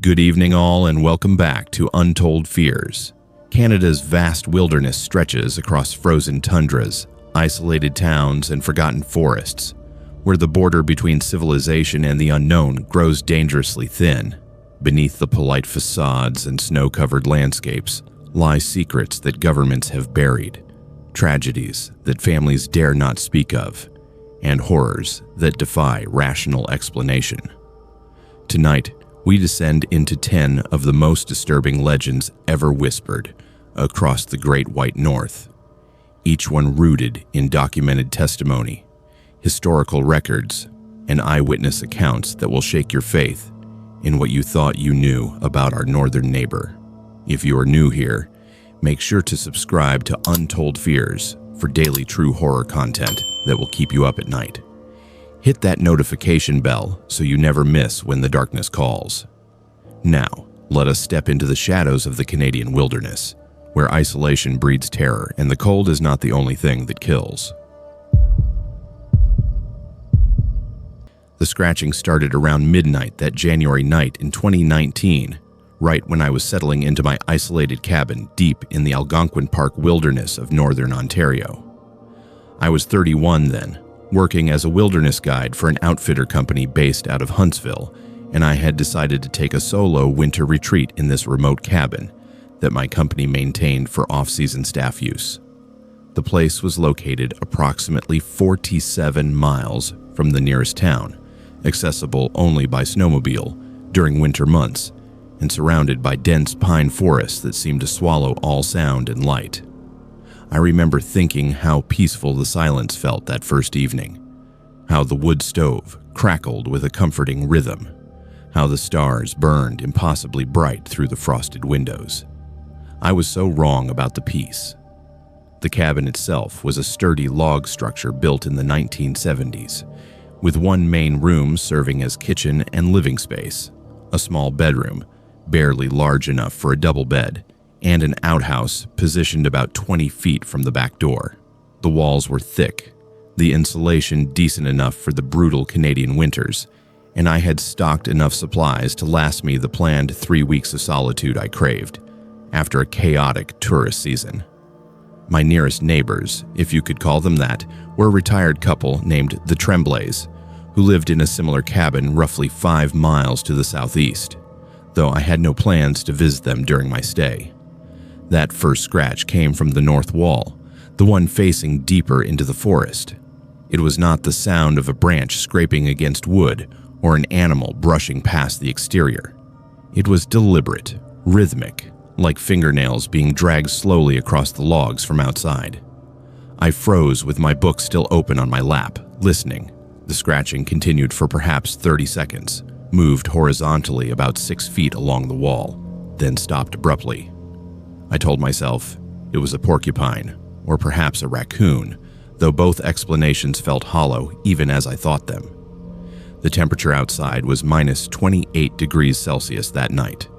Good evening all, and welcome back to Untold Fears. Canada's vast wilderness stretches across frozen tundras, isolated towns, and forgotten forests, where the border between civilization and the unknown grows dangerously thin. Beneath the polite facades and snow-covered landscapes lie secrets that governments have buried, tragedies that families dare not speak of, and horrors that defy rational explanation. Tonight, we descend into 10 of the most disturbing legends ever whispered across the Great White North, each one rooted in documented testimony, historical records, and eyewitness accounts that will shake your faith in what you thought you knew about our northern neighbor. If you are new here, make sure to subscribe to Untold Fears for daily true horror content that will keep you up at night. Hit that notification bell so you never miss when the darkness calls. Now, let us step into the shadows of the Canadian wilderness, where isolation breeds terror and the cold is not the only thing that kills. The scratching started around midnight that January night in 2019, right when I was settling into my isolated cabin deep in the Algonquin Park wilderness of northern Ontario. I was 31 then, working as a wilderness guide for an outfitter company based out of Huntsville, and I had decided to take a solo winter retreat in this remote cabin that my company maintained for off-season staff use. The place was located approximately 47 miles from the nearest town, accessible only by snowmobile during winter months, and surrounded by dense pine forests that seemed to swallow all sound and light. I remember thinking how peaceful the silence felt that first evening, how the wood stove crackled with a comforting rhythm, how the stars burned impossibly bright through the frosted windows. I was so wrong about the peace. The cabin itself was a sturdy log structure built in the 1970s, with one main room serving as kitchen and living space, a small bedroom, barely large enough for a double bed, and an outhouse positioned about 20 feet from the back door. The walls were thick, the insulation decent enough for the brutal Canadian winters, and I had stocked enough supplies to last me the planned 3 weeks of solitude I craved, after a chaotic tourist season. My nearest neighbors, if you could call them that, were a retired couple named the Tremblays, who lived in a similar cabin roughly 5 miles to the southeast, though I had no plans to visit them during my stay. That first scratch came from the north wall, the one facing deeper into the forest. It was not the sound of a branch scraping against wood or an animal brushing past the exterior. It was deliberate, rhythmic, like fingernails being dragged slowly across the logs from outside. I froze with my book still open on my lap, listening. The scratching continued for perhaps 30 seconds, moved horizontally about 6 feet along the wall, then stopped abruptly. I told myself it was a porcupine, or perhaps a raccoon, though both explanations felt hollow even as I thought them. The temperature outside was minus 28 degrees Celsius that night.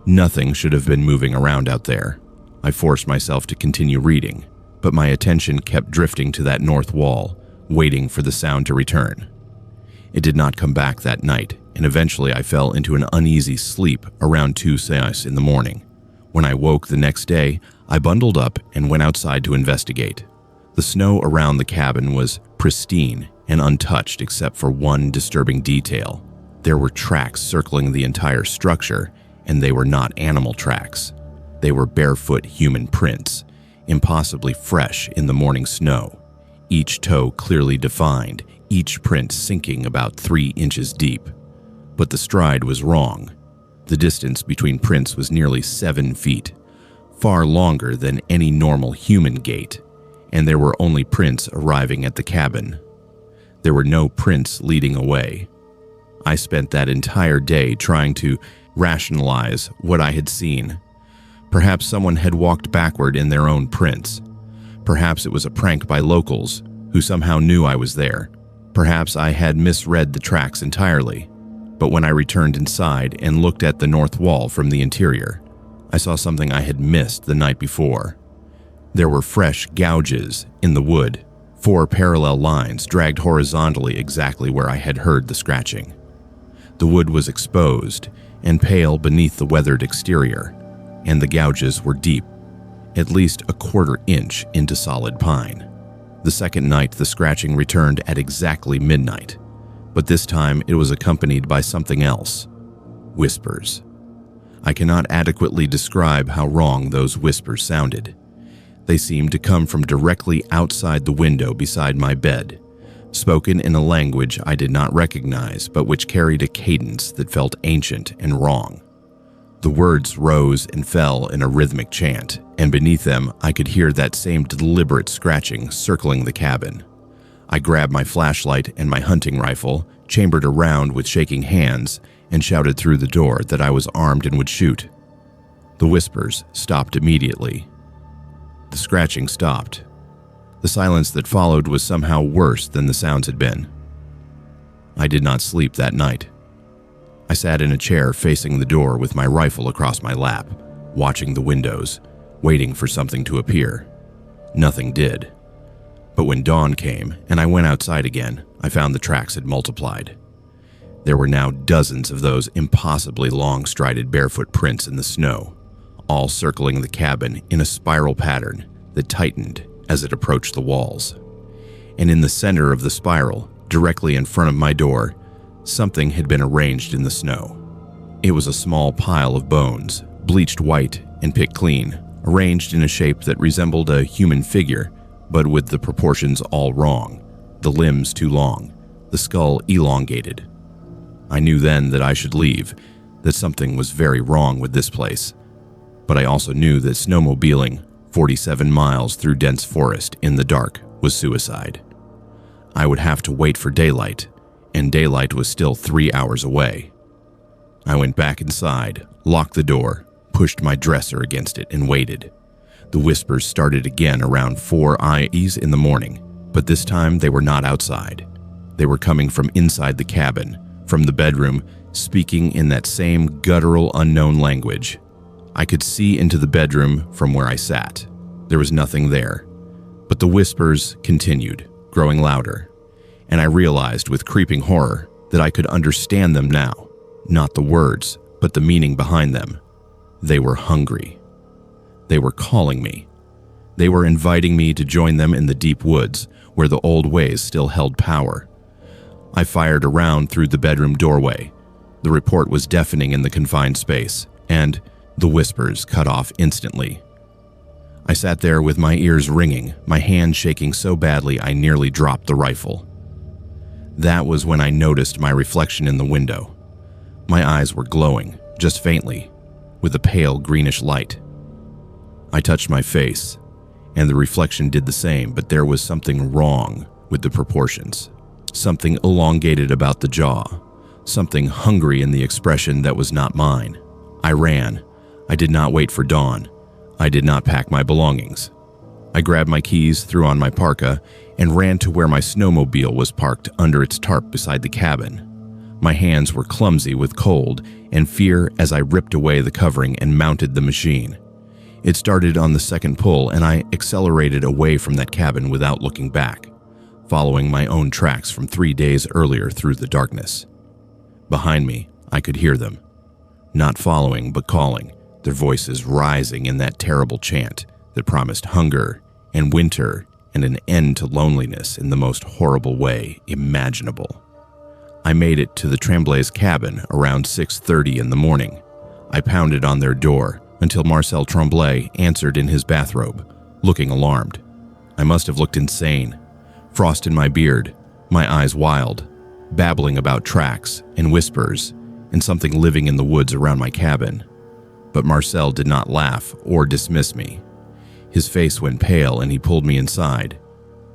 Nothing should have been moving around out there. I forced myself to continue reading, but my attention kept drifting to that north wall, waiting for the sound to return. It did not come back that night, and eventually I fell into an uneasy sleep around 2 a.m. in the morning. When I woke the next day, I bundled up and went outside to investigate. The snow around the cabin was pristine and untouched except for one disturbing detail. There were tracks circling the entire structure, and they were not animal tracks. They were barefoot human prints, impossibly fresh in the morning snow, each toe clearly defined, each print sinking about 3 inches deep. But the stride was wrong. The distance between prints was nearly 7 feet, far longer than any normal human gait, and there were only prints arriving at the cabin. There were no prints leading away. I spent that entire day trying to rationalize what I had seen. Perhaps someone had walked backward in their own prints. Perhaps it was a prank by locals who somehow knew I was there. Perhaps I had misread the tracks entirely. But when I returned inside and looked at the north wall from the interior, I saw something I had missed the night before. There were fresh gouges in the wood, 4 parallel lines dragged horizontally exactly where I had heard the scratching. The wood was exposed, and pale beneath the weathered exterior, and the gouges were deep, at least a quarter inch into solid pine. The second night, the scratching returned at exactly midnight, but this time it was accompanied by something else: whispers. I cannot adequately describe how wrong those whispers sounded. They seemed to come from directly outside the window beside my bed, spoken in a language I did not recognize, but which carried a cadence that felt ancient and wrong. The words rose and fell in a rhythmic chant, and beneath them I could hear that same deliberate scratching circling the cabin. I grabbed my flashlight and my hunting rifle, chambered around with shaking hands, and shouted through the door that I was armed and would shoot. The whispers stopped immediately. The scratching stopped. The silence that followed was somehow worse than the sounds had been. I did not sleep that night. I sat in a chair facing the door with my rifle across my lap, watching the windows, waiting for something to appear. Nothing did. But when dawn came and I went outside again, I found the tracks had multiplied. There were now dozens of those impossibly long-strided barefoot prints in the snow, all circling the cabin in a spiral pattern that tightened as it approached the walls. And in the center of the spiral, directly in front of my door, something had been arranged in the snow. It was a small pile of bones, bleached white and picked clean, arranged in a shape that resembled a human figure, but with the proportions all wrong, the limbs too long, the skull elongated. I knew then that I should leave, that something was very wrong with this place. But I also knew that snowmobiling 47 miles through dense forest in the dark was suicide. I would have to wait for daylight, and daylight was still 3 hours away. I went back inside, locked the door, pushed my dresser against it, and waited. The whispers started again around 4 a.m. in the morning, but this time they were not outside. They were coming from inside the cabin, from the bedroom, speaking in that same guttural, unknown language. I could see into the bedroom from where I sat. There was nothing there, but the whispers continued, growing louder, and I realized with creeping horror that I could understand them now, not the words, but the meaning behind them. They were hungry. They were calling me. They were inviting me to join them in the deep woods, where the old ways still held power. I fired around through the bedroom doorway. The report was deafening in the confined space, and the whispers cut off instantly. I sat there with my ears ringing, my hand shaking so badly I nearly dropped the rifle. That was when I noticed my reflection in the window. My eyes were glowing, just faintly, with a pale greenish light. I touched my face, and the reflection did the same, but there was something wrong with the proportions. Something elongated about the jaw, something hungry in the expression that was not mine. I ran. I did not wait for dawn. I did not pack my belongings. I grabbed my keys, threw on my parka, and ran to where my snowmobile was parked under its tarp beside the cabin. My hands were clumsy with cold and fear as I ripped away the covering and mounted the machine. It started on the second pull, and I accelerated away from that cabin without looking back, following my own tracks from 3 days earlier through the darkness. Behind me, I could hear them, not following but calling, their voices rising in that terrible chant that promised hunger and winter and an end to loneliness in the most horrible way imaginable. I made it to the Tremblay's cabin around 6:30 in the morning. I pounded on their door until Marcel Tremblay answered in his bathrobe, looking alarmed. I must have looked insane, frost in my beard, my eyes wild, babbling about tracks and whispers and something living in the woods around my cabin. But Marcel did not laugh or dismiss me. His face went pale and he pulled me inside.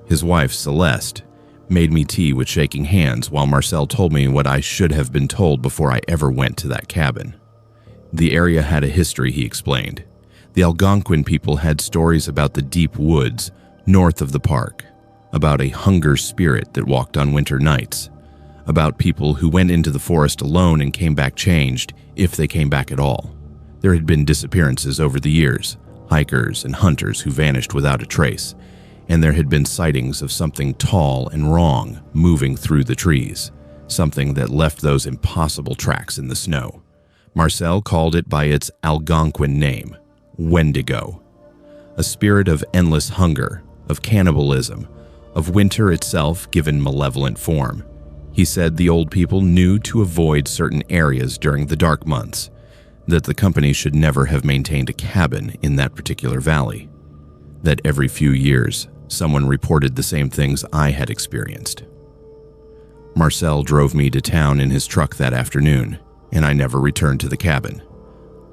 His wife, Celeste, made me tea with shaking hands while Marcel told me what I should have been told before I ever went to that cabin. The area had a history, he explained. The Algonquin people had stories about the deep woods north of the park, about a hunger spirit that walked on winter nights, about people who went into the forest alone and came back changed, if they came back at all. There had been disappearances over the years, hikers and hunters who vanished without a trace, and there had been sightings of something tall and wrong moving through the trees, something that left those impossible tracks in the snow. Marcel called it by its Algonquin name, Wendigo, a spirit of endless hunger, of cannibalism, of winter itself given malevolent form. He said the old people knew to avoid certain areas during the dark months, that the company should never have maintained a cabin in that particular valley, that every few years someone reported the same things I had experienced. Marcel drove me to town in his truck that afternoon, and I never returned to the cabin.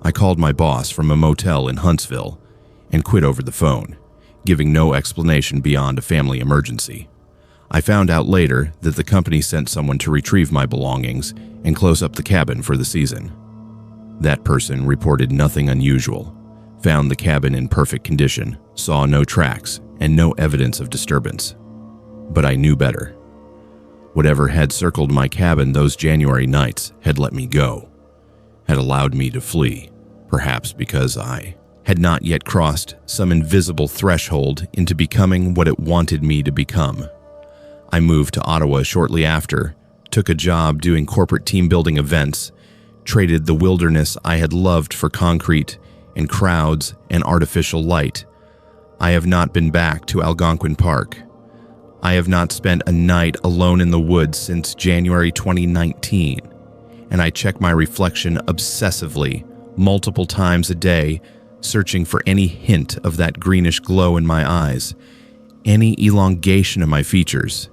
I called my boss from a motel in Huntsville and quit over the phone, giving no explanation beyond a family emergency. I found out later that the company sent someone to retrieve my belongings and close up the cabin for the season. That person reported nothing unusual, found the cabin in perfect condition, saw no tracks, and no evidence of disturbance. But I knew better. Whatever had circled my cabin those January nights had let me go, had allowed me to flee, perhaps because I had not yet crossed some invisible threshold into becoming what it wanted me to become. I moved to Ottawa shortly after, took a job doing corporate team-building events, traded the wilderness I had loved for concrete and crowds and artificial light. I have not been back to Algonquin Park. I have not spent a night alone in the woods since January 2019, and I check my reflection obsessively, multiple times a day, searching for any hint of that greenish glow in my eyes, any elongation of my features,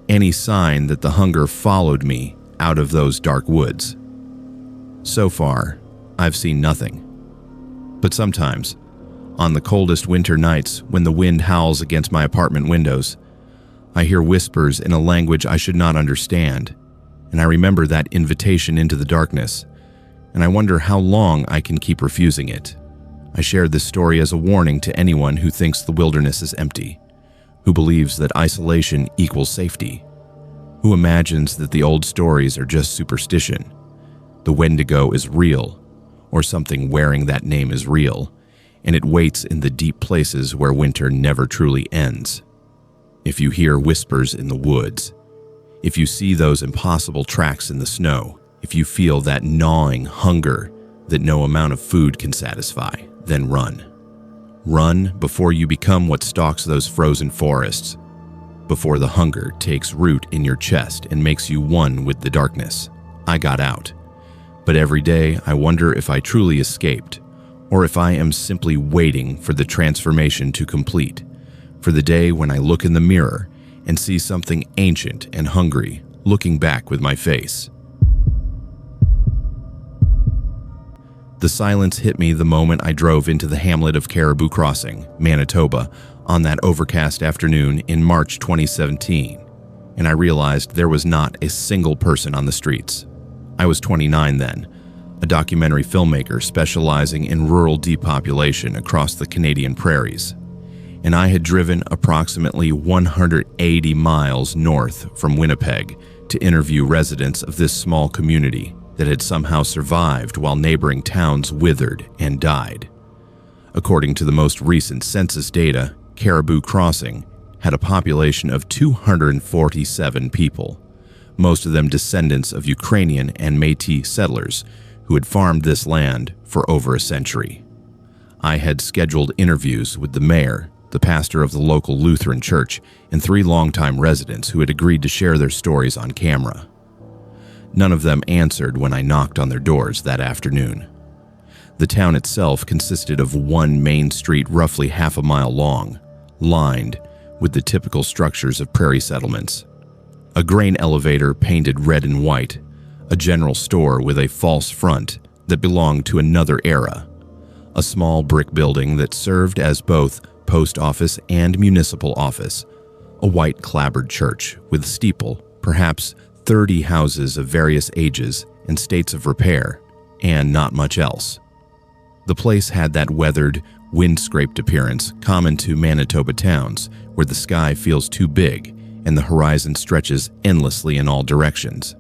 any sign that the hunger followed me out of those dark woods. So far, I've seen nothing. But sometimes, on the coldest winter nights when the wind howls against my apartment windows, I hear whispers in a language I should not understand, and I remember that invitation into the darkness, and I wonder how long I can keep refusing it. I share this story as a warning to anyone who thinks the wilderness is empty, who believes that isolation equals safety, who imagines that the old stories are just superstition. The Wendigo is real, or something wearing that name is real, and it waits in the deep places where winter never truly ends. If you hear whispers in the woods, if you see those impossible tracks in the snow, if you feel that gnawing hunger that no amount of food can satisfy, then run. Run before you become what stalks those frozen forests, before the hunger takes root in your chest and makes you one with the darkness. I got out, but every day I wonder if I truly escaped, or if I am simply waiting for the transformation to complete, for the day when I look in the mirror and see something ancient and hungry looking back with my face. The silence hit me the moment I drove into the hamlet of Caribou Crossing, Manitoba, on that overcast afternoon in March 2017, and I realized there was not a single person on the streets. I was 29 then, a documentary filmmaker specializing in rural depopulation across the Canadian prairies, and I had driven approximately 180 miles north from Winnipeg to interview residents of this small community that had somehow survived while neighboring towns withered and died. According to the most recent census data, Caribou Crossing had a population of 247 people, most of them descendants of Ukrainian and Métis settlers who had farmed this land for over a century. I had scheduled interviews with the mayor, the pastor of the local Lutheran church, and 3 longtime residents who had agreed to share their stories on camera. None of them answered when I knocked on their doors that afternoon. The town itself consisted of one main street roughly half a mile long, lined with the typical structures of prairie settlements. A grain elevator painted red and white, a general store with a false front that belonged to another era, a small brick building that served as both post office and municipal office, a white clapboard church with a steeple, perhaps 30 houses of various ages and states of repair, and not much else. The place had that weathered, wind-scraped appearance common to Manitoba towns, where the sky feels too big and the horizon stretches endlessly in all directions.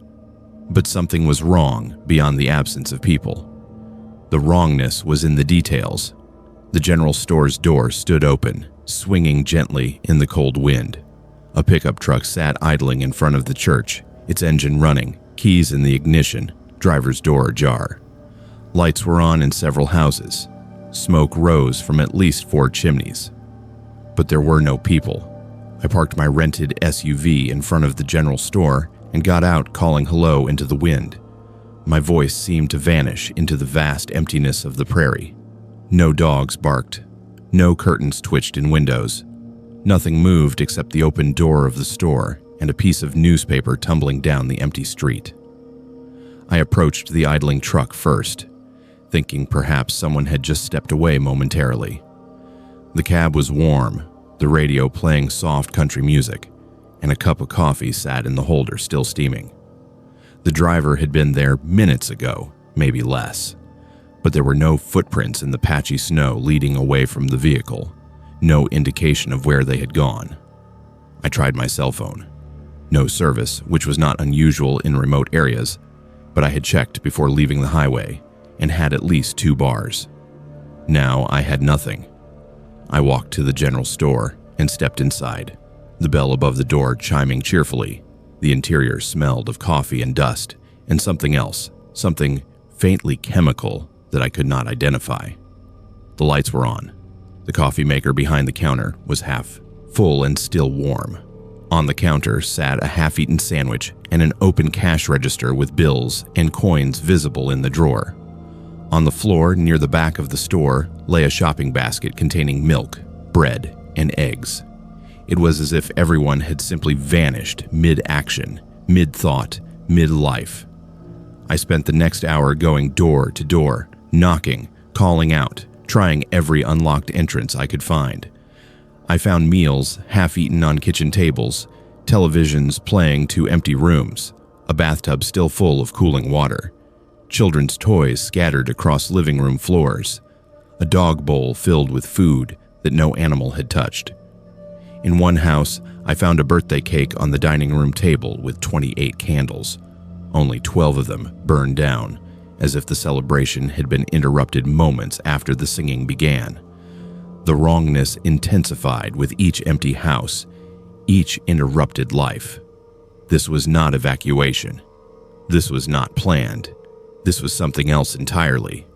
But something was wrong beyond the absence of people. The wrongness was in the details. The general store's door stood open, swinging gently in the cold wind. A pickup truck sat idling in front of the church, its engine running, keys in the ignition, driver's door ajar. Lights were on in several houses. Smoke rose from at least 4 chimneys. But there were no people. I parked my rented SUV in front of the general store and got out, calling hello into the wind. My voice seemed to vanish into the vast emptiness of the prairie. No dogs barked. No curtains twitched in windows. Nothing moved except the open door of the store and a piece of newspaper tumbling down the empty street. I approached the idling truck first, thinking perhaps someone had just stepped away momentarily. The cab was warm, the radio playing soft country music, and a cup of coffee sat in the holder still steaming. The driver had been there minutes ago, maybe less, but there were no footprints in the patchy snow leading away from the vehicle, no indication of where they had gone. I tried my cell phone. No service, which was not unusual in remote areas, but I had checked before leaving the highway and had at least 2 bars. Now I had nothing. I walked to the general store and stepped inside, the bell above the door chiming cheerfully. The interior smelled of coffee and dust and something else, something faintly chemical that I could not identify. The lights were on. The coffee maker behind the counter was half full and still warm. On the counter sat a half-eaten sandwich and an open cash register with bills and coins visible in the drawer. On the floor near the back of the store lay a shopping basket containing milk, bread, and eggs. It was as if everyone had simply vanished mid-action, mid-thought, mid-life. I spent the next hour going door to door, knocking, calling out, trying every unlocked entrance I could find. I found meals half-eaten on kitchen tables, televisions playing 2 empty rooms, a bathtub still full of cooling water, children's toys scattered across living room floors, a dog bowl filled with food that no animal had touched. In one house, I found a birthday cake on the dining room table with 28 candles. Only 12 of them burned down, as if the celebration had been interrupted moments after the singing began. The wrongness intensified with each empty house, each interrupted life. This was not evacuation. This was not planned. This was something else entirely.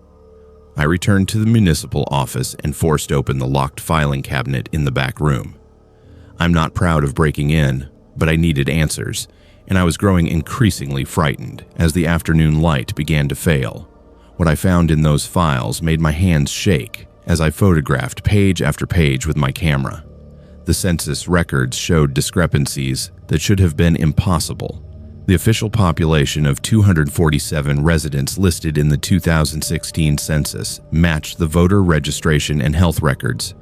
I returned to the municipal office and forced open the locked filing cabinet in the back room. I'm not proud of breaking in, but I needed answers, and I was growing increasingly frightened as the afternoon light began to fail. What I found in those files made my hands shake as I photographed page after page with my camera. The census records showed discrepancies that should have been impossible. The official population of 247 residents listed in the 2016 census matched the voter registration and health records,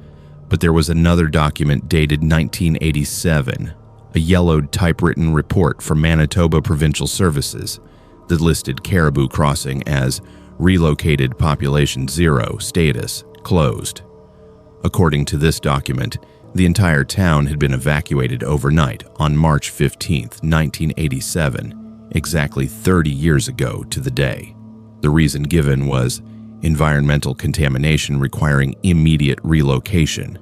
but there was another document dated 1987, a yellowed typewritten report from Manitoba Provincial Services that listed Caribou Crossing as relocated population 0 status closed. According to this document, the entire town had been evacuated overnight on March 15, 1987, exactly 30 years ago to the day. The reason given was environmental contamination requiring immediate relocation.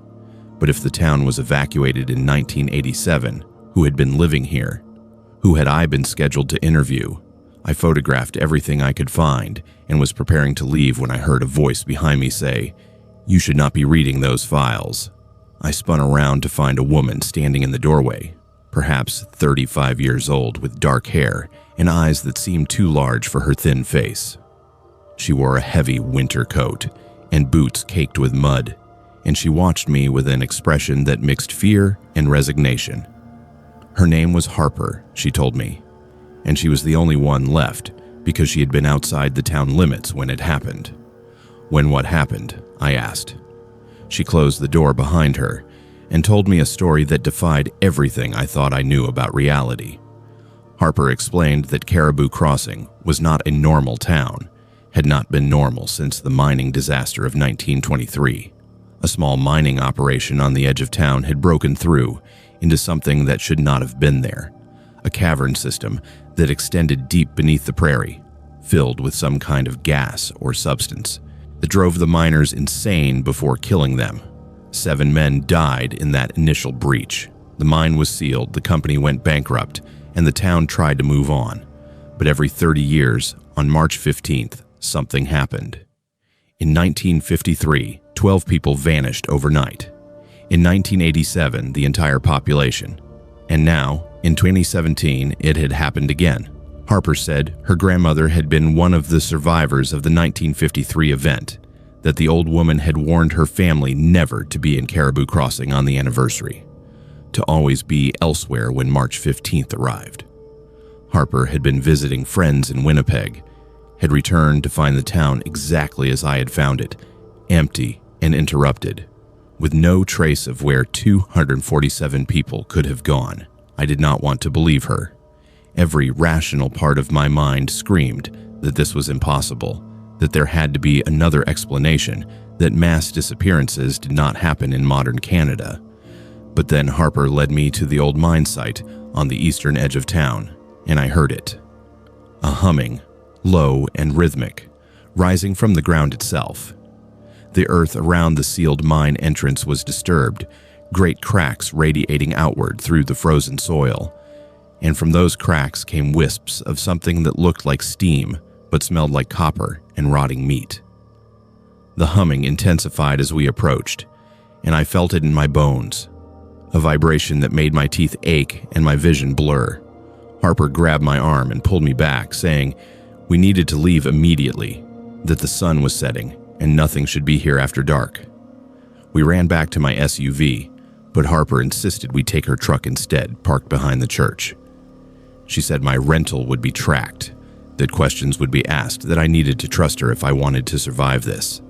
But if the town was evacuated in 1987, who had been living here? Who had I been scheduled to interview? I photographed everything I could find and was preparing to leave when I heard a voice behind me say, "You should not be reading those files." I spun around to find a woman standing in the doorway, perhaps 35 years old with dark hair and eyes that seemed too large for her thin face. She wore a heavy winter coat and boots caked with mud, and she watched me with an expression that mixed fear and resignation. Her name was Harper, she told me, and she was the only one left because she had been outside the town limits when it happened. "When what happened?" I asked. She closed the door behind her and told me a story that defied everything I thought I knew about reality. Harper explained that Caribou Crossing was not a normal town, had not been normal since the mining disaster of 1923. A small mining operation on the edge of town had broken through into something that should not have been there, a cavern system that extended deep beneath the prairie, filled with some kind of gas or substance that drove the miners insane before killing them. 7 men died in that initial breach. The mine was sealed, the company went bankrupt, and the town tried to move on. But every 30 years, on March 15th, something happened. In 1953, 12 people vanished overnight. In 1987, the entire population. And now, in 2017, it had happened again. Harper said her grandmother had been one of the survivors of the 1953 event, that the old woman had warned her family never to be in Caribou Crossing on the anniversary, to always be elsewhere when March 15th arrived. Harper had been visiting friends in Winnipeg, had returned to find the town exactly as I had found it, empty and interrupted, with no trace of where 247 people could have gone. I did not want to believe her. Every rational part of my mind screamed that this was impossible, that there had to be another explanation, that mass disappearances did not happen in modern Canada. But then Harper led me to the old mine site on the eastern edge of town, and I heard it. A humming, low and rhythmic, rising from the ground itself. The earth around the sealed mine entrance was disturbed, great cracks radiating outward through the frozen soil, and from those cracks came wisps of something that looked like steam but smelled like copper and rotting meat. The humming intensified as we approached, and I felt it in my bones, a vibration that made my teeth ache and my vision blur. Harper grabbed my arm and pulled me back, saying we needed to leave immediately, that the sun was setting and nothing should be here after dark. We ran back to my SUV, but Harper insisted we take her truck instead, parked behind the church. She said my rental would be tracked, that questions would be asked, that I needed to trust her if I wanted to survive this.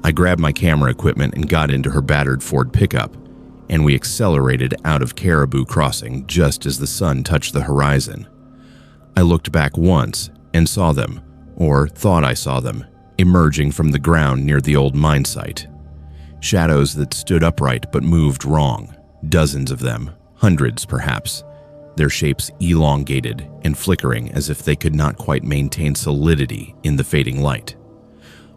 I grabbed my camera equipment and got into her battered Ford pickup, and we accelerated out of Caribou Crossing just as the sun touched the horizon. I looked back once and saw them, or thought I saw them, emerging from the ground near the old mine site. Shadows that stood upright but moved wrong, dozens of them, hundreds perhaps, their shapes elongated and flickering as if they could not quite maintain solidity in the fading light.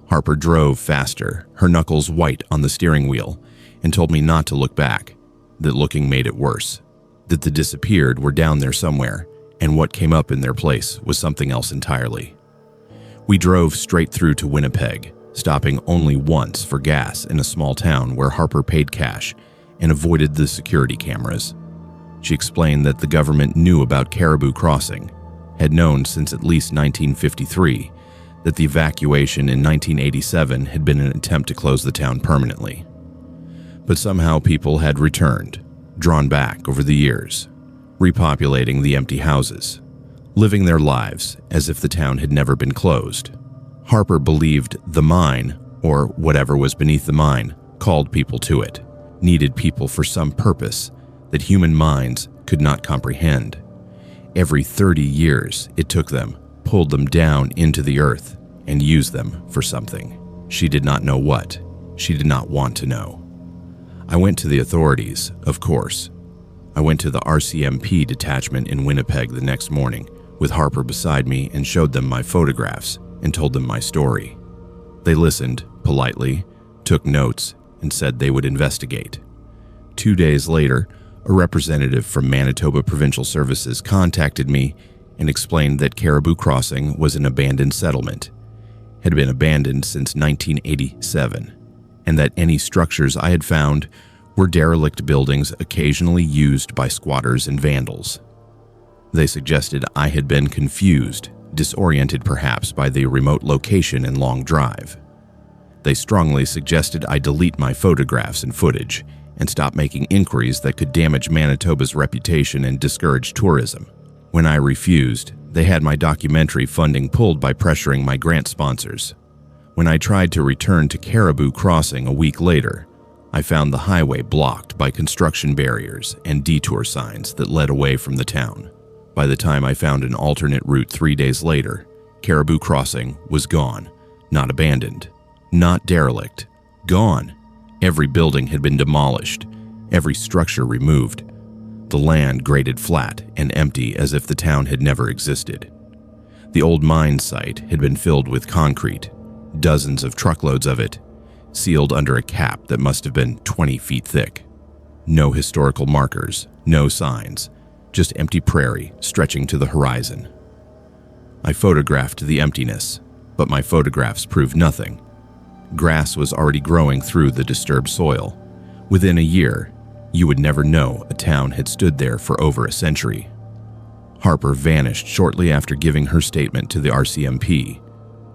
Harper drove faster, her knuckles white on the steering wheel, and told me not to look back, that looking made it worse, that the disappeared were down there somewhere, and what came up in their place was something else entirely. We drove straight through to Winnipeg, stopping only once for gas in a small town where Harper paid cash and avoided the security cameras. She explained that the government knew about Caribou Crossing, had known since at least 1953, that the evacuation in 1987 had been an attempt to close the town permanently. But somehow people had returned, drawn back over the years, repopulating the empty houses, living their lives as if the town had never been closed. Harper believed the mine, or whatever was beneath the mine, called people to it, needed people for some purpose that human minds could not comprehend. Every 30 years it took them, pulled them down into the earth, and used them for something. She did not know what. She did not want to know. I went to the authorities, of course. I went to the RCMP detachment in Winnipeg the next morning with Harper beside me and showed them my photographs and told them my story. They listened politely, took notes, and said they would investigate. 2 days later, a representative from Manitoba Provincial Services contacted me and explained that Caribou Crossing was an abandoned settlement, had been abandoned since 1987, and that any structures I had found were derelict buildings occasionally used by squatters and vandals. They suggested I had been confused, disoriented perhaps by the remote location and long drive. They strongly suggested I delete my photographs and footage and stop making inquiries that could damage Manitoba's reputation and discourage tourism. When I refused, they had my documentary funding pulled by pressuring my grant sponsors. When I tried to return to Caribou Crossing a week later, I found the highway blocked by construction barriers and detour signs that led away from the town. By the time I found an alternate route 3 days later, Caribou Crossing was gone, not abandoned, not derelict, gone. Every building had been demolished, every structure removed, the land graded flat and empty as if the town had never existed. The old mine site had been filled with concrete, dozens of truckloads of it, sealed under a cap that must have been 20 feet thick. No historical markers, no signs, just empty prairie stretching to the horizon. I photographed the emptiness, but my photographs proved nothing. Grass was already growing through the disturbed soil. Within a year, you would never know a town had stood there for over a century. Harper vanished shortly after giving her statement to the RCMP.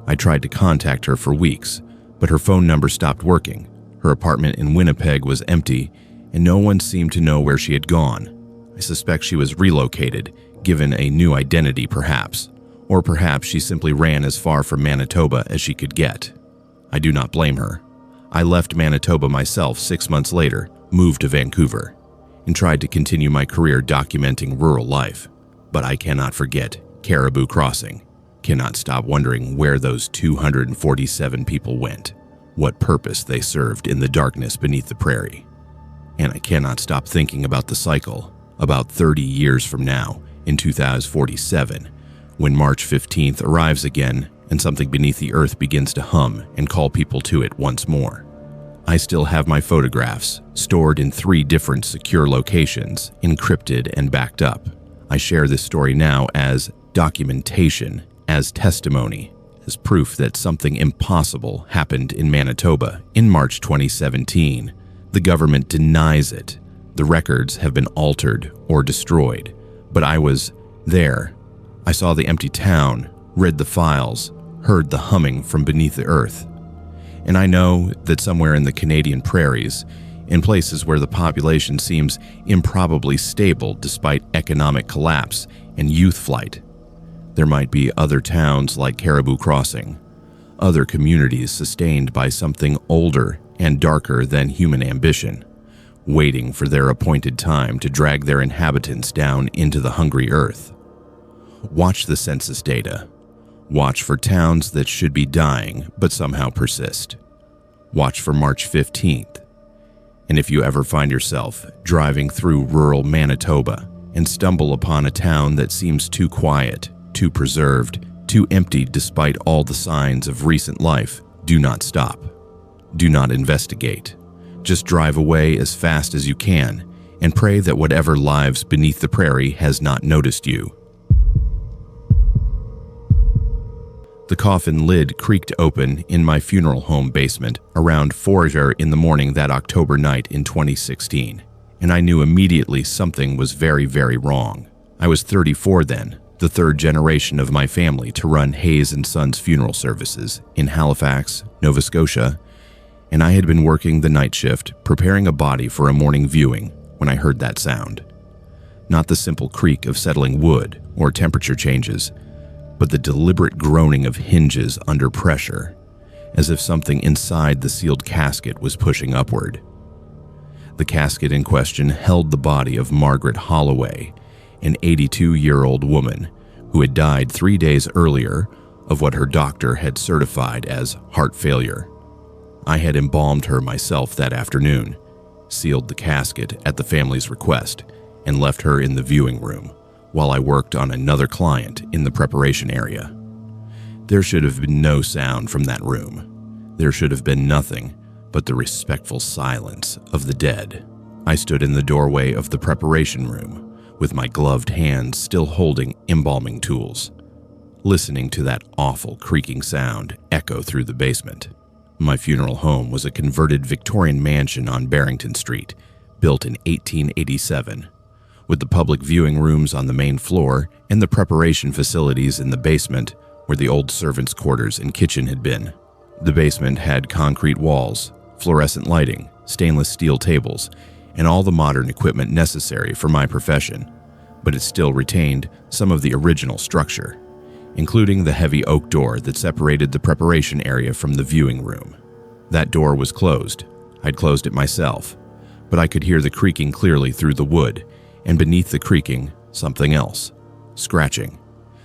I tried to contact her for weeks, but her phone number stopped working. Her apartment in Winnipeg was empty, and no one seemed to know where she had gone. I suspect she was relocated, given a new identity perhaps, or perhaps she simply ran as far from Manitoba as she could get. I do not blame her. I left Manitoba myself 6 months later, moved to Vancouver, and tried to continue my career documenting rural life. But I cannot forget Caribou Crossing, cannot stop wondering where those 247 people went, what purpose they served in the darkness beneath the prairie. And I cannot stop thinking about the cycle, about 30 years from now, in 2047, when March 15th arrives again and something beneath the earth begins to hum and call people to it once more. I still have my photographs, stored in 3 different secure locations, encrypted and backed up. I share this story now as documentation, as testimony, as proof that something impossible happened in Manitoba in March 2017. The government denies it. The records have been altered or destroyed. But I was there. I saw the empty town, read the files, heard the humming from beneath the earth. And I know that somewhere in the Canadian prairies, in places where the population seems improbably stable despite economic collapse and youth flight, there might be other towns like Caribou Crossing, other communities sustained by something older and darker than human ambition, waiting for their appointed time to drag their inhabitants down into the hungry earth. Watch the census data. Watch for towns that should be dying but somehow persist. Watch for March 15th. And if you ever find yourself driving through rural Manitoba and stumble upon a town that seems too quiet, too preserved, too empty despite all the signs of recent life, do not stop. Do not investigate. Just drive away as fast as you can and pray that whatever lives beneath the prairie has not noticed you. The coffin lid creaked open in my funeral home basement around 4 in the morning that October night in 2016, and I knew immediately something was very, very wrong. I was 34 then, the 3rd generation of my family to run Hayes & Sons funeral services in Halifax, Nova Scotia, and I had been working the night shift preparing a body for a morning viewing when I heard that sound. Not the simple creak of settling wood or temperature changes, but the deliberate groaning of hinges under pressure, as if something inside the sealed casket was pushing upward. The casket in question held the body of Margaret Holloway, an 82-year-old woman who had died 3 days earlier of what her doctor had certified as heart failure. I had embalmed her myself that afternoon, sealed the casket at the family's request, and left her in the viewing room while I worked on another client in the preparation area. There should have been no sound from that room. There should have been nothing but the respectful silence of the dead. I stood in the doorway of the preparation room with my gloved hands still holding embalming tools, listening to that awful creaking sound echo through the basement. My funeral home was a converted Victorian mansion on Barrington Street, built in 1887. With the public viewing rooms on the main floor and the preparation facilities in the basement where the old servants' quarters and kitchen had been. The basement had concrete walls, fluorescent lighting, stainless steel tables, and all the modern equipment necessary for my profession, but it still retained some of the original structure, including the heavy oak door that separated the preparation area from the viewing room. That door was closed. I'd closed it myself, but I could hear the creaking clearly through the wood, and beneath the creaking, something else. Scratching.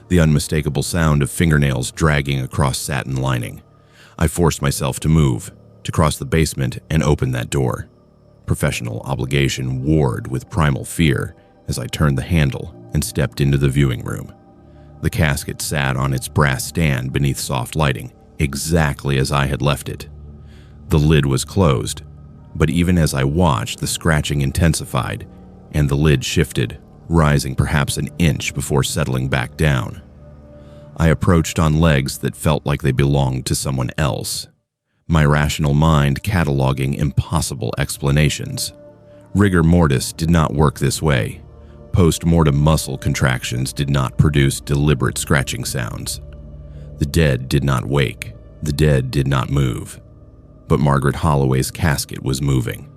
The unmistakable sound of fingernails dragging across satin lining. I forced myself to move, to cross the basement and open that door. Professional obligation warred with primal fear as I turned the handle and stepped into the viewing room. The casket sat on its brass stand beneath soft lighting, exactly as I had left it. The lid was closed, but even as I watched, the scratching intensified, and the lid shifted, rising perhaps an inch before settling back down. I approached on legs that felt like they belonged to someone else, my rational mind cataloging impossible explanations. Rigor mortis did not work this way. Post-mortem muscle contractions did not produce deliberate scratching sounds. The dead did not wake. The dead did not move. But Margaret Holloway's casket was moving.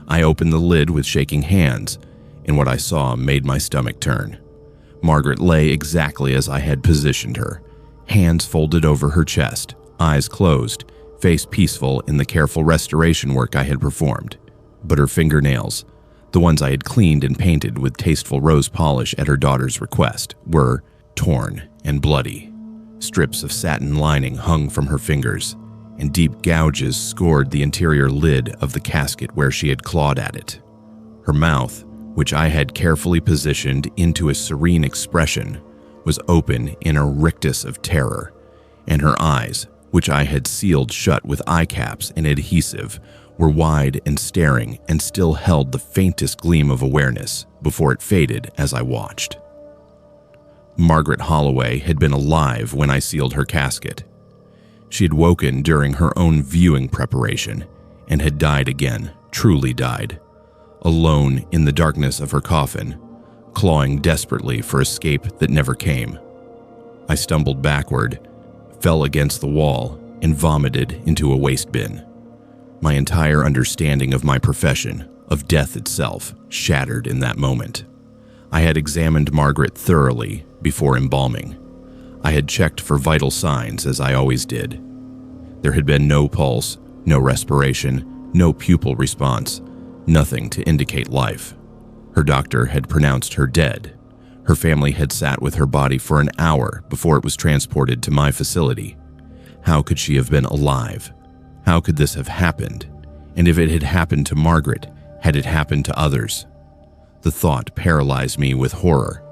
I opened the lid with shaking hands, and what I saw made my stomach turn. Margaret lay exactly as I had positioned her, hands folded over her chest, eyes closed, face peaceful in the careful restoration work I had performed. But her fingernails, the ones I had cleaned and painted with tasteful rose polish at her daughter's request, were torn and bloody. Strips of satin lining hung from her fingers, and deep gouges scored the interior lid of the casket where she had clawed at it. Her mouth, which I had carefully positioned into a serene expression, was open in a rictus of terror, and her eyes, which I had sealed shut with eye caps and adhesive, were wide and staring and still held the faintest gleam of awareness before it faded as I watched. Margaret Holloway had been alive when I sealed her casket. She had woken during her own viewing preparation and had died again, truly died, alone in the darkness of her coffin, clawing desperately for escape that never came. I stumbled backward, fell against the wall, and vomited into a waste bin. My entire understanding of my profession, of death itself, shattered in that moment. I had examined Margaret thoroughly before embalming. I had checked for vital signs, as I always did. There had been no pulse, no respiration, no pupil response, nothing to indicate life. Her doctor had pronounced her dead. Her family had sat with her body for an hour before it was transported to my facility. How could she have been alive? How could this have happened? And if it had happened to Margaret, had it happened to others? The thought paralyzed me with horror.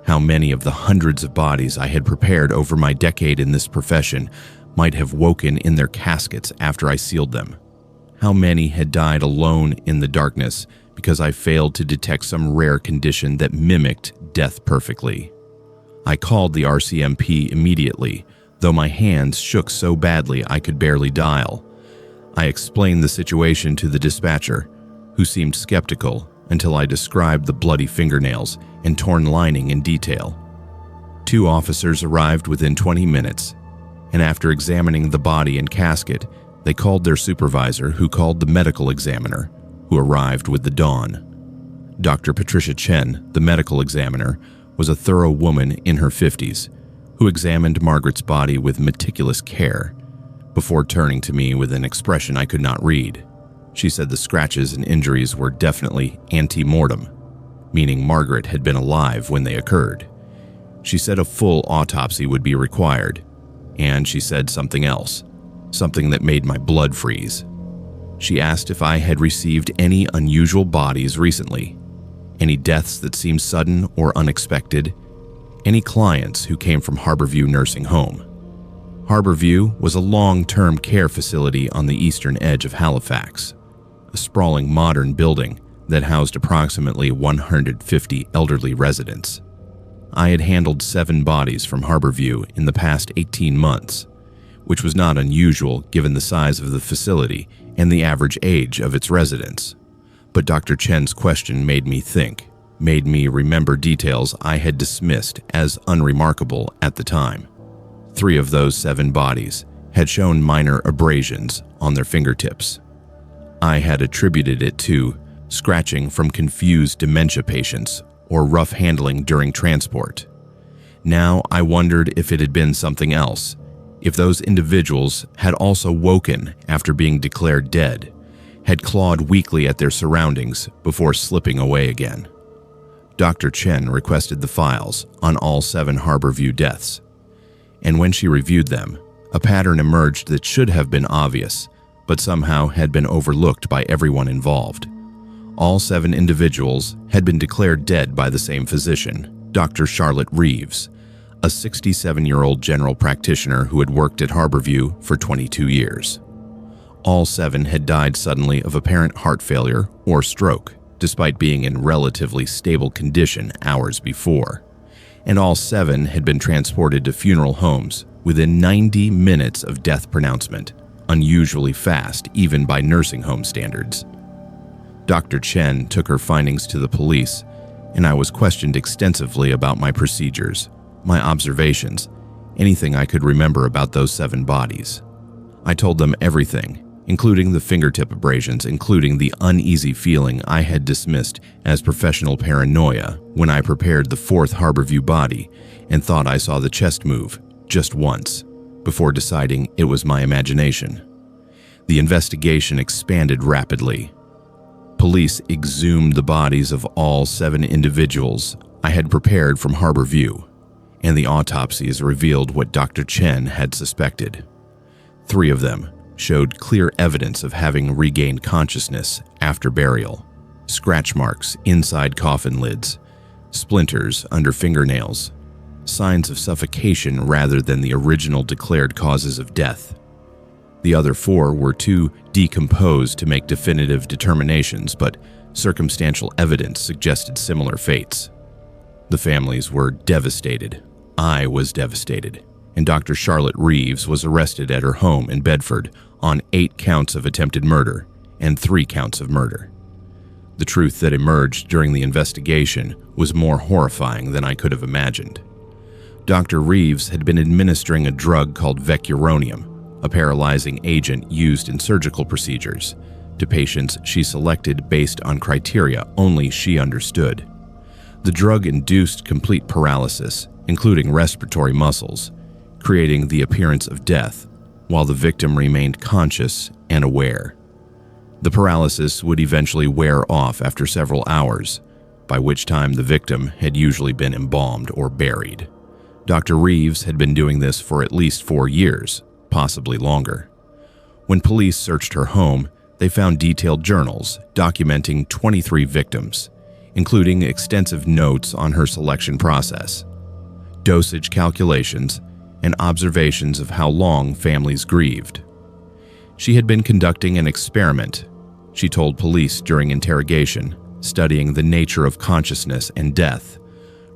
How many of the hundreds of bodies I had prepared over my decade in this profession might have woken in their caskets after I sealed them? How many had died alone in the darkness because I failed to detect some rare condition that mimicked death perfectly? I called the RCMP immediately, though my hands shook so badly I could barely dial. I explained the situation to the dispatcher, who seemed skeptical until I described the bloody fingernails and torn lining in detail. 2 officers arrived within 20 minutes, and after examining the body and casket, they called their supervisor, who called the medical examiner, who arrived with the dawn. Dr. Patricia Chen, the medical examiner, was a thorough woman in her 50s, who examined Margaret's body with meticulous care, before turning to me with an expression I could not read. She said the scratches and injuries were definitely ante-mortem, meaning Margaret had been alive when they occurred. She said a full autopsy would be required, and she said something else, something that made my blood freeze. She asked if I had received any unusual bodies recently, any deaths that seemed sudden or unexpected, any clients who came from Harborview Nursing Home. Harborview was a long-term care facility on the eastern edge of Halifax, a sprawling modern building that housed approximately 150 elderly residents. I had handled 7 bodies from Harborview in the past 18 months, which was not unusual given the size of the facility and the average age of its residents. But Dr. Chen's question made me think, made me remember details I had dismissed as unremarkable at the time. 3 of those 7 bodies had shown minor abrasions on their fingertips. I had attributed it to scratching from confused dementia patients or rough handling during transport. Now I wondered if it had been something else, if those individuals had also woken after being declared dead, had clawed weakly at their surroundings before slipping away again. Dr. Chen requested the files on all 7 Harborview deaths, and when she reviewed them, a pattern emerged that should have been obvious, but somehow had been overlooked by everyone involved. All 7 individuals had been declared dead by the same physician, Dr. Charlotte Reeves, a 67-year-old general practitioner who had worked at Harborview for 22 years. All 7 had died suddenly of apparent heart failure or stroke, despite being in relatively stable condition hours before, and all 7 had been transported to funeral homes within 90 minutes of death pronouncement, unusually fast even by nursing home standards. Dr. Chen took her findings to the police, and I was questioned extensively about my procedures, my observations, anything I could remember about those 7 bodies. I told them everything, including the fingertip abrasions, including the uneasy feeling I had dismissed as professional paranoia when I prepared the 4th Harborview body and thought I saw the chest move just once, before deciding it was my imagination. The investigation expanded rapidly. Police exhumed the bodies of all 7 individuals I had prepared from Harborview, and the autopsies revealed what Dr. Chen had suspected. 3 of them showed clear evidence of having regained consciousness after burial. Scratch marks inside coffin lids, splinters under fingernails, signs of suffocation rather than the original declared causes of death. The other 4 were too decomposed to make definitive determinations, but circumstantial evidence suggested similar fates. The families were devastated. I was devastated, and Dr. Charlotte Reeves was arrested at her home in Bedford on 8 counts of attempted murder and 3 counts of murder. The truth that emerged during the investigation was more horrifying than I could have imagined. Dr. Reeves had been administering a drug called vecuronium, a paralyzing agent used in surgical procedures, to patients she selected based on criteria only she understood. The drug induced complete paralysis, including respiratory muscles, creating the appearance of death, while the victim remained conscious and aware. The paralysis would eventually wear off after several hours, by which time the victim had usually been embalmed or buried. Dr. Reeves had been doing this for at least 4 years, possibly longer. When police searched her home, they found detailed journals documenting 23 victims, including extensive notes on her selection process, dosage calculations, and observations of how long families grieved. She had been conducting an experiment, she told police during interrogation, studying the nature of consciousness and death,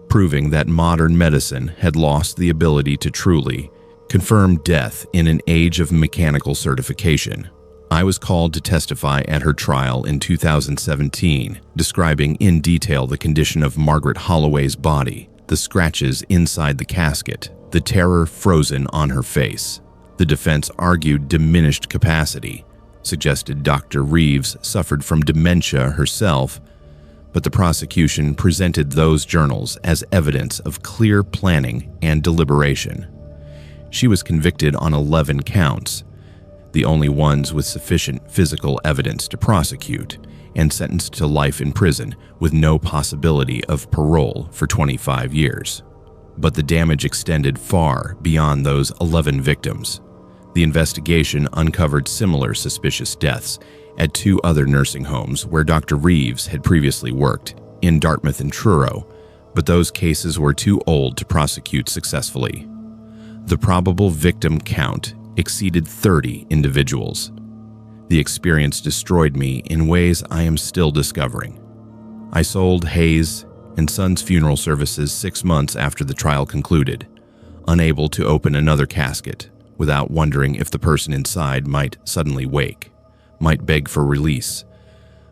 proving that modern medicine had lost the ability to truly confirm death in an age of mechanical certification. I was called to testify at her trial in 2017, describing in detail the condition of Margaret Holloway's body, the scratches inside the casket, the terror frozen on her face. The defense argued diminished capacity, suggested Dr. Reeves suffered from dementia herself, but the prosecution presented those journals as evidence of clear planning and deliberation. She was convicted on 11 counts, the only ones with sufficient physical evidence to prosecute, and sentenced to life in prison with no possibility of parole for 25 years. But the damage extended far beyond those 11 victims. The investigation uncovered similar suspicious deaths at 2 other nursing homes where Dr. Reeves had previously worked, in Dartmouth and Truro, but those cases were too old to prosecute successfully. The probable victim count exceeded 30 individuals. The experience destroyed me in ways I am still discovering. I sold Hayes and Sons funeral services 6 months after the trial concluded, unable to open another casket without wondering if the person inside might suddenly wake, might beg for release,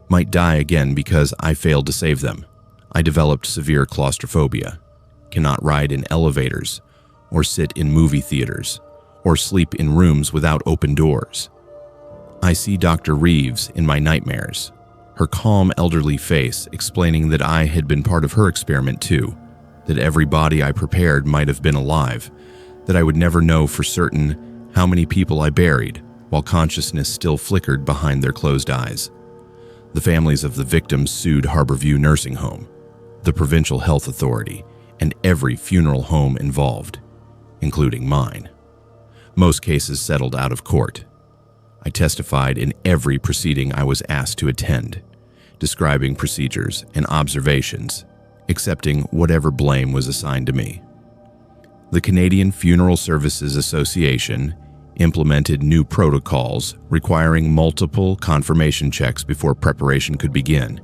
might die again because I failed to save them. I developed severe claustrophobia, cannot ride in elevators, or sit in movie theaters, or sleep in rooms without open doors. I see Dr. Reeves in my nightmares, her calm elderly face explaining that I had been part of her experiment too, that every body I prepared might have been alive, that I would never know for certain how many people I buried while consciousness still flickered behind their closed eyes. The families of the victims sued Harborview Nursing Home, the provincial health authority, and every funeral home involved, including mine. Most cases settled out of court. I testified in every proceeding I was asked to attend, describing procedures and observations, accepting whatever blame was assigned to me. The Canadian Funeral Services Association implemented new protocols requiring multiple confirmation checks before preparation could begin,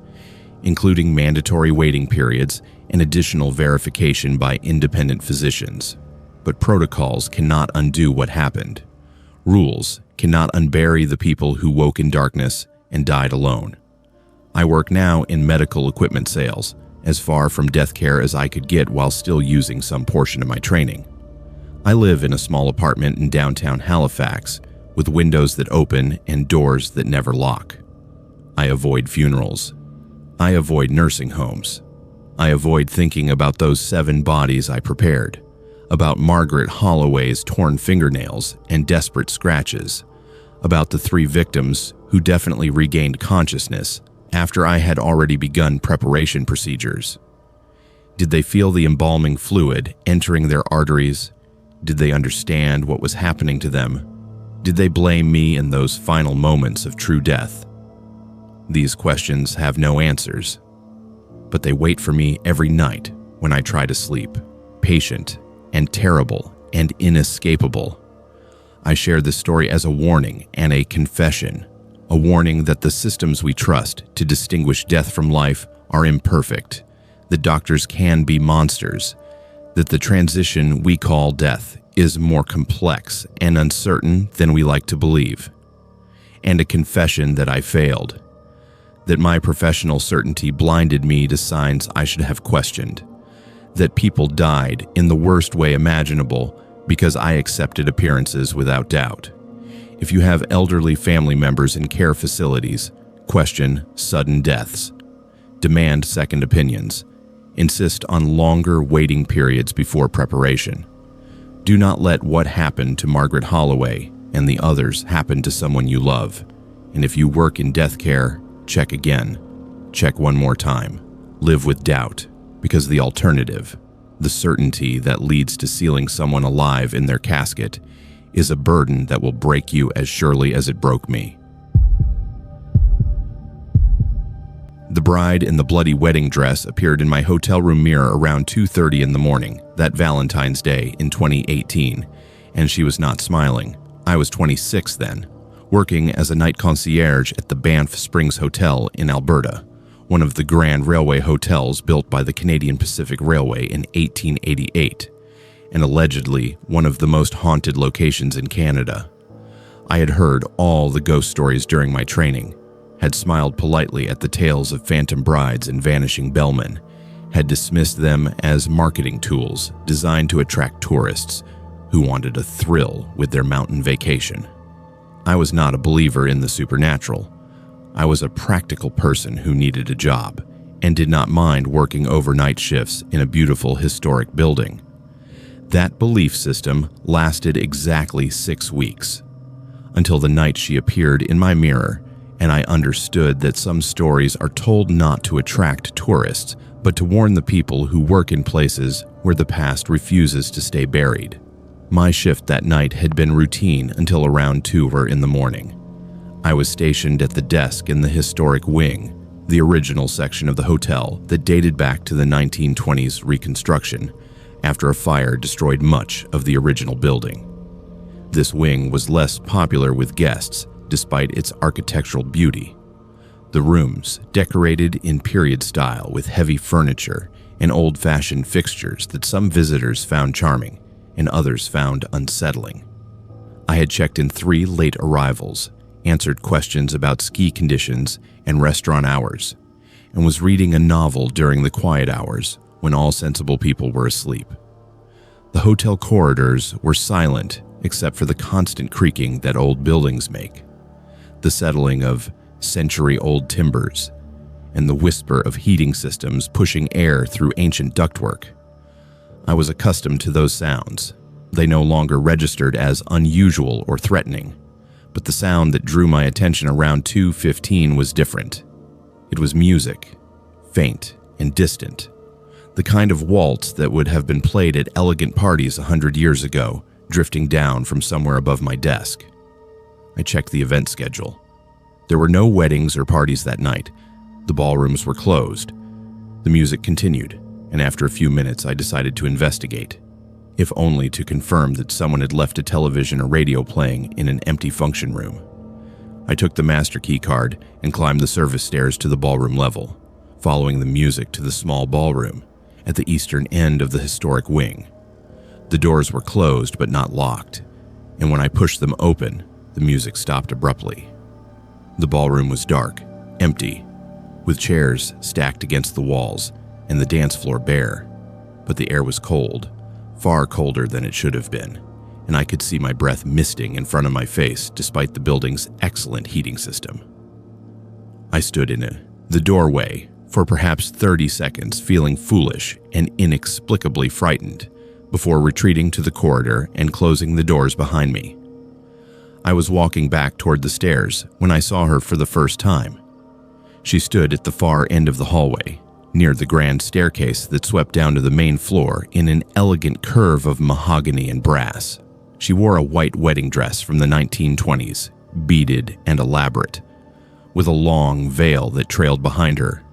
including mandatory waiting periods and additional verification by independent physicians. But protocols cannot undo what happened. Rules cannot unbury the people who woke in darkness and died alone. I work now in medical equipment sales, as far from death care as I could get while still using some portion of my training. I live in a small apartment in downtown Halifax with windows that open and doors that never lock. I avoid funerals. I avoid nursing homes. I avoid thinking about those 7 bodies I prepared, about Margaret Holloway's torn fingernails and desperate scratches, about the 3 victims who definitely regained consciousness after I had already begun preparation procedures. Did they feel the embalming fluid entering their arteries? Did they understand what was happening to them? Did they blame me in those final moments of true death? These questions have no answers, but they wait for me every night when I try to sleep, patient and terrible and inescapable. I share this story as a warning and a confession, a warning that the systems we trust to distinguish death from life are imperfect, that doctors can be monsters, that the transition we call death is more complex and uncertain than we like to believe, and a confession that I failed, that my professional certainty blinded me to signs I should have questioned, that people died in the worst way imaginable because I accepted appearances without doubt. If you have elderly family members in care facilities, question sudden deaths. Demand second opinions. Insist on longer waiting periods before preparation. Do not let what happened to Margaret Holloway and the others happen to someone you love. And if you work in death care, check again. Check one more time. Live with doubt, because the alternative, the certainty that leads to sealing someone alive in their casket, is a burden that will break you as surely as it broke me. The bride in the bloody wedding dress appeared in my hotel room mirror around 2:30 in the morning, that Valentine's Day in 2018, and she was not smiling. I was 26 then, working as a night concierge at the Banff Springs Hotel in Alberta, one of the grand railway hotels built by the Canadian Pacific Railway in 1888, and allegedly one of the most haunted locations in Canada. I had heard all the ghost stories during my training, had smiled politely at the tales of phantom brides and vanishing bellmen, had dismissed them as marketing tools designed to attract tourists who wanted a thrill with their mountain vacation. I was not a believer in the supernatural. I was a practical person who needed a job and did not mind working overnight shifts in a beautiful historic building. That belief system lasted exactly 6 weeks, until the night she appeared in my mirror and I understood that some stories are told not to attract tourists, but to warn the people who work in places where the past refuses to stay buried. My shift that night had been routine until around 2 in the morning. I was stationed at the desk in the historic wing, the original section of the hotel that dated back to the 1920s reconstruction, after a fire destroyed much of the original building. This wing was less popular with guests, despite its architectural beauty. The rooms, decorated in period style with heavy furniture and old-fashioned fixtures that some visitors found charming and others found unsettling. I had checked in 3 late arrivals, answered questions about ski conditions and restaurant hours, and was reading a novel during the quiet hours when all sensible people were asleep. The hotel corridors were silent except for the constant creaking that old buildings make, the settling of century-old timbers, and the whisper of heating systems pushing air through ancient ductwork. I was accustomed to those sounds. They no longer registered as unusual or threatening, but the sound that drew my attention around 2:15 was different. It was music, faint and distant, the kind of waltz that would have been played at elegant parties 100 years ago, drifting down from somewhere above my desk. I checked the event schedule. There were no weddings or parties that night. The ballrooms were closed. The music continued, and after a few minutes I decided to investigate, if only to confirm that someone had left a television or radio playing in an empty function room. I took the master key card and climbed the service stairs to the ballroom level, following the music to the small ballroom at the eastern end of the historic wing. The doors were closed but not locked, and when I pushed them open, the music stopped abruptly. The ballroom was dark, empty, with chairs stacked against the walls and the dance floor bare, but the air was cold, far colder than it should have been, and I could see my breath misting in front of my face despite the building's excellent heating system. I stood in the doorway for perhaps 30 seconds, feeling foolish and inexplicably frightened, before retreating to the corridor and closing the doors behind me. I was walking back toward the stairs when I saw her for the first time. She stood at the far end of the hallway, near the grand staircase that swept down to the main floor in an elegant curve of mahogany and brass. She wore a white wedding dress from the 1920s, beaded and elaborate, with a long veil that trailed behind her,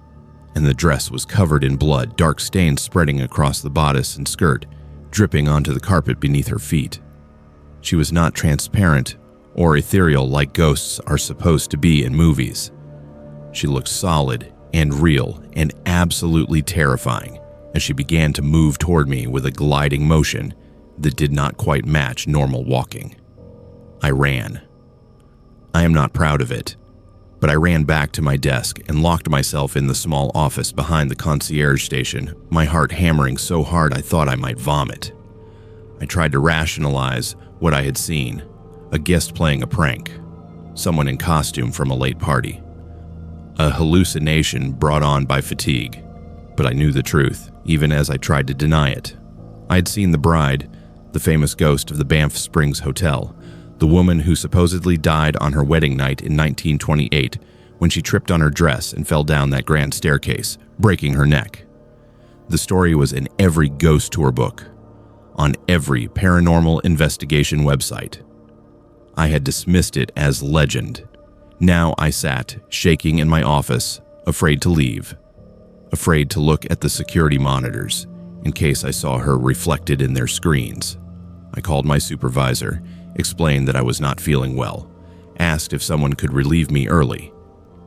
and the dress was covered in blood, dark stains spreading across the bodice and skirt, dripping onto the carpet beneath her feet. She was not transparent or ethereal like ghosts are supposed to be in movies. She looked solid and real and absolutely terrifying as she began to move toward me with a gliding motion that did not quite match normal walking. I ran. I am not proud of it, but I ran back to my desk and locked myself in the small office behind the concierge station, my heart hammering so hard I thought I might vomit. I tried to rationalize what I had seen: a guest playing a prank, someone in costume from a late party, a hallucination brought on by fatigue. But I knew the truth, even as I tried to deny it. I had seen the bride, the famous ghost of the Banff Springs Hotel, the woman who supposedly died on her wedding night in 1928 when she tripped on her dress and fell down that grand staircase, breaking her neck. The story was in every ghost tour book, on every paranormal investigation website. I had dismissed it as legend. Now I sat, shaking in my office, afraid to leave, afraid to look at the security monitors in case I saw her reflected in their screens. I called my supervisor, explained that I was not feeling well, asked if someone could relieve me early.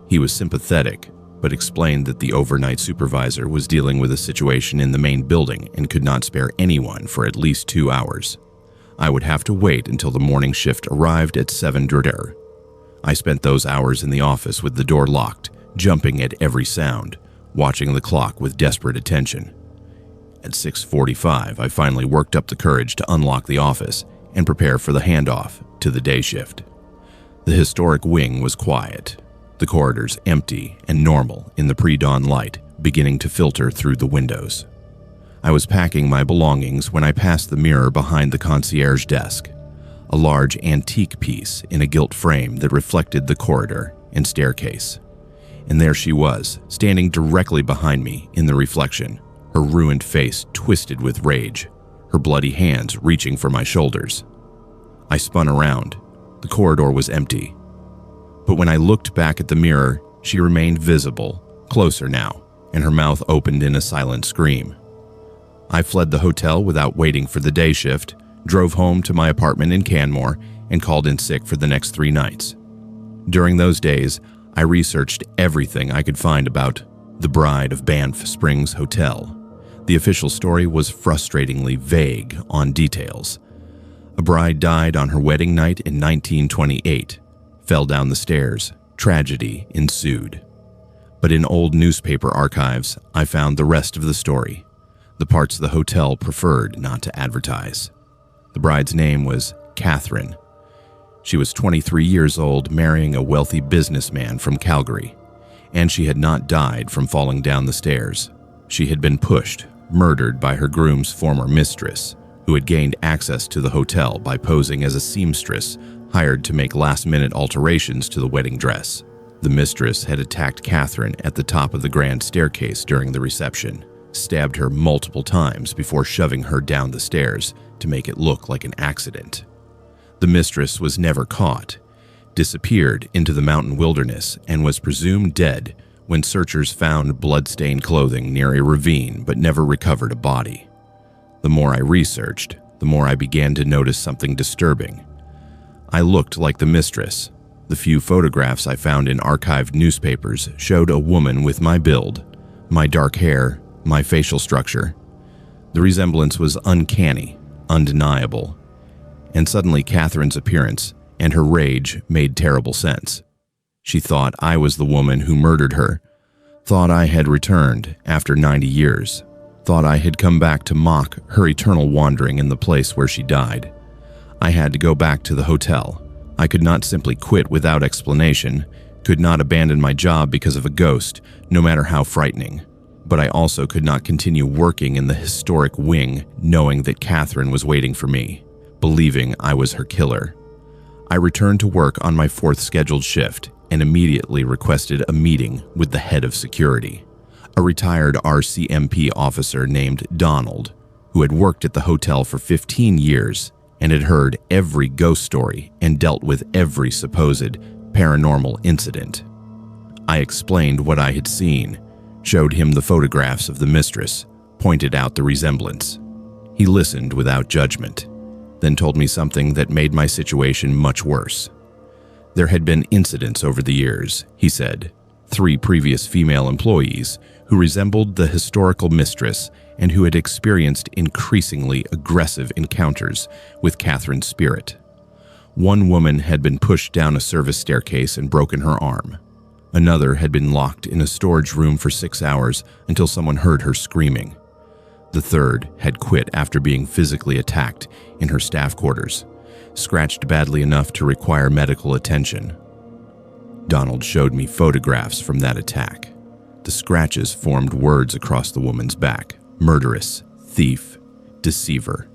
He was sympathetic, but explained that the overnight supervisor was dealing with a situation in the main building and could not spare anyone for at least 2 hours. I would have to wait until the morning shift arrived at 7:00. I spent those hours in the office with the door locked, jumping at every sound, watching the clock with desperate attention. At 6:45, I finally worked up the courage to unlock the office and prepare for the handoff to the day shift. The historic wing was quiet, the corridors empty and normal in the pre-dawn light beginning to filter through the windows. I was packing my belongings when I passed the mirror behind the concierge desk, a large antique piece in a gilt frame that reflected the corridor and staircase. And there she was, standing directly behind me in the reflection, her ruined face twisted with rage, her bloody hands reaching for my shoulders. I spun around. The corridor was empty. But when I looked back at the mirror, she remained visible, closer now, and her mouth opened in a silent scream. I fled the hotel without waiting for the day shift, drove home to my apartment in Canmore, and called in sick for the next 3 nights. During those days, I researched everything I could find about the bride of Banff Springs Hotel. The official story was frustratingly vague on details. A bride died on her wedding night in 1928, fell down the stairs, tragedy ensued. But in old newspaper archives, I found the rest of the story, the parts the hotel preferred not to advertise. The bride's name was Catherine. She was 23 years old, marrying a wealthy businessman from Calgary, and she had not died from falling down the stairs. She had been pushed, murdered by her groom's former mistress, who had gained access to the hotel by posing as a seamstress hired to make last-minute alterations to the wedding dress. The mistress had attacked Catherine at the top of the grand staircase during the reception, stabbed her multiple times before shoving her down the stairs to make it look like an accident. The mistress was never caught, disappeared into the mountain wilderness, and was presumed dead when searchers found blood-stained clothing near a ravine but never recovered a body. The more I researched, the more I began to notice something disturbing. I looked like the mistress. The few photographs I found in archived newspapers showed a woman with my build, My dark hair, my facial structure. The resemblance was uncanny, undeniable. And suddenly Catherine's appearance and her rage made terrible sense. She thought I was the woman who murdered her, thought I had returned after 90 years, thought I had come back to mock her eternal wandering in the place where she died. I had to go back to the hotel. I could not simply quit without explanation, could not abandon my job because of a ghost, no matter how frightening. But I also could not continue working in the historic wing knowing that Catherine was waiting for me, believing I was her killer. I returned to work on my fourth scheduled shift and immediately requested a meeting with the head of security, a retired RCMP officer named Donald, who had worked at the hotel for 15 years and had heard every ghost story and dealt with every supposed paranormal incident. I explained what I had seen, showed him the photographs of the mistress, pointed out the resemblance. He listened without judgment, then told me something that made my situation much worse. There had been incidents over the years, he said, 3 previous female employees who resembled the historical mistress and who had experienced increasingly aggressive encounters with Catherine's spirit. One woman had been pushed down a service staircase and broken her arm. Another had been locked in a storage room for 6 hours until someone heard her screaming. The third had quit after being physically attacked in her staff quarters, scratched badly enough to require medical attention. Donald showed me photographs from that attack. The scratches formed words across the woman's back: murderess, thief, deceiver.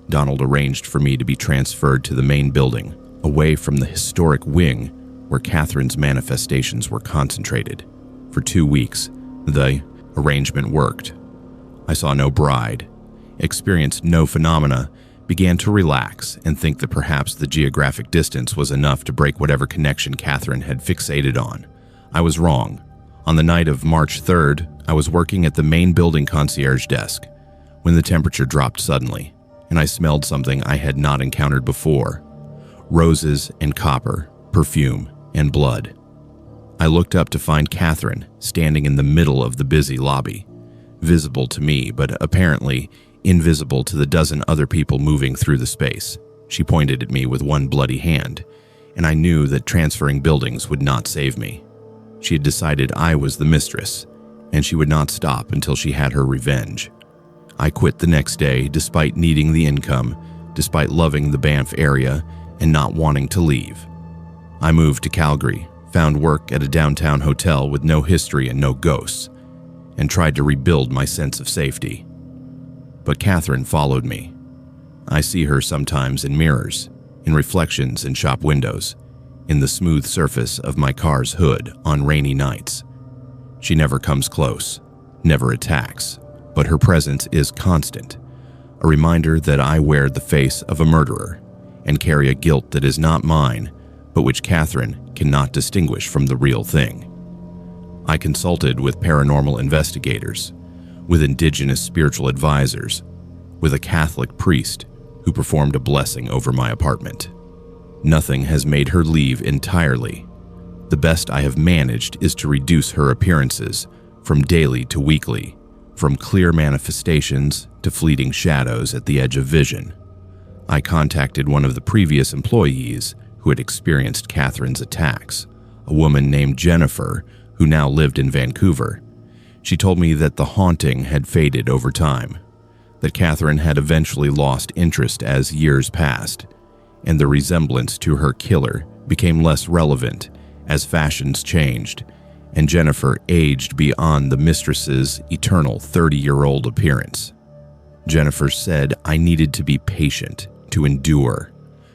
Donald arranged for me to be transferred to the main building, away from the historic wing where Catherine's manifestations were concentrated. For 2 weeks, the arrangement worked. I saw no bride, experienced no phenomena, began to relax and think that perhaps the geographic distance was enough to break whatever connection Catherine had fixated on. I was wrong. On the night of March 3rd, I was working at the main building concierge desk when the temperature dropped suddenly, and I smelled something I had not encountered before: roses and copper, perfume and blood. I looked up to find Catherine standing in the middle of the busy lobby, visible to me but apparently invisible to the dozen other people moving through the space. She pointed at me with one bloody hand, and I knew that transferring buildings would not save me. She had decided I was the mistress, and she would not stop until she had her revenge. I quit the next day despite needing the income, despite loving the Banff area and not wanting to leave. I moved to Calgary, found work at a downtown hotel with no history and no ghosts, and tried to rebuild my sense of safety. But Catherine followed me. I see her sometimes in mirrors, in reflections in shop windows, in the smooth surface of my car's hood on rainy nights. She never comes close, never attacks, but her presence is constant, a reminder that I wear the face of a murderer and carry a guilt that is not mine, but which Catherine cannot distinguish from the real thing. I consulted with paranormal investigators, with indigenous spiritual advisors, with a Catholic priest who performed a blessing over my apartment. Nothing has made her leave entirely. The best I have managed is to reduce her appearances from daily to weekly, from clear manifestations to fleeting shadows at the edge of vision. I contacted one of the previous employees who had experienced Catherine's attacks, a woman named Jennifer who now lived in Vancouver. She told me that the haunting had faded over time, that Catherine had eventually lost interest as years passed, and the resemblance to her killer became less relevant as fashions changed, and Jennifer aged beyond the mistress's eternal 30-year-old appearance. Jennifer said I needed to be patient, to endure,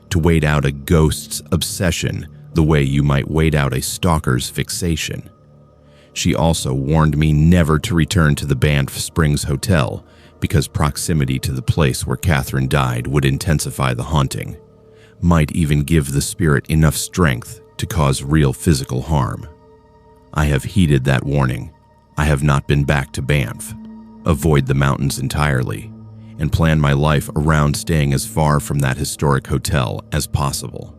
to wait out a ghost's obsession the way you might wait out a stalker's fixation. She also warned me never to return to the Banff Springs Hotel because proximity to the place where Catherine died would intensify the haunting, might even give the spirit enough strength to cause real physical harm. I have heeded that warning. I have not been back to Banff, avoid the mountains entirely, and plan my life around staying as far from that historic hotel as possible.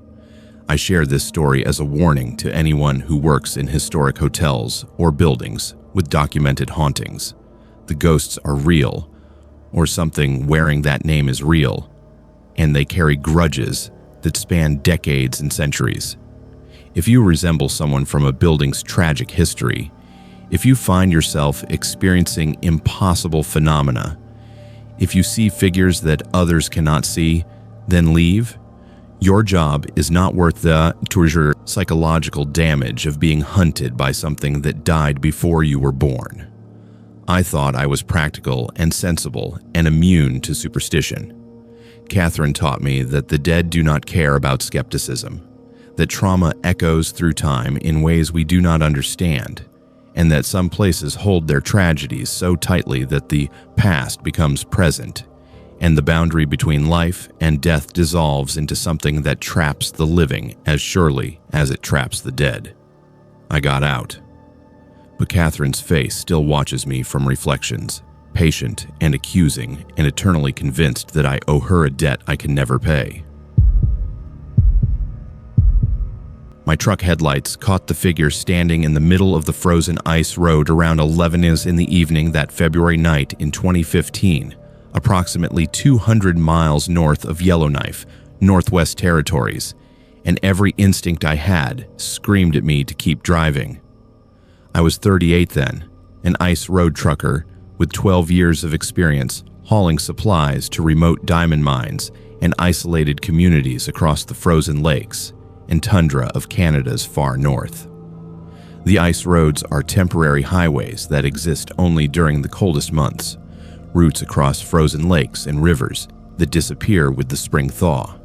I share this story as a warning to anyone who works in historic hotels or buildings with documented hauntings. The ghosts are real, or something wearing that name is real, and they carry grudges that span decades and centuries. If you resemble someone from a building's tragic history, if you find yourself experiencing impossible phenomena, if you see figures that others cannot see, then leave. Your job is not worth the psychological damage of being hunted by something that died before you were born. I thought I was practical and sensible and immune to superstition. Catherine taught me that the dead do not care about skepticism, that trauma echoes through time in ways we do not understand, and that some places hold their tragedies so tightly that the past becomes present, and the boundary between life and death dissolves into something that traps the living as surely as it traps the dead. I got out, but Catherine's face still watches me from reflections, patient and accusing and eternally convinced that I owe her a debt I can never pay. My truck headlights caught the figure standing in the middle of the frozen ice road around 11 in the evening that February night in 2015, approximately 200 miles north of Yellowknife, Northwest Territories, and every instinct I had screamed at me to keep driving. I was 38 then, an ice road trucker with 12 years of experience hauling supplies to remote diamond mines and isolated communities across the frozen lakes and tundra of Canada's far north. The ice roads are temporary highways that exist only during the coldest months, routes across frozen lakes and rivers that disappear with the spring thaw,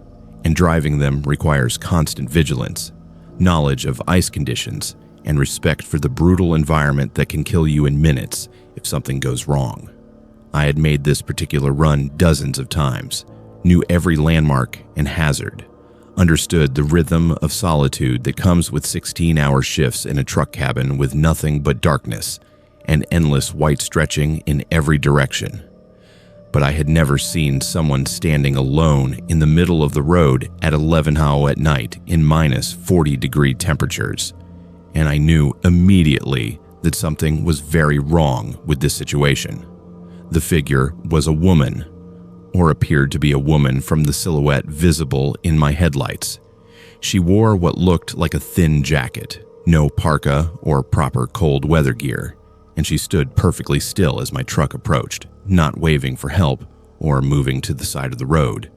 and driving them requires constant vigilance, knowledge of ice conditions, and respect for the brutal environment that can kill you in minutes if something goes wrong. I had made this particular run dozens of times, knew every landmark and hazard, understood the rhythm of solitude that comes with 16-hour shifts in a truck cabin with nothing but darkness and endless white stretching in every direction. But I had never seen someone standing alone in the middle of the road at 11 at night in minus 40-degree temperatures, and I knew immediately that something was very wrong with this situation. The figure was a woman, or appeared to be a woman from the silhouette visible in my headlights. She wore what looked like a thin jacket, no parka or proper cold weather gear, and she stood perfectly still as my truck approached, not waving for help or moving to the side of the road.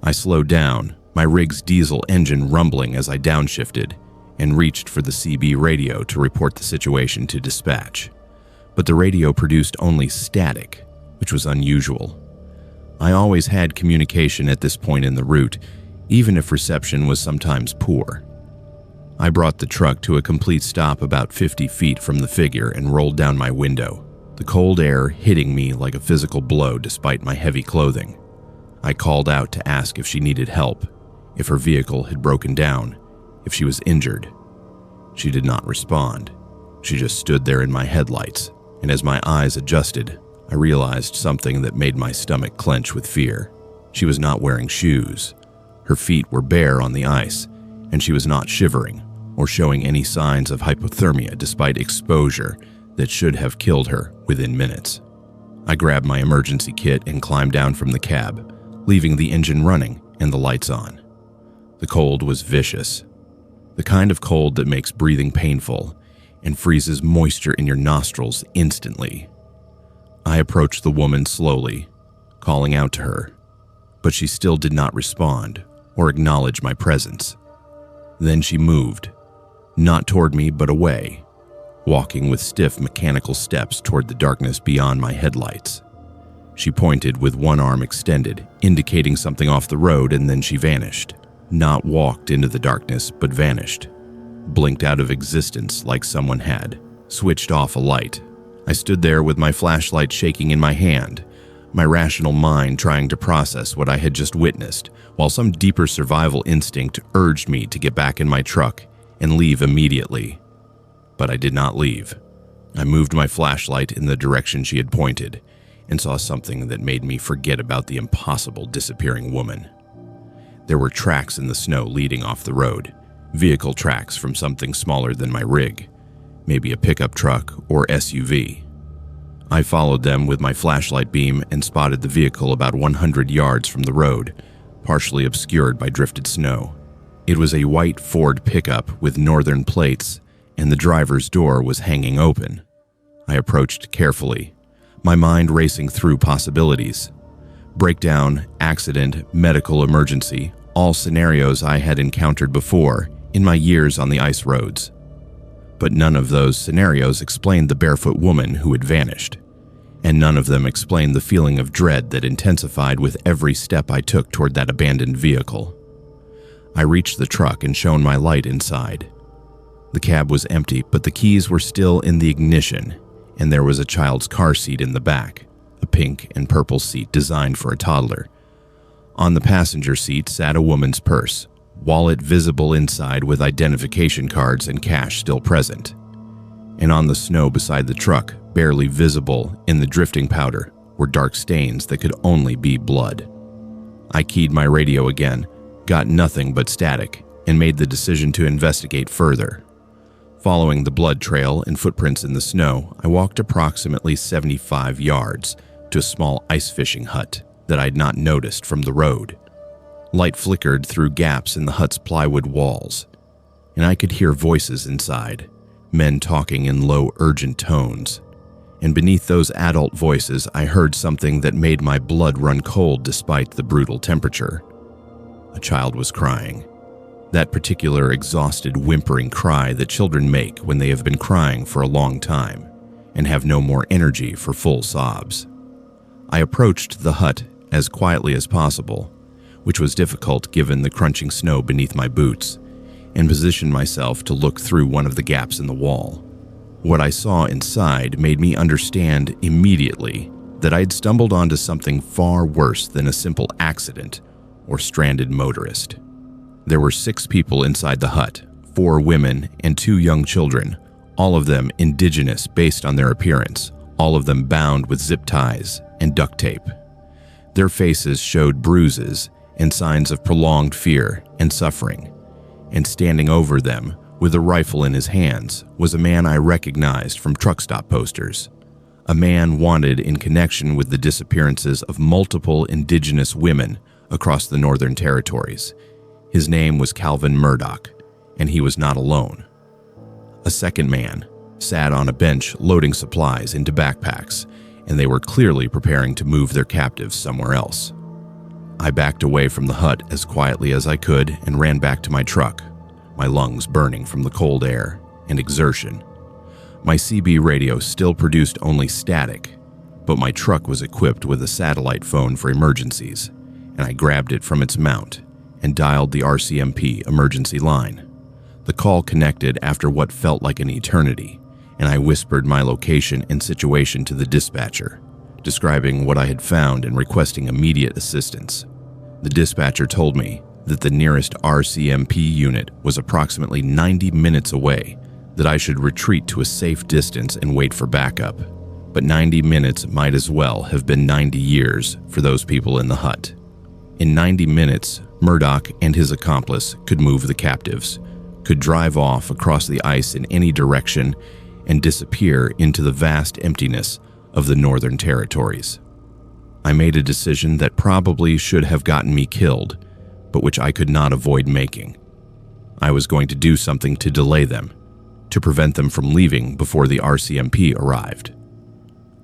I slowed down, my rig's diesel engine rumbling as I downshifted, and reached for the CB radio to report the situation to dispatch. But the radio produced only static, which was unusual. I always had communication at this point in the route, even if reception was sometimes poor. I brought the truck to a complete stop about 50 feet from the figure and rolled down my window, the cold air hitting me like a physical blow despite my heavy clothing. I called out to ask if she needed help, if her vehicle had broken down, if she was injured. She did not respond. She just stood there in my headlights, and as my eyes adjusted, I realized something that made my stomach clench with fear. She was not wearing shoes. Her feet were bare on the ice, and she was not shivering or showing any signs of hypothermia despite exposure that should have killed her within minutes. I grabbed my emergency kit and climbed down from the cab, leaving the engine running and the lights on. The cold was vicious, the kind of cold that makes breathing painful and freezes moisture in your nostrils instantly. I approached the woman slowly, calling out to her, but she still did not respond or acknowledge my presence. Then she moved, not toward me but away, walking with stiff mechanical steps toward the darkness beyond my headlights. She pointed with one arm extended, indicating something off the road, and then she vanished. Not walked into the darkness, but vanished. Blinked out of existence like someone had, switched off a light. I stood there with my flashlight shaking in my hand, my rational mind trying to process what I had just witnessed, while some deeper survival instinct urged me to get back in my truck and leave immediately. But I did not leave. I moved my flashlight in the direction she had pointed and saw something that made me forget about the impossible disappearing woman. There were tracks in the snow leading off the road, vehicle tracks from something smaller than my rig. maybe a pickup truck or SUV. I followed them with my flashlight beam and spotted the vehicle about 100 yards from the road, partially obscured by drifted snow. It was a white Ford pickup with northern plates, and the driver's door was hanging open. I approached carefully, my mind racing through possibilities. Breakdown, accident, medical emergency, all scenarios I had encountered before in my years on the ice roads. But none of those scenarios explained the barefoot woman who had vanished, and none of them explained the feeling of dread that intensified with every step I took toward that abandoned vehicle. I reached the truck and shone my light inside. The cab was empty, but the keys were still in the ignition, and there was a child's car seat in the back, a pink and purple seat designed for a toddler. On the passenger seat sat a woman's purse, wallet visible inside with identification cards and cash still present. And on the snow beside the truck, barely visible in the drifting powder, were dark stains that could only be blood. I keyed my radio again, got nothing but static, and made the decision to investigate further. Following the blood trail and footprints in the snow, I walked approximately 75 yards to a small ice fishing hut that I had not noticed from the road. Light flickered through gaps in the hut's plywood walls, and I could hear voices inside, men talking in low, urgent tones. And beneath those adult voices, I heard something that made my blood run cold despite the brutal temperature. A child was crying. That particular exhausted, whimpering cry that children make when they have been crying for a long time and have no more energy for full sobs. I approached the hut as quietly as possible, which was difficult given the crunching snow beneath my boots, and positioned myself to look through one of the gaps in the wall. What I saw inside made me understand immediately that I had stumbled onto something far worse than a simple accident or stranded motorist. There were 6 people inside the hut, 4 women and 2 young children, all of them indigenous based on their appearance, all of them bound with zip ties and duct tape. Their faces showed bruises and signs of prolonged fear and suffering, and standing over them with a rifle in his hands was a man I recognized from truck stop posters, a man wanted in connection with the disappearances of multiple indigenous women across the Northern Territories. His name was Calvin Murdoch, and he was not alone. A second man sat on a bench loading supplies into backpacks, and they were clearly preparing to move their captives somewhere else. I backed away from the hut as quietly as I could and ran back to my truck, my lungs burning from the cold air and exertion. My CB radio still produced only static, but my truck was equipped with a satellite phone for emergencies, and I grabbed it from its mount and dialed the RCMP emergency line. The call connected after what felt like an eternity, and I whispered my location and situation to the dispatcher, describing what I had found and requesting immediate assistance. The dispatcher told me that the nearest RCMP unit was approximately 90 minutes away, that I should retreat to a safe distance and wait for backup. But 90 minutes might as well have been 90 years for those people in the hut. In 90 minutes, Murdoch and his accomplice could move the captives, could drive off across the ice in any direction, and disappear into the vast emptiness of the Northern Territories. I made a decision that probably should have gotten me killed, but which I could not avoid making. I was going to do something to delay them, to prevent them from leaving before the RCMP arrived.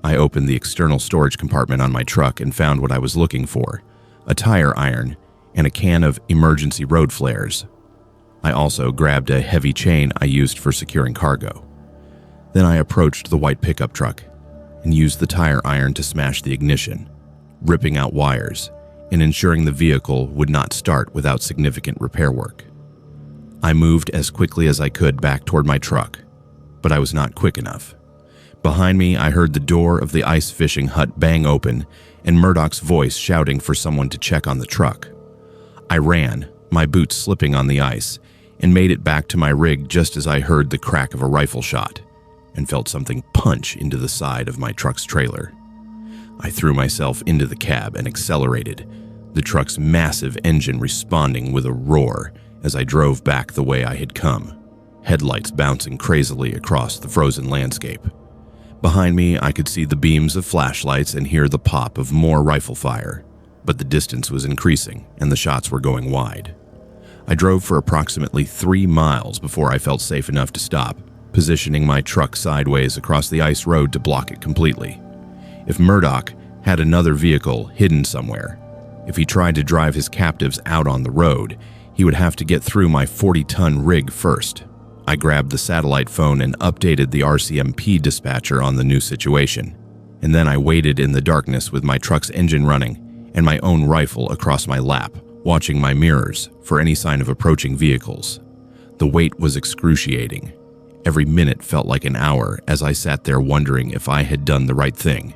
I opened the external storage compartment on my truck and found what I was looking for, a tire iron and a can of emergency road flares. I also grabbed a heavy chain I used for securing cargo. Then I approached the white pickup truck and used the tire iron to smash the ignition, ripping out wires and ensuring the vehicle would not start without significant repair work. I moved as quickly as I could back toward my truck, but I was not quick enough. Behind me, I heard the door of the ice fishing hut bang open and Murdoch's voice shouting for someone to check on the truck. I ran, my boots slipping on the ice, and made it back to my rig just as I heard the crack of a rifle shot and felt something punch into the side of my truck's trailer. I threw myself into the cab and accelerated, the truck's massive engine responding with a roar as I drove back the way I had come, headlights bouncing crazily across the frozen landscape. Behind me, I could see the beams of flashlights and hear the pop of more rifle fire, but the distance was increasing and the shots were going wide. I drove for approximately 3 miles before I felt safe enough to stop, positioning my truck sideways across the ice road to block it completely. If Murdoch had another vehicle hidden somewhere, if he tried to drive his captives out on the road, he would have to get through my 40-ton rig first. I grabbed the satellite phone and updated the RCMP dispatcher on the new situation, and then I waited in the darkness with my truck's engine running and my own rifle across my lap, watching my mirrors for any sign of approaching vehicles. The wait was excruciating. Every minute felt like an hour as I sat there wondering if I had done the right thing,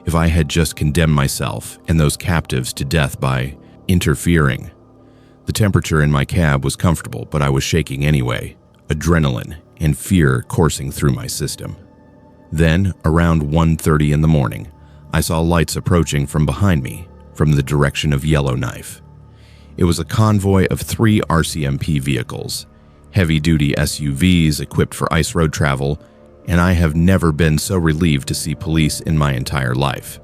if I had just condemned myself and those captives to death by interfering. The temperature in my cab was comfortable, but I was shaking anyway, adrenaline and fear coursing through my system. Then, around 1:30 in the morning, I saw lights approaching from behind me, from the direction of Yellowknife. It was a convoy of 3 RCMP vehicles, heavy-duty SUVs equipped for ice road travel, and I have never been so relieved to see police in my entire life.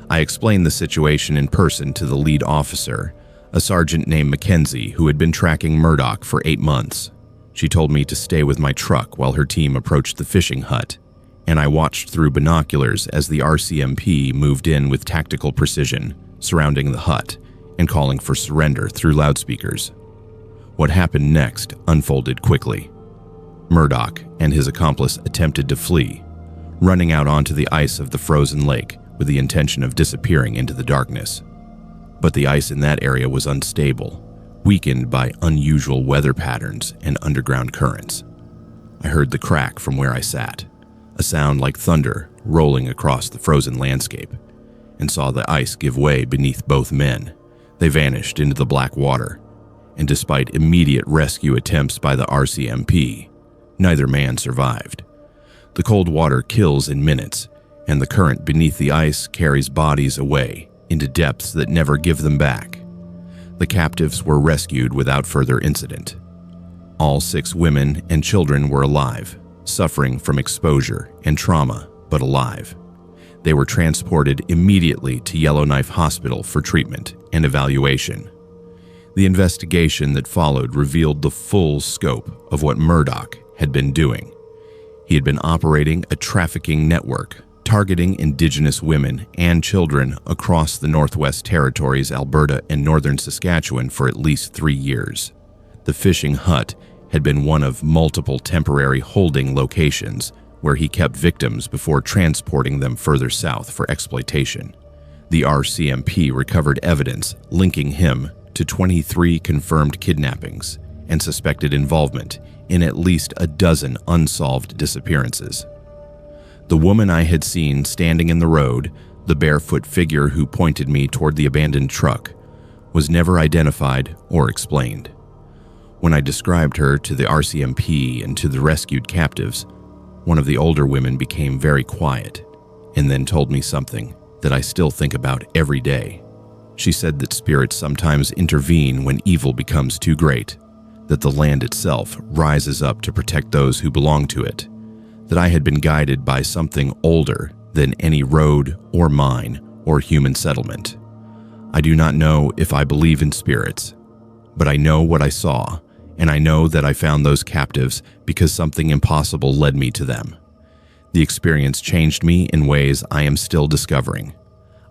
I explained the situation in person to the lead officer, a sergeant named Mackenzie who had been tracking Murdoch for 8 months. She told me to stay with my truck while her team approached the fishing hut, and I watched through binoculars as the RCMP moved in with tactical precision, surrounding the hut and calling for surrender through loudspeakers. What happened next unfolded quickly. Murdoch and his accomplice attempted to flee, running out onto the ice of the frozen lake with the intention of disappearing into the darkness. But the ice in that area was unstable, weakened by unusual weather patterns and underground currents. I heard the crack from where I sat, a sound like thunder rolling across the frozen landscape, and saw the ice give way beneath both men. They vanished into the black water, and despite immediate rescue attempts by the RCMP, neither man survived. The cold water kills in minutes, and the current beneath the ice carries bodies away into depths that never give them back. The captives were rescued without further incident. All 6 women and children were alive, suffering from exposure and trauma, but alive. They were transported immediately to Yellowknife Hospital for treatment and evaluation. The investigation that followed revealed the full scope of what Murdoch had been doing. He had been operating a trafficking network, targeting Indigenous women and children across the Northwest Territories, Alberta, and northern Saskatchewan for at least 3 years. The fishing hut had been one of multiple temporary holding locations where he kept victims before transporting them further south for exploitation. The RCMP recovered evidence linking him to 23 confirmed kidnappings and suspected involvement in at least a dozen unsolved disappearances. The woman I had seen standing in the road, the barefoot figure who pointed me toward the abandoned truck, was never identified or explained. When I described her to the RCMP and to the rescued captives, one of the older women became very quiet and then told me something that I still think about every day. She said that spirits sometimes intervene when evil becomes too great, that the land itself rises up to protect those who belong to it, that I had been guided by something older than any road or mine or human settlement. I do not know if I believe in spirits, but I know what I saw, and I know that I found those captives because something impossible led me to them. The experience changed me in ways I am still discovering.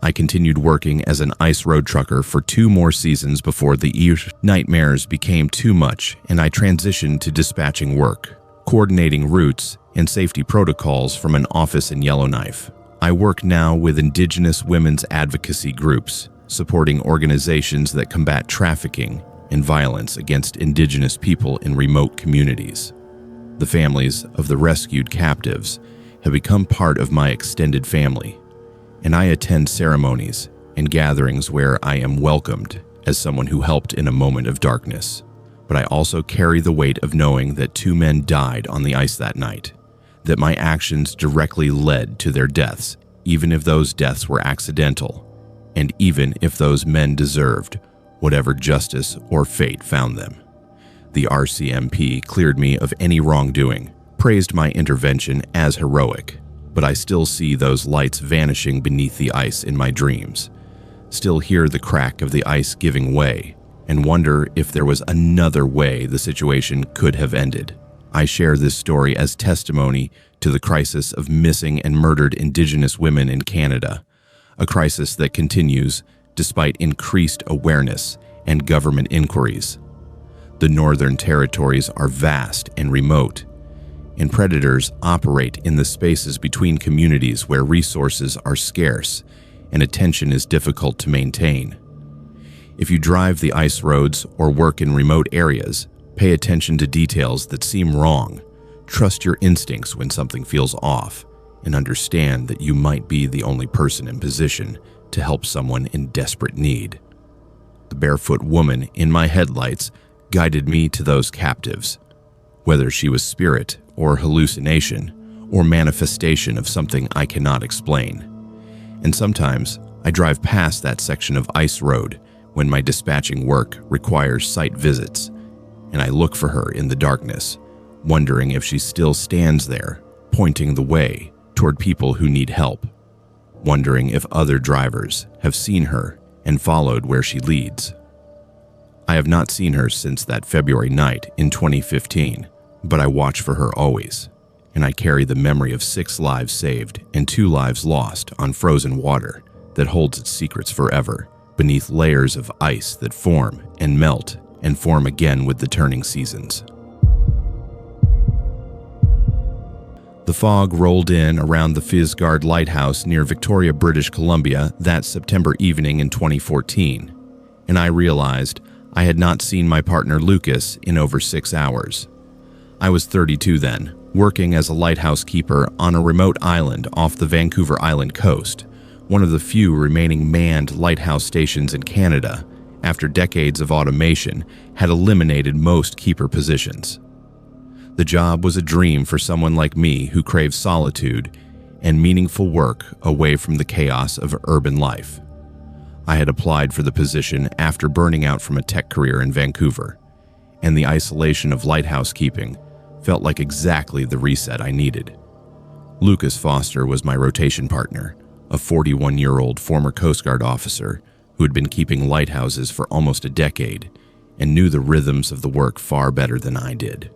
I continued working as an ice road trucker for 2 more seasons before the nightmares became too much and I transitioned to dispatching work, coordinating routes and safety protocols from an office in Yellowknife. I work now with Indigenous women's advocacy groups, supporting organizations that combat trafficking and violence against Indigenous people in remote communities. The families of the rescued captives have become part of my extended family, and I attend ceremonies and gatherings where I am welcomed as someone who helped in a moment of darkness. But I also carry the weight of knowing that 2 men died on the ice that night, that my actions directly led to their deaths, even if those deaths were accidental, and even if those men deserved whatever justice or fate found them. The RCMP cleared me of any wrongdoing, praised my intervention as heroic, but I still see those lights vanishing beneath the ice in my dreams, still hear the crack of the ice giving way, and wonder if there was another way the situation could have ended. I share this story as testimony to the crisis of missing and murdered Indigenous women in Canada, a crisis that continues despite increased awareness and government inquiries. The Northern Territories are vast and remote, and predators operate in the spaces between communities where resources are scarce and attention is difficult to maintain. If you drive the ice roads or work in remote areas, pay attention to details that seem wrong, trust your instincts when something feels off, and understand that you might be the only person in position to help someone in desperate need. The barefoot woman in my headlights guided me to those captives, whether she was spirit or hallucination or manifestation of something I cannot explain. And sometimes I drive past that section of ice road when my dispatching work requires site visits, and I look for her in the darkness, wondering if she still stands there, pointing the way toward people who need help, wondering if other drivers have seen her and followed where she leads. I have not seen her since that February night in 2015, but I watch for her always, and I carry the memory of 6 lives saved and 2 lives lost on frozen water that holds its secrets forever, beneath layers of ice that form and melt and form again with the turning seasons. The fog rolled in around the Fisgard Lighthouse near Victoria, British Columbia that September evening in 2014, and I realized I had not seen my partner Lucas in over 6 hours. I was 32 then, working as a lighthouse keeper on a remote island off the Vancouver Island coast, one of the few remaining manned lighthouse stations in Canada after decades of automation had eliminated most keeper positions. The job was a dream for someone like me who craves solitude and meaningful work away from the chaos of urban life. I had applied for the position after burning out from a tech career in Vancouver, and the isolation of lighthouse keeping felt like exactly the reset I needed. Lucas Foster was my rotation partner, a 41-year-old former Coast Guard officer who had been keeping lighthouses for almost a decade and knew the rhythms of the work far better than I did.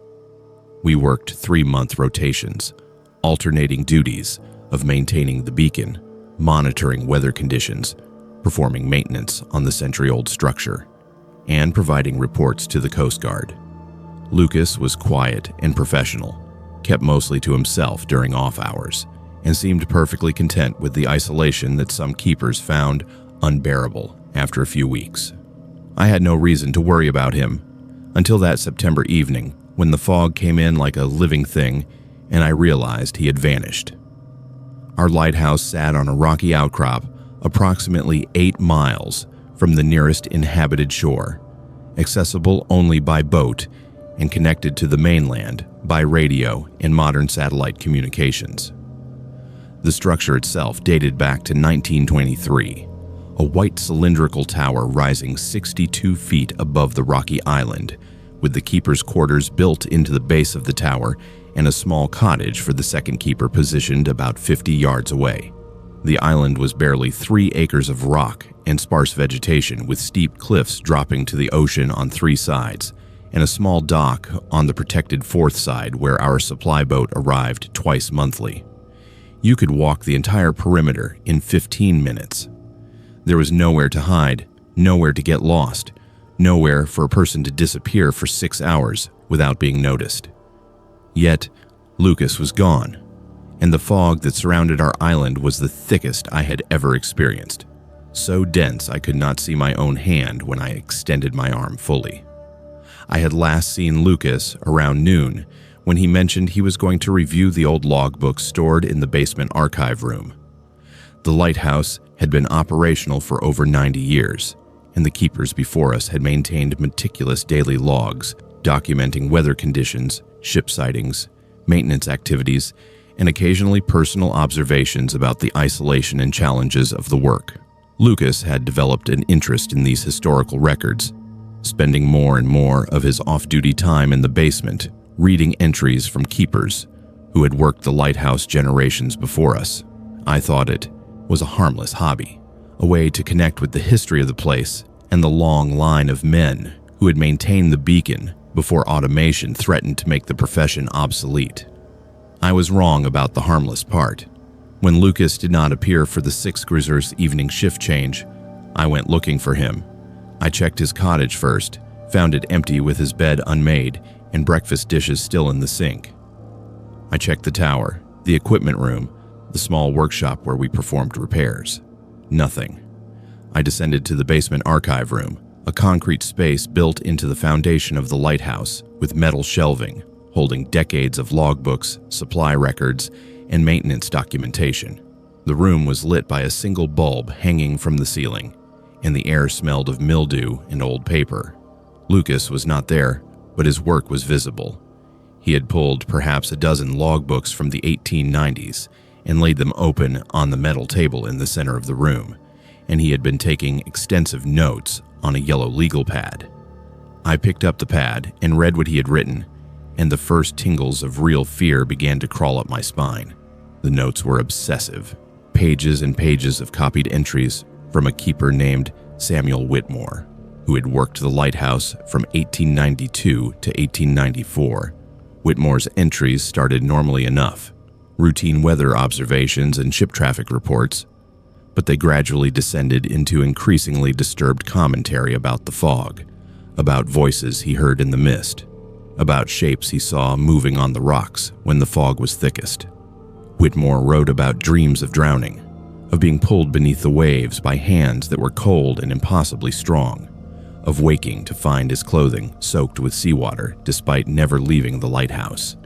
We worked 3-month rotations, alternating duties of maintaining the beacon, monitoring weather conditions, performing maintenance on the century-old structure, and providing reports to the Coast Guard. Lucas was quiet and professional, kept mostly to himself during off hours, and seemed perfectly content with the isolation that some keepers found unbearable after a few weeks. I had no reason to worry about him until that September evening when the fog came in like a living thing and I realized he had vanished. Our lighthouse sat on a rocky outcrop approximately 8 miles from the nearest inhabited shore, accessible only by boat and connected to the mainland by radio and modern satellite communications. The structure itself dated back to 1923, a white cylindrical tower rising 62 feet above the rocky island, with the keeper's quarters built into the base of the tower and a small cottage for the second keeper positioned about 50 yards away. The island was barely 3 acres of rock and sparse vegetation with steep cliffs dropping to the ocean on 3 sides, and a small dock on the protected 4th side where our supply boat arrived twice monthly. You could walk the entire perimeter in 15 minutes. There was nowhere to hide, nowhere to get lost, nowhere for a person to disappear for 6 hours without being noticed. Yet, Lucas was gone, and the fog that surrounded our island was the thickest I had ever experienced, so dense I could not see my own hand when I extended my arm fully. I had last seen Lucas around noon when he mentioned he was going to review the old logbooks stored in the basement archive room. The lighthouse had been operational for over 90 years, and the keepers before us had maintained meticulous daily logs documenting weather conditions, ship sightings, maintenance activities, and occasionally personal observations about the isolation and challenges of the work. Lucas had developed an interest in these historical records, spending more and more of his off-duty time in the basement reading entries from keepers who had worked the lighthouse generations before us. I thought it was a harmless hobby, a way to connect with the history of the place and the long line of men who had maintained the beacon before automation threatened to make the profession obsolete. I was wrong about the harmless part. When Lucas did not appear for the Six Cruiser's evening shift change, I went looking for him. I checked his cottage first, found it empty with his bed unmade and breakfast dishes still in the sink. I checked the tower, the equipment room, the small workshop where we performed repairs. Nothing. I descended to the basement archive room, a concrete space built into the foundation of the lighthouse with metal shelving, holding decades of logbooks, supply records, and maintenance documentation. The room was lit by a single bulb hanging from the ceiling, and the air smelled of mildew and old paper. Lucas was not there, but his work was visible. He had pulled perhaps a dozen logbooks from the 1890s and laid them open on the metal table in the center of the room, and he had been taking extensive notes on a yellow legal pad. I picked up the pad and read what he had written, and the first tingles of real fear began to crawl up my spine. The notes were obsessive, pages and pages of copied entries from a keeper named Samuel Whitmore, who had worked the lighthouse from 1892 to 1894. Whitmore's entries started normally enough, routine weather observations and ship traffic reports, but they gradually descended into increasingly disturbed commentary about the fog, about voices he heard in the mist, about shapes he saw moving on the rocks when the fog was thickest. Whitmore wrote about dreams of drowning, of being pulled beneath the waves by hands that were cold and impossibly strong, of waking to find his clothing soaked with seawater despite never leaving the lighthouse.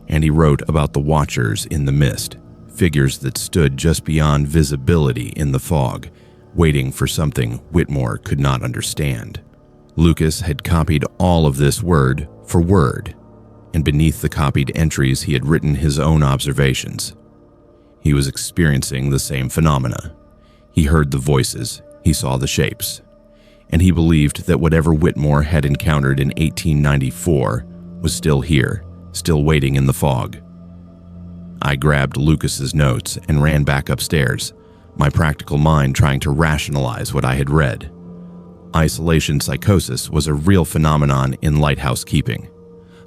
And he wrote about the watchers in the mist, figures that stood just beyond visibility in the fog, waiting for something Whitmore could not understand. Lucas had copied all of this word for word, and beneath the copied entries he had written his own observations. He was experiencing the same phenomena. He heard the voices, he saw the shapes, and he believed that whatever Whitmore had encountered in 1894 was still here, still waiting in the fog. I grabbed Lucas's notes and ran back upstairs, my practical mind trying to rationalize what I had read. Isolation psychosis was a real phenomenon in lighthouse keeping.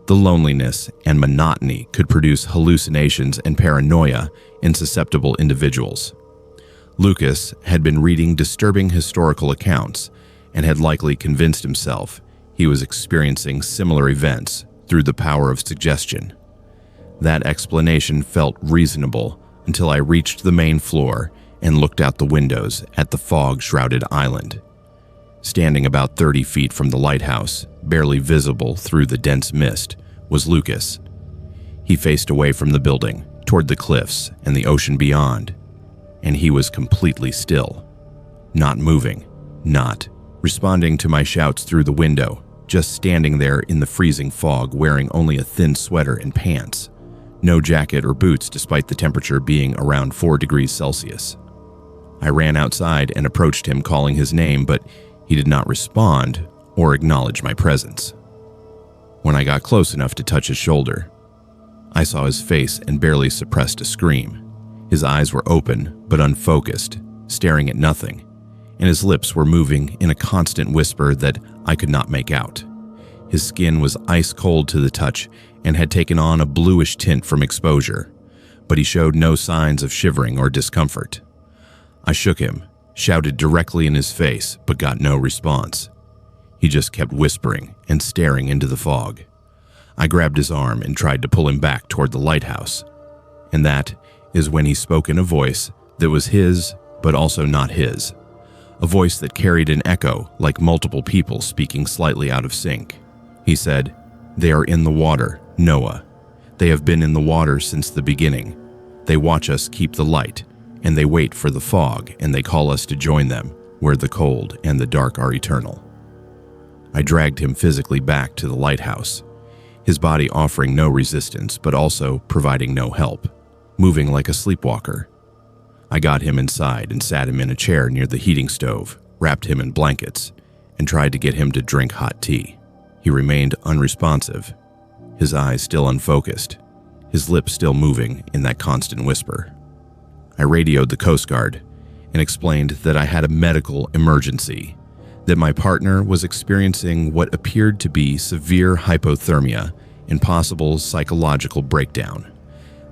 The loneliness and monotony could produce hallucinations and paranoia in susceptible individuals. Lucas had been reading disturbing historical accounts and had likely convinced himself he was experiencing similar events through the power of suggestion. That explanation felt reasonable until I reached the main floor and looked out the windows at the fog-shrouded island. Standing about 30 feet from the lighthouse, barely visible through the dense mist, was Lucas. He faced away from the building, toward the cliffs and the ocean beyond, and he was completely still, not moving, not responding to my shouts through the window, just standing there in the freezing fog wearing only a thin sweater and pants, no jacket or boots despite the temperature being around 4 degrees Celsius. I ran outside and approached him calling his name, but he did not respond or acknowledge my presence. When I got close enough to touch his shoulder, I saw his face and barely suppressed a scream. His eyes were open but unfocused, staring at nothing, and his lips were moving in a constant whisper that I could not make out. His skin was ice cold to the touch and had taken on a bluish tint from exposure, but he showed no signs of shivering or discomfort. I shook him, shouted directly in his face, but got no response. He just kept whispering and staring into the fog. I grabbed his arm and tried to pull him back toward the lighthouse, and that is when he spoke in a voice that was his, but also not his. A voice that carried an echo like multiple people speaking slightly out of sync. He said, "They are in the water, Noah. They have been in the water since the beginning. They watch us keep the light, and they wait for the fog, and they call us to join them, where the cold and the dark are eternal." I dragged him physically back to the lighthouse, his body offering no resistance but also providing no help, moving like a sleepwalker. I got him inside and sat him in a chair near the heating stove, wrapped him in blankets, and tried to get him to drink hot tea. He remained unresponsive, his eyes still unfocused, his lips still moving in that constant whisper. I radioed the Coast Guard and explained that I had a medical emergency, that my partner was experiencing what appeared to be severe hypothermia and possible psychological breakdown.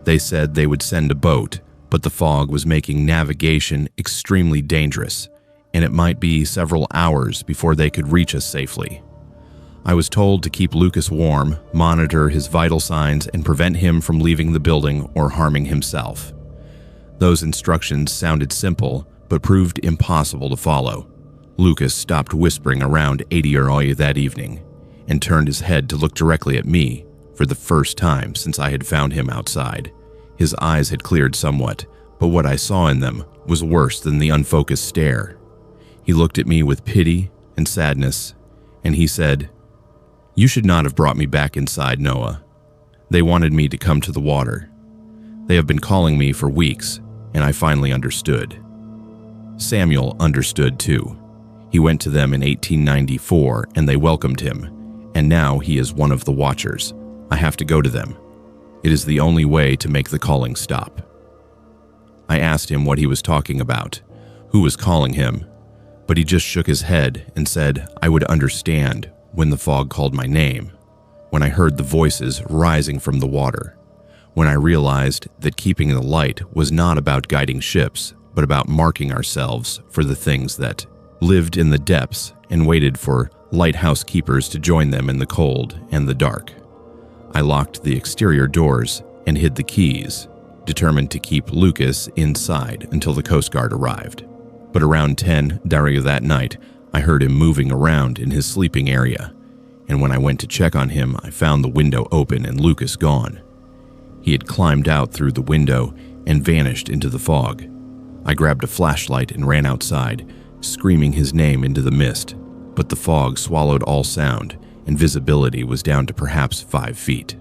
They said they would send a boat, but the fog was making navigation extremely dangerous, and it might be several hours before they could reach us safely. I was told to keep Lucas warm, monitor his vital signs, and prevent him from leaving the building or harming himself. Those instructions sounded simple, but proved impossible to follow. Lucas stopped whispering around 80 that evening and turned his head to look directly at me for the first time since I had found him outside. His eyes had cleared somewhat, but what I saw in them was worse than the unfocused stare. He looked at me with pity and sadness, and he said, "You should not have brought me back inside, Noah. They wanted me to come to the water. They have been calling me for weeks, and I finally understood." Samuel understood too. He went to them in 1894 and they welcomed him, and now he is one of the Watchers. I have to go to them. It is the only way to make the calling stop. I asked him what he was talking about, who was calling him, but he just shook his head and said I would understand when the fog called my name, when I heard the voices rising from the water, when I realized that keeping the light was not about guiding ships, but about marking ourselves for the things that lived in the depths and waited for lighthouse keepers to join them in the cold and the dark. I locked the exterior doors and hid the keys, determined to keep Lucas inside until the Coast Guard arrived. But around 10 that night, I heard him moving around in his sleeping area, and when I went to check on him, I found the window open and Lucas gone. He had climbed out through the window and vanished into the fog. I grabbed a flashlight and ran outside, screaming his name into the mist, but the fog swallowed all sound and visibility was down to perhaps 5 feet.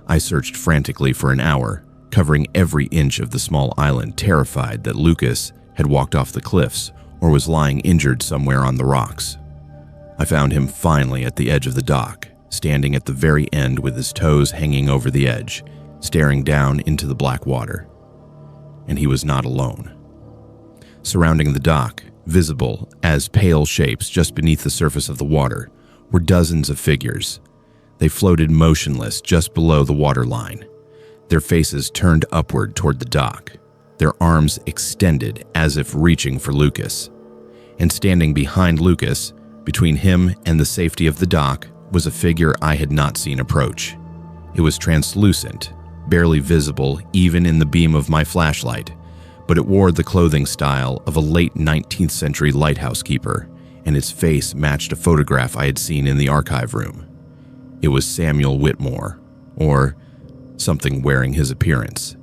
I searched frantically for an hour, covering every inch of the small island, terrified that Lucas had walked off the cliffs or was lying injured somewhere on the rocks. I found him finally at the edge of the dock, standing at the very end with his toes hanging over the edge, staring down into the black water. And he was not alone. Surrounding the dock, visible as pale shapes just beneath the surface of the water, were dozens of figures. They floated motionless just below the waterline, their faces turned upward toward the dock, their arms extended as if reaching for Lucas. And standing behind Lucas, between him and the safety of the dock, was a figure I had not seen approach. It was translucent, barely visible even in the beam of my flashlight, but it wore the clothing style of a late 19th century lighthouse keeper, and its face matched a photograph I had seen in the archive room. It was Samuel Whitmore, or something wearing his appearance,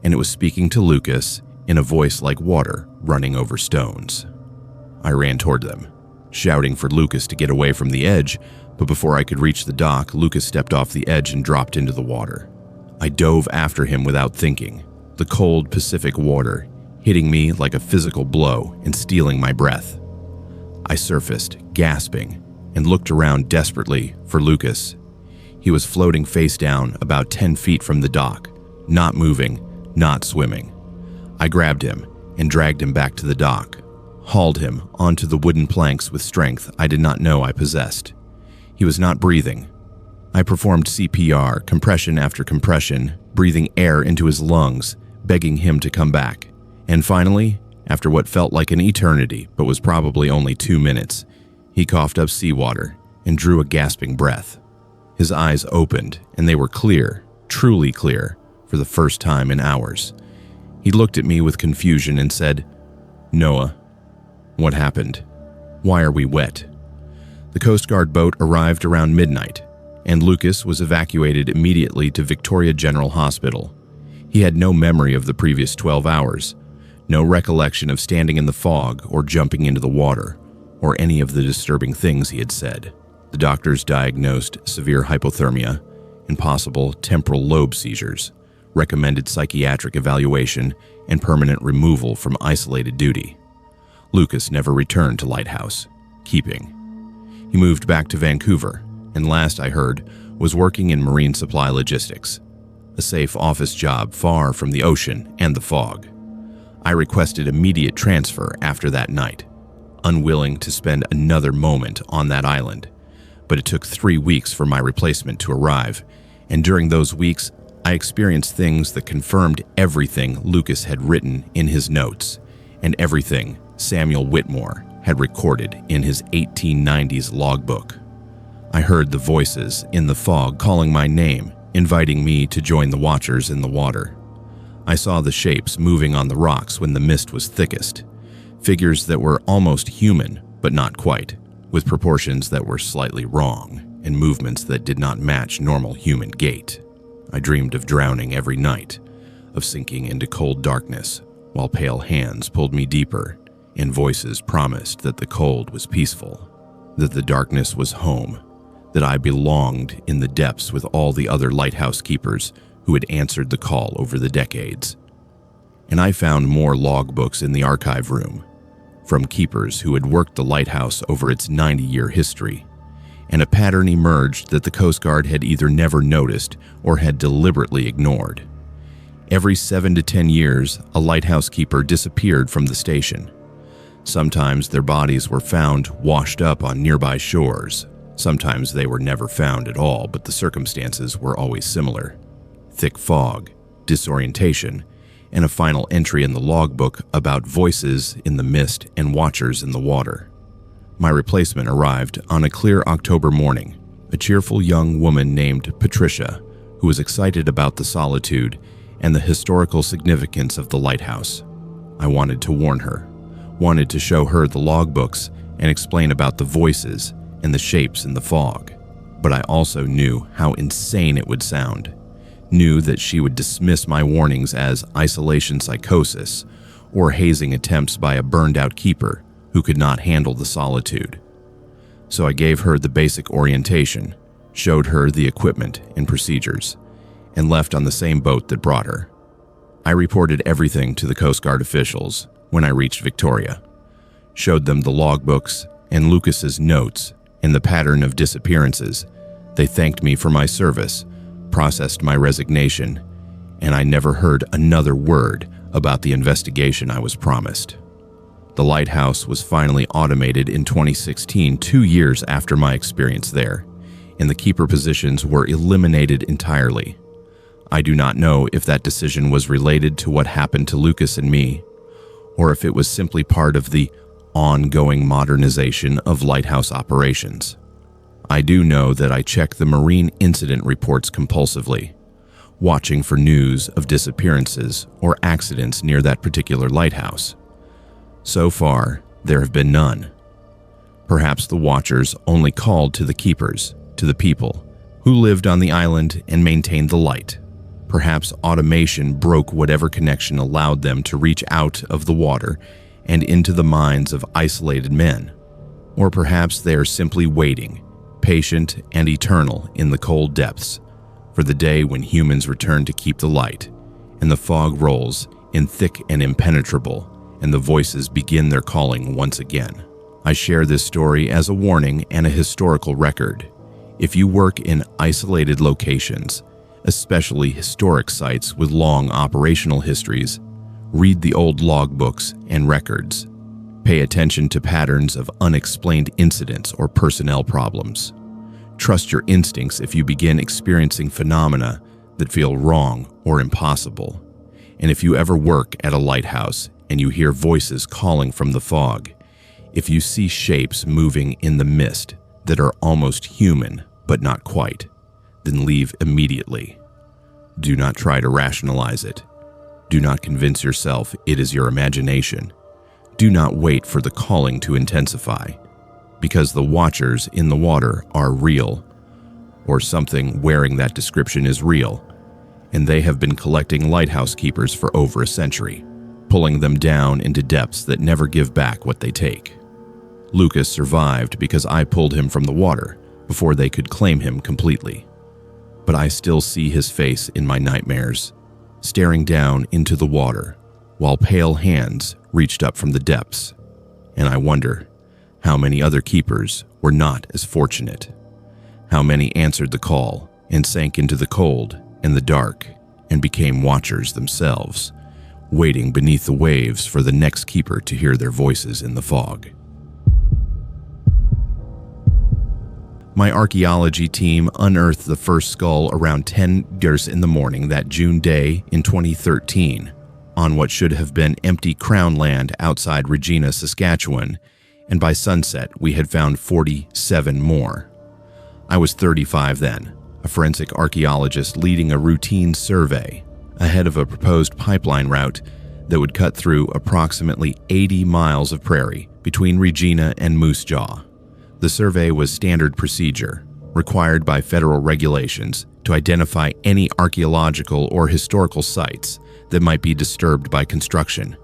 and it was speaking to Lucas in a voice like water running over stones. I ran toward them, shouting for Lucas to get away from the edge, but before I could reach the dock, Lucas stepped off the edge and dropped into the water. I dove after him without thinking, the cold Pacific water hitting me like a physical blow and stealing my breath. I surfaced, gasping, and looked around desperately for Lucas. He was floating face down about 10 feet from the dock, not moving, not swimming. I grabbed him and dragged him back to the dock, hauled him onto the wooden planks with strength I did not know I possessed. He was not breathing. I performed CPR, compression after compression, breathing air into his lungs, begging him to come back. And finally, after what felt like an eternity but was probably only 2 minutes, he coughed up seawater and drew a gasping breath. His eyes opened, and they were clear, truly clear, for the first time in hours. He looked at me with confusion and said, "Noah, what happened? Why are we wet?" The Coast Guard boat arrived around midnight, and Lucas was evacuated immediately to Victoria General Hospital. He had no memory of the previous 12 hours, no recollection of standing in the fog or jumping into the water, or any of the disturbing things he had said. The doctors diagnosed severe hypothermia and possible temporal lobe seizures, recommended psychiatric evaluation, and permanent removal from isolated duty. Lucas never returned to Lighthouse, keeping. He moved back to Vancouver, and last I heard, was working in marine supply logistics, a safe office job far from the ocean and the fog. I requested immediate transfer after that night, unwilling to spend another moment on that island, but it took 3 weeks for my replacement to arrive, and during those weeks, I experienced things that confirmed everything Lucas had written in his notes and everything Samuel Whitmore had recorded in his 1890s logbook. I heard the voices in the fog calling my name, inviting me to join the watchers in the water. I saw the shapes moving on the rocks when the mist was thickest, figures that were almost human, but not quite, with proportions that were slightly wrong and movements that did not match normal human gait. I dreamed of drowning every night, of sinking into cold darkness, while pale hands pulled me deeper, and voices promised that the cold was peaceful, that the darkness was home, that I belonged in the depths with all the other lighthouse keepers who had answered the call over the decades. And I found more logbooks in the archive room, from keepers who had worked the lighthouse over its 90-year history, and a pattern emerged that the Coast Guard had either never noticed or had deliberately ignored. Every 7 to 10 years, a lighthouse keeper disappeared from the station. Sometimes their bodies were found washed up on nearby shores. Sometimes they were never found at all, but the circumstances were always similar. Thick fog, disorientation, and a final entry in the logbook about voices in the mist and watchers in the water. My replacement arrived on a clear October morning, a cheerful young woman named Patricia, who was excited about the solitude and the historical significance of the lighthouse. I wanted to warn her, wanted to show her the logbooks and explain about the voices and the shapes in the fog, but I also knew how insane it would sound, knew that she would dismiss my warnings as isolation psychosis or hazing attempts by a burned-out keeper who could not handle the solitude. So I gave her the basic orientation, showed her the equipment and procedures, and left on the same boat that brought her. I reported everything to the Coast Guard officials when I reached Victoria, showed them the logbooks and Lucas's notes and the pattern of disappearances. They thanked me for my service, processed my resignation, and I never heard another word about the investigation I was promised. The lighthouse was finally automated in 2016, 2 years after my experience there, and the keeper positions were eliminated entirely. I do not know if that decision was related to what happened to Lucas and me, or if it was simply part of the ongoing modernization of lighthouse operations. I do know that I check the marine incident reports compulsively, watching for news of disappearances or accidents near that particular lighthouse. So far, there have been none. Perhaps the watchers only called to the keepers, to the people who lived on the island and maintained the light. Perhaps automation broke whatever connection allowed them to reach out of the water and into the minds of isolated men. Or perhaps they are simply waiting, patient and eternal in the cold depths, for the day when humans return to keep the light, and the fog rolls in thick and impenetrable, and the voices begin their calling once again. I share this story as a warning and a historical record. If you work in isolated locations, especially historic sites with long operational histories, read the old logbooks and records. Pay attention to patterns of unexplained incidents or personnel problems. Trust your instincts if you begin experiencing phenomena that feel wrong or impossible. And if you ever work at a lighthouse and you hear voices calling from the fog, if you see shapes moving in the mist that are almost human but not quite, then leave immediately. Do not try to rationalize it. Do not convince yourself it is your imagination. Do not wait for the calling to intensify, because the watchers in the water are real, or something wearing that description is real, and they have been collecting lighthouse keepers for over a century, pulling them down into depths that never give back what they take. Lucas survived because I pulled him from the water before they could claim him completely. But I still see his face in my nightmares, staring down into the water, while pale hands reached up from the depths, and I wonder, How many other keepers were not as fortunate? How many answered the call and sank into the cold and the dark and became watchers themselves, waiting beneath the waves for the next keeper to hear their voices in the fog? My archaeology team unearthed the first skull around 10 in the morning that June day in 2013 on what should have been empty crown land outside Regina, Saskatchewan, and by sunset we had found 47 more. I was 35 then, a forensic archaeologist leading a routine survey ahead of a proposed pipeline route that would cut through approximately 80 miles of prairie between Regina and Moose Jaw. The survey was standard procedure, required by federal regulations to identify any archaeological or historical sites that might be disturbed by construction.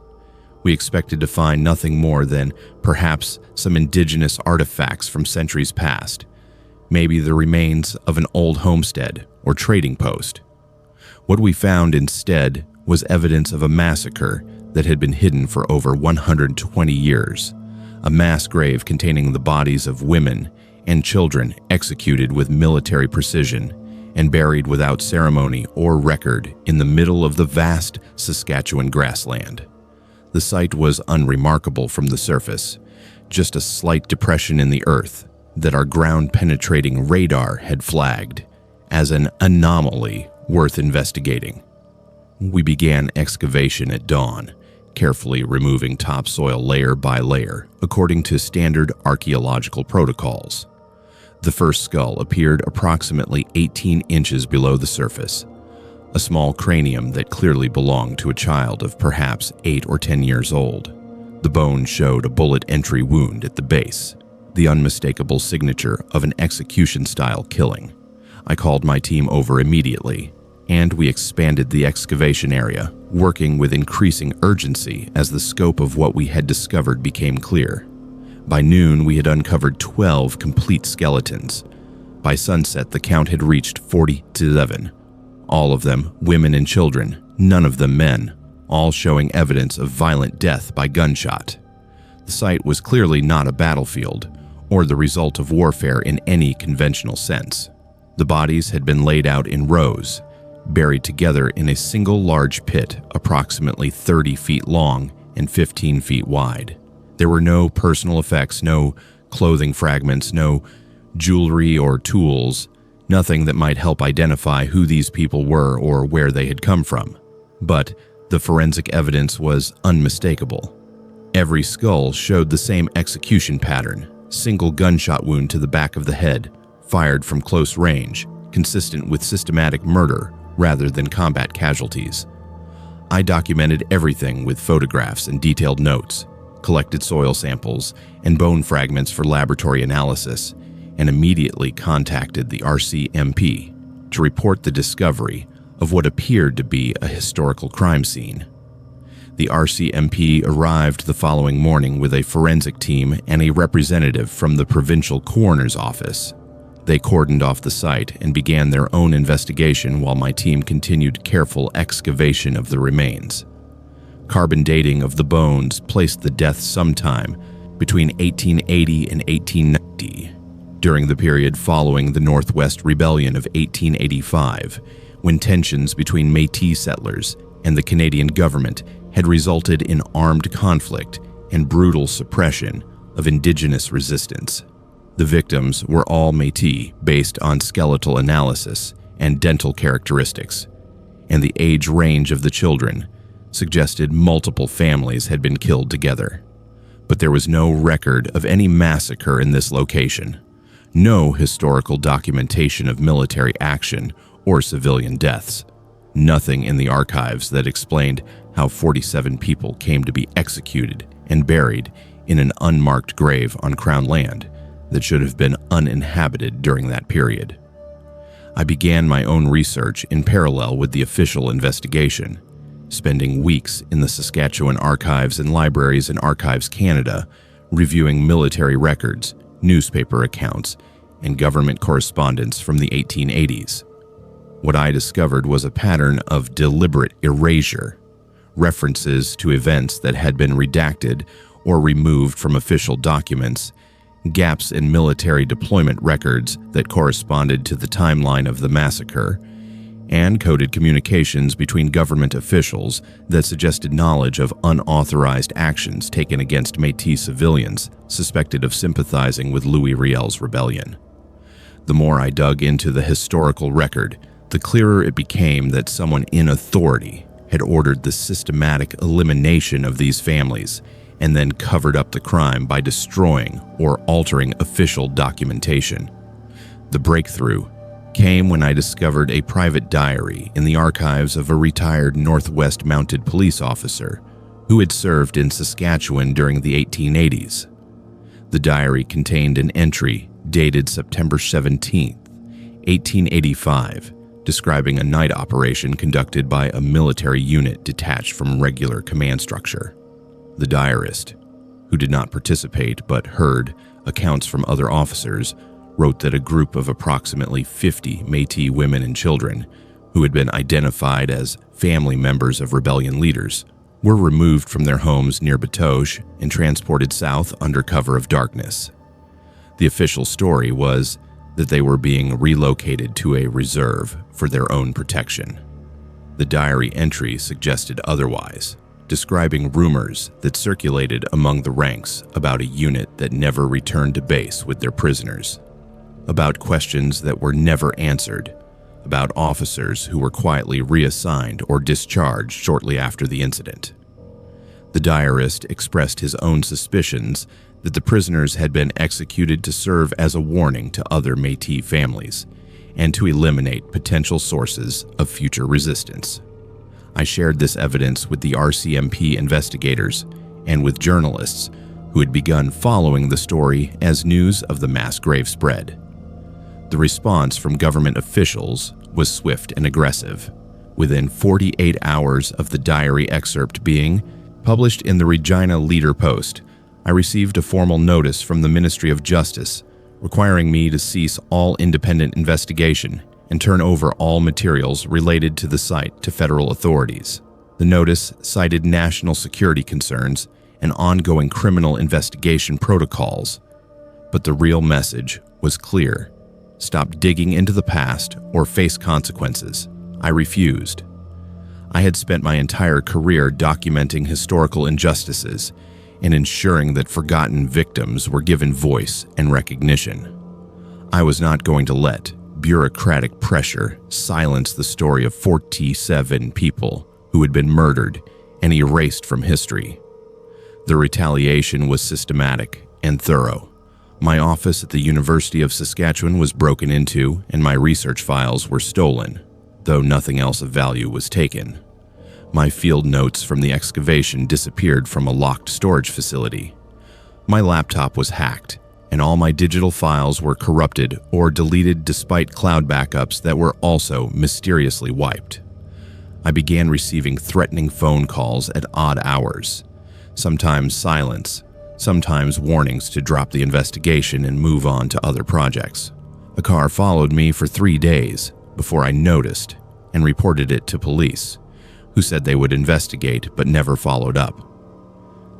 We expected to find nothing more than perhaps some indigenous artifacts from centuries past, maybe the remains of an old homestead or trading post. What we found instead was evidence of a massacre that had been hidden for over 120 years, a mass grave containing the bodies of women and children executed with military precision and buried without ceremony or record in the middle of the vast Saskatchewan grassland. The site was unremarkable from the surface, just a slight depression in the earth that our ground-penetrating radar had flagged as an anomaly worth investigating. We began excavation at dawn, carefully removing topsoil layer by layer according to standard archaeological protocols. The first skull appeared approximately 18 inches below the surface, a small cranium that clearly belonged to a child of perhaps 8 or 10 years old. The bone showed a bullet entry wound at the base, the unmistakable signature of an execution-style killing. I called my team over immediately, and we expanded the excavation area, working with increasing urgency as the scope of what we had discovered became clear. By noon, we had uncovered 12 complete skeletons. By sunset, the count had reached 47, all of them women and children, none of them men, all showing evidence of violent death by gunshot. The site was clearly not a battlefield or the result of warfare in any conventional sense. The bodies had been laid out in rows, buried together in a single large pit approximately 30 feet long and 15 feet wide. There were no personal effects, no clothing fragments, no jewelry or tools, nothing that might help identify who these people were or where they had come from. But the forensic evidence was unmistakable. Every skull showed the same execution pattern, single gunshot wound to the back of the head, fired from close range, consistent with systematic murder rather than combat casualties. I documented everything with photographs and detailed notes, collected soil samples and bone fragments for laboratory analysis, and immediately contacted the RCMP to report the discovery of what appeared to be a historical crime scene. The RCMP arrived the following morning with a forensic team and a representative from the provincial coroner's office. They cordoned off the site and began their own investigation while my team continued careful excavation of the remains. Carbon dating of the bones placed the deaths sometime between 1880 and 1890, during the period following the Northwest Rebellion of 1885, when tensions between Métis settlers and the Canadian government had resulted in armed conflict and brutal suppression of Indigenous resistance. The victims were all Métis based on skeletal analysis and dental characteristics, and the age range of the children suggested multiple families had been killed together. But there was no record of any massacre in this location, no historical documentation of military action or civilian deaths, nothing in the archives that explained how 47 people came to be executed and buried in an unmarked grave on Crown land that should have been uninhabited during that period. I began my own research in parallel with the official investigation, spending weeks in the Saskatchewan Archives and Libraries in Archives Canada, reviewing military records, newspaper accounts, and government correspondence from the 1880s. What I discovered was a pattern of deliberate erasure, references to events that had been redacted or removed from official documents, gaps in military deployment records that corresponded to the timeline of the massacre, and coded communications between government officials that suggested knowledge of unauthorized actions taken against Métis civilians suspected of sympathizing with Louis Riel's rebellion. The more I dug into the historical record, the clearer it became that someone in authority had ordered the systematic elimination of these families and then covered up the crime by destroying or altering official documentation. The breakthrough came when I discovered a private diary in the archives of a retired Northwest Mounted Police officer who had served in Saskatchewan during the 1880s. The diary contained an entry dated September 17, 1885, describing a night operation conducted by a military unit detached from regular command structure. The diarist, who did not participate but heard accounts from other officers, wrote that a group of approximately 50 Métis women and children, who had been identified as family members of rebellion leaders, were removed from their homes near Batoche and transported south under cover of darkness. The official story was that they were being relocated to a reserve for their own protection. The diary entry suggested otherwise, describing rumors that circulated among the ranks about a unit that never returned to base with their prisoners, about questions that were never answered, about officers who were quietly reassigned or discharged shortly after the incident. The diarist expressed his own suspicions that the prisoners had been executed to serve as a warning to other Métis families and to eliminate potential sources of future resistance. I shared this evidence with the RCMP investigators and with journalists who had begun following the story as news of the mass grave spread. The response from government officials was swift and aggressive. Within 48 hours of the diary excerpt being published in the Regina Leader-Post, I received a formal notice from the Ministry of Justice requiring me to cease all independent investigation and turn over all materials related to the site to federal authorities. The notice cited national security concerns and ongoing criminal investigation protocols, but the real message was clear. Stop digging into the past or face consequences. I refused. I had spent my entire career documenting historical injustices and ensuring that forgotten victims were given voice and recognition. I was not going to let bureaucratic pressure silence the story of 47 people who had been murdered and erased from history. The retaliation was systematic and thorough. My office at the University of Saskatchewan was broken into and my research files were stolen, though nothing else of value was taken. My field notes from the excavation disappeared from a locked storage facility. My laptop was hacked, and all my digital files were corrupted or deleted despite cloud backups that were also mysteriously wiped. I began receiving threatening phone calls at odd hours, sometimes silence, sometimes warnings to drop the investigation and move on to other projects. A car followed me for 3 days before I noticed and reported it to police, who said they would investigate but never followed up.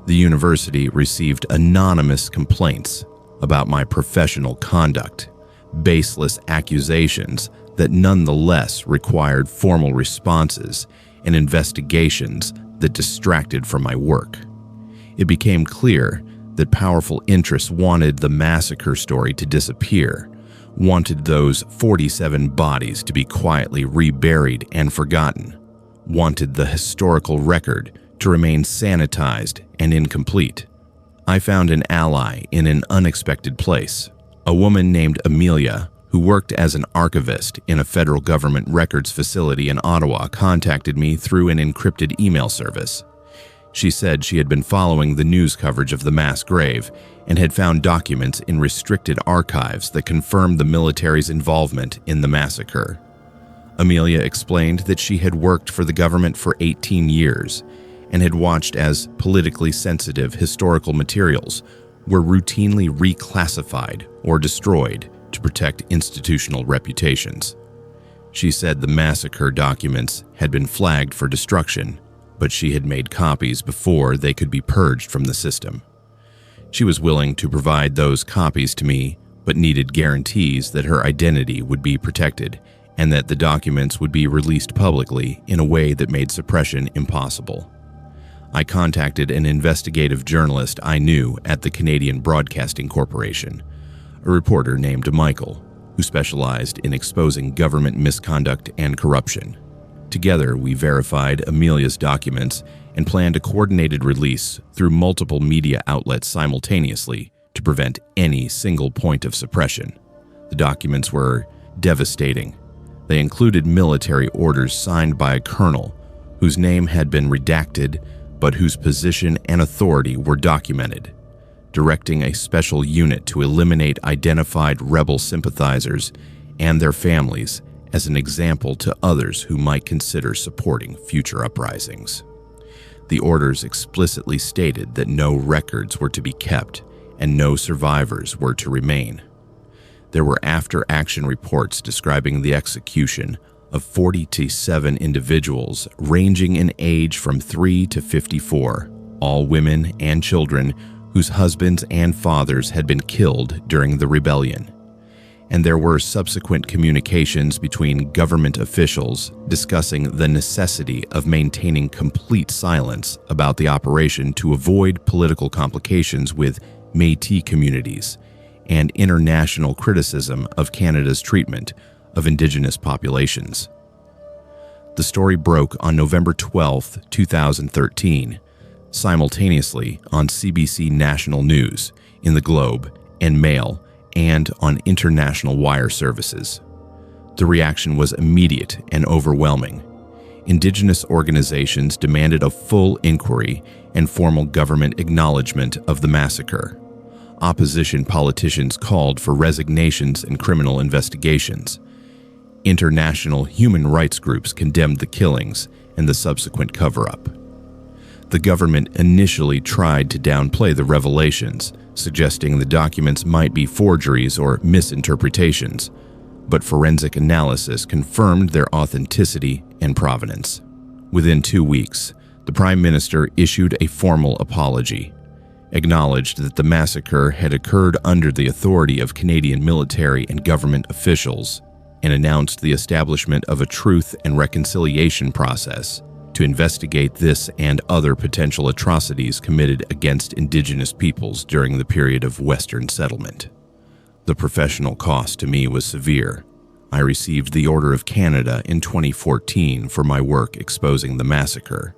The university received anonymous complaints about my professional conduct, baseless accusations that nonetheless required formal responses and investigations that distracted from my work. It became clear that powerful interests wanted the massacre story to disappear, wanted those 47 bodies to be quietly reburied and forgotten, wanted the historical record to remain sanitized and incomplete. I found an ally in an unexpected place. A woman named Amelia, who worked as an archivist in a federal government records facility in Ottawa, contacted me through an encrypted email service. She said she had been following the news coverage of the mass grave and had found documents in restricted archives that confirmed the military's involvement in the massacre. Amelia explained that she had worked for the government for 18 years and had watched as politically sensitive historical materials were routinely reclassified or destroyed to protect institutional reputations. She said the massacre documents had been flagged for destruction, but she had made copies before they could be purged from the system. She was willing to provide those copies to me, but needed guarantees that her identity would be protected and that the documents would be released publicly in a way that made suppression impossible. I contacted an investigative journalist I knew at the Canadian Broadcasting Corporation, a reporter named Michael, who specialized in exposing government misconduct and corruption. Together, we verified Amelia's documents and planned a coordinated release through multiple media outlets simultaneously to prevent any single point of suppression. The documents were devastating. They included military orders signed by a colonel whose name had been redacted but whose position and authority were documented, directing a special unit to eliminate identified rebel sympathizers and their families as an example to others who might consider supporting future uprisings. The orders explicitly stated that no records were to be kept and no survivors were to remain. There were after-action reports describing the execution of 47 individuals ranging in age from 3 to 54, all women and children whose husbands and fathers had been killed during the rebellion. And there were subsequent communications between government officials discussing the necessity of maintaining complete silence about the operation to avoid political complications with Métis communities and international criticism of Canada's treatment of Indigenous populations. The story broke on November 12, 2013, simultaneously on CBC National News, in the Globe and Mail, and on international wire services. The reaction was immediate and overwhelming. Indigenous organizations demanded a full inquiry and formal government acknowledgement of the massacre. Opposition politicians called for resignations and criminal investigations. International human rights groups condemned the killings and the subsequent cover-up. The government initially tried to downplay the revelations, suggesting the documents might be forgeries or misinterpretations, but forensic analysis confirmed their authenticity and provenance. Within 2 weeks, the Prime Minister issued a formal apology, acknowledged that the massacre had occurred under the authority of Canadian military and government officials, and announced the establishment of a truth and reconciliation process to investigate this and other potential atrocities committed against Indigenous peoples during the period of Western settlement. The professional cost to me was severe. I received the Order of Canada in 2014 for my work exposing the massacre,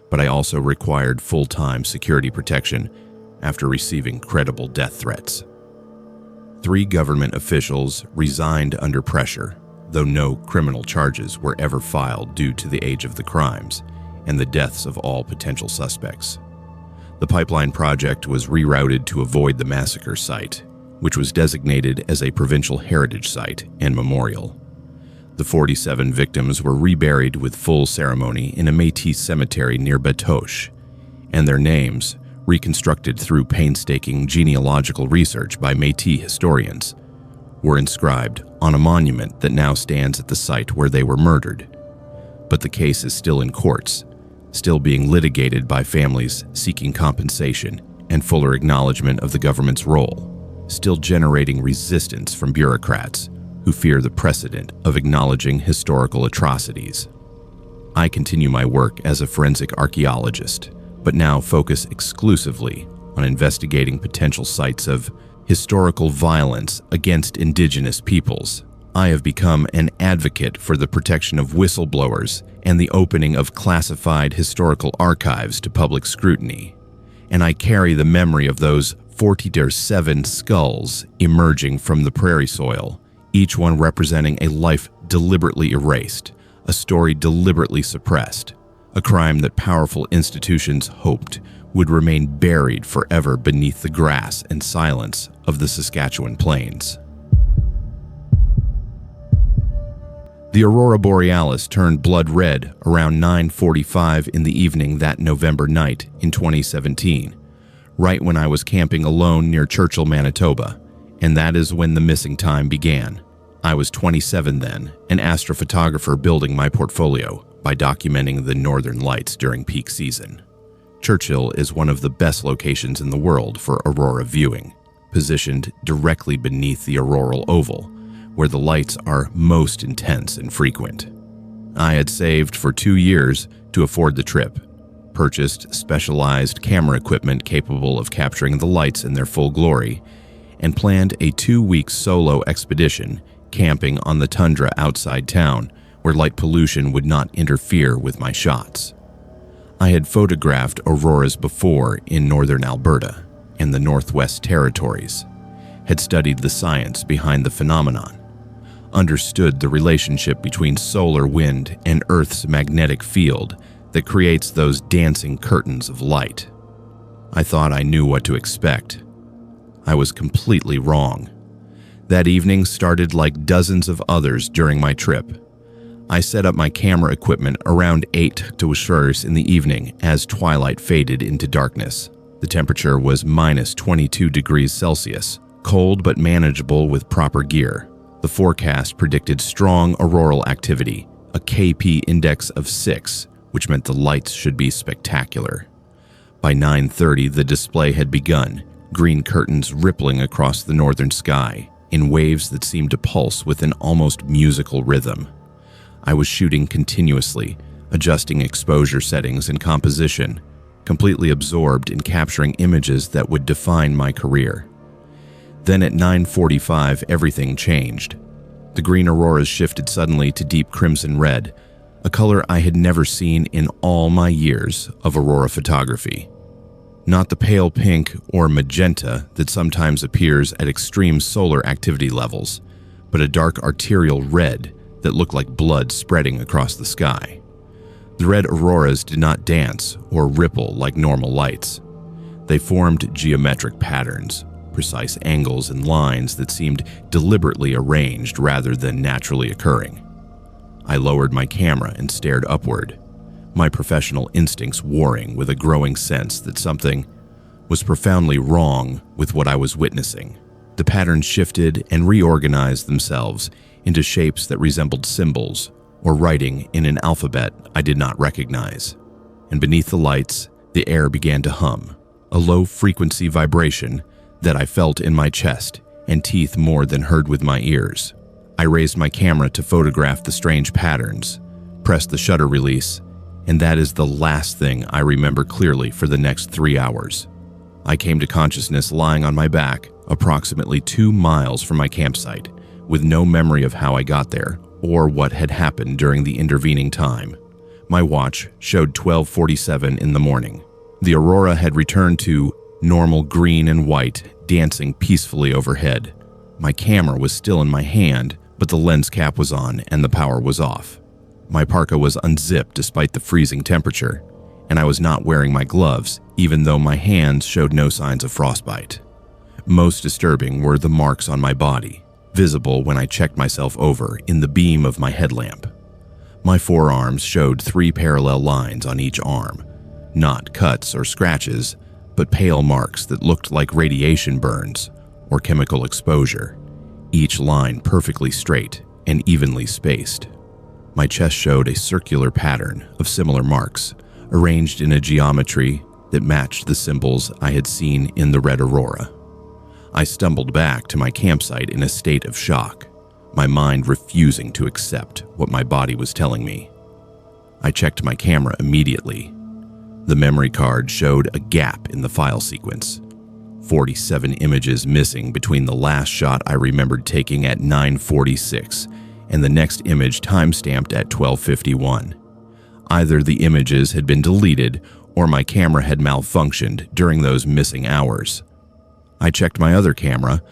but I also required full-time security protection after receiving credible death threats. 3 government officials resigned under pressure, though no criminal charges were ever filed due to the age of the crimes and the deaths of all potential suspects. The pipeline project was rerouted to avoid the massacre site, which was designated as a provincial heritage site and memorial. The 47 victims were reburied with full ceremony in a Métis cemetery near Batoche, and their names, reconstructed through painstaking genealogical research by Métis historians, were inscribed on a monument that now stands at the site where they were murdered. But the case is still in courts, still being litigated by families seeking compensation and fuller acknowledgement of the government's role, still generating resistance from bureaucrats who fear the precedent of acknowledging historical atrocities. I continue my work as a forensic archaeologist, but now focus exclusively on investigating potential sites of historical violence against Indigenous peoples. I have become an advocate for the protection of whistleblowers and the opening of classified historical archives to public scrutiny. And I carry the memory of those 47 skulls emerging from the prairie soil, each one representing a life deliberately erased, a story deliberately suppressed, a crime that powerful institutions hoped would remain buried forever beneath the grass and silence of the Saskatchewan plains. The aurora borealis turned blood red around 9:45 in the evening that November night in 2017, right when I was camping alone near Churchill, Manitoba, and that is when the missing time began. I was 27 then, an astrophotographer building my portfolio by documenting the northern lights during peak season. Churchill is one of the best locations in the world for aurora viewing, positioned directly beneath the auroral oval, where the lights are most intense and frequent. I had saved for 2 years to afford the trip, purchased specialized camera equipment capable of capturing the lights in their full glory, and planned a 2-week solo expedition camping on the tundra outside town where light pollution would not interfere with my shots. I had photographed auroras before in northern Alberta and the Northwest Territories, had studied the science behind the phenomenon, understood the relationship between solar wind and Earth's magnetic field that creates those dancing curtains of light. I thought I knew what to expect. I was completely wrong. That evening started like dozens of others during my trip. I set up my camera equipment around 8 to hours in the evening as twilight faded into darkness. The temperature was minus 22 degrees Celsius, cold but manageable with proper gear. The forecast predicted strong auroral activity, a KP index of 6, which meant the lights should be spectacular. By 9:30, the display had begun, green curtains rippling across the northern sky in waves that seemed to pulse with an almost musical rhythm. I was shooting continuously, adjusting exposure settings and composition, completely absorbed in capturing images that would define my career. Then at 9:45, everything changed. The green auroras shifted suddenly to deep crimson red, a color I had never seen in all my years of aurora photography. Not the pale pink or magenta that sometimes appears at extreme solar activity levels, but a dark arterial red that looked like blood spreading across the sky. The red auroras did not dance or ripple like normal lights. They formed geometric patterns, precise angles and lines that seemed deliberately arranged rather than naturally occurring. I lowered my camera and stared upward, my professional instincts warring with a growing sense that something was profoundly wrong with what I was witnessing. The patterns shifted and reorganized themselves into shapes that resembled symbols or writing in an alphabet I did not recognize. And beneath the lights, the air began to hum, a low-frequency vibration that I felt in my chest and teeth more than heard with my ears. I raised my camera to photograph the strange patterns, pressed the shutter release, and that is the last thing I remember clearly for the next 3 hours. I came to consciousness lying on my back, approximately 2 miles from my campsite, with no memory of how I got there or what had happened during the intervening time. My watch showed 12:47 in the morning. The aurora had returned to normal green and white, dancing peacefully overhead. My camera was still in my hand, but the lens cap was on and the power was off. My parka was unzipped despite the freezing temperature, and I was not wearing my gloves, even though my hands showed no signs of frostbite. Most disturbing were the marks on my body, visible when I checked myself over in the beam of my headlamp. My forearms showed 3 parallel lines on each arm, not cuts or scratches, but pale marks that looked like radiation burns or chemical exposure, each line perfectly straight and evenly spaced. My chest showed a circular pattern of similar marks, arranged in a geometry that matched the symbols I had seen in the red aurora. I stumbled back to my campsite in a state of shock, my mind refusing to accept what my body was telling me. I checked my camera immediately. The memory card showed a gap in the file sequence, 47 images missing between the last shot I remembered taking at 9:46 and the next image timestamped at 12:51. Either the images had been deleted or my camera had malfunctioned during those missing hours. I checked my other camera,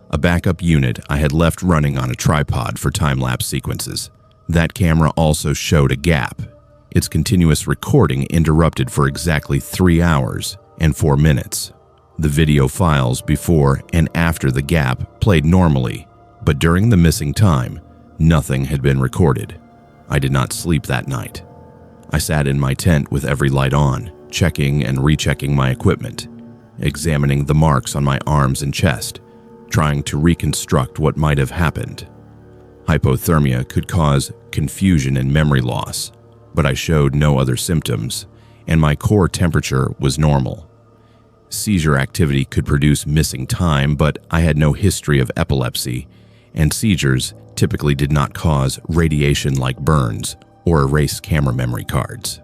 a backup unit I had left running on a tripod for time-lapse sequences. That camera also showed a gap, its continuous recording interrupted for exactly 3 hours and 4 minutes. The video files before and after the gap played normally, but during the missing time, nothing had been recorded. I did not sleep that night. I sat in my tent with every light on, checking and rechecking my equipment, examining the marks on my arms and chest, trying to reconstruct what might have happened. Hypothermia could cause confusion and memory loss, but I showed no other symptoms, and my core temperature was normal. Seizure activity could produce missing time, but I had no history of epilepsy, and seizures typically did not cause radiation-like burns or erase camera memory cards.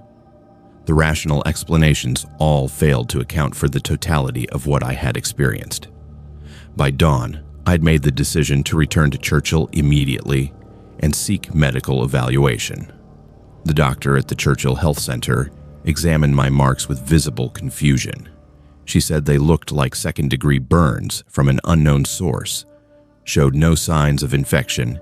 The rational explanations all failed to account for the totality of what I had experienced. By dawn, I'd made the decision to return to Churchill immediately and seek medical evaluation. The doctor at the Churchill Health Center examined my marks with visible confusion. She said they looked like second-degree burns from an unknown source, showed no signs of infection,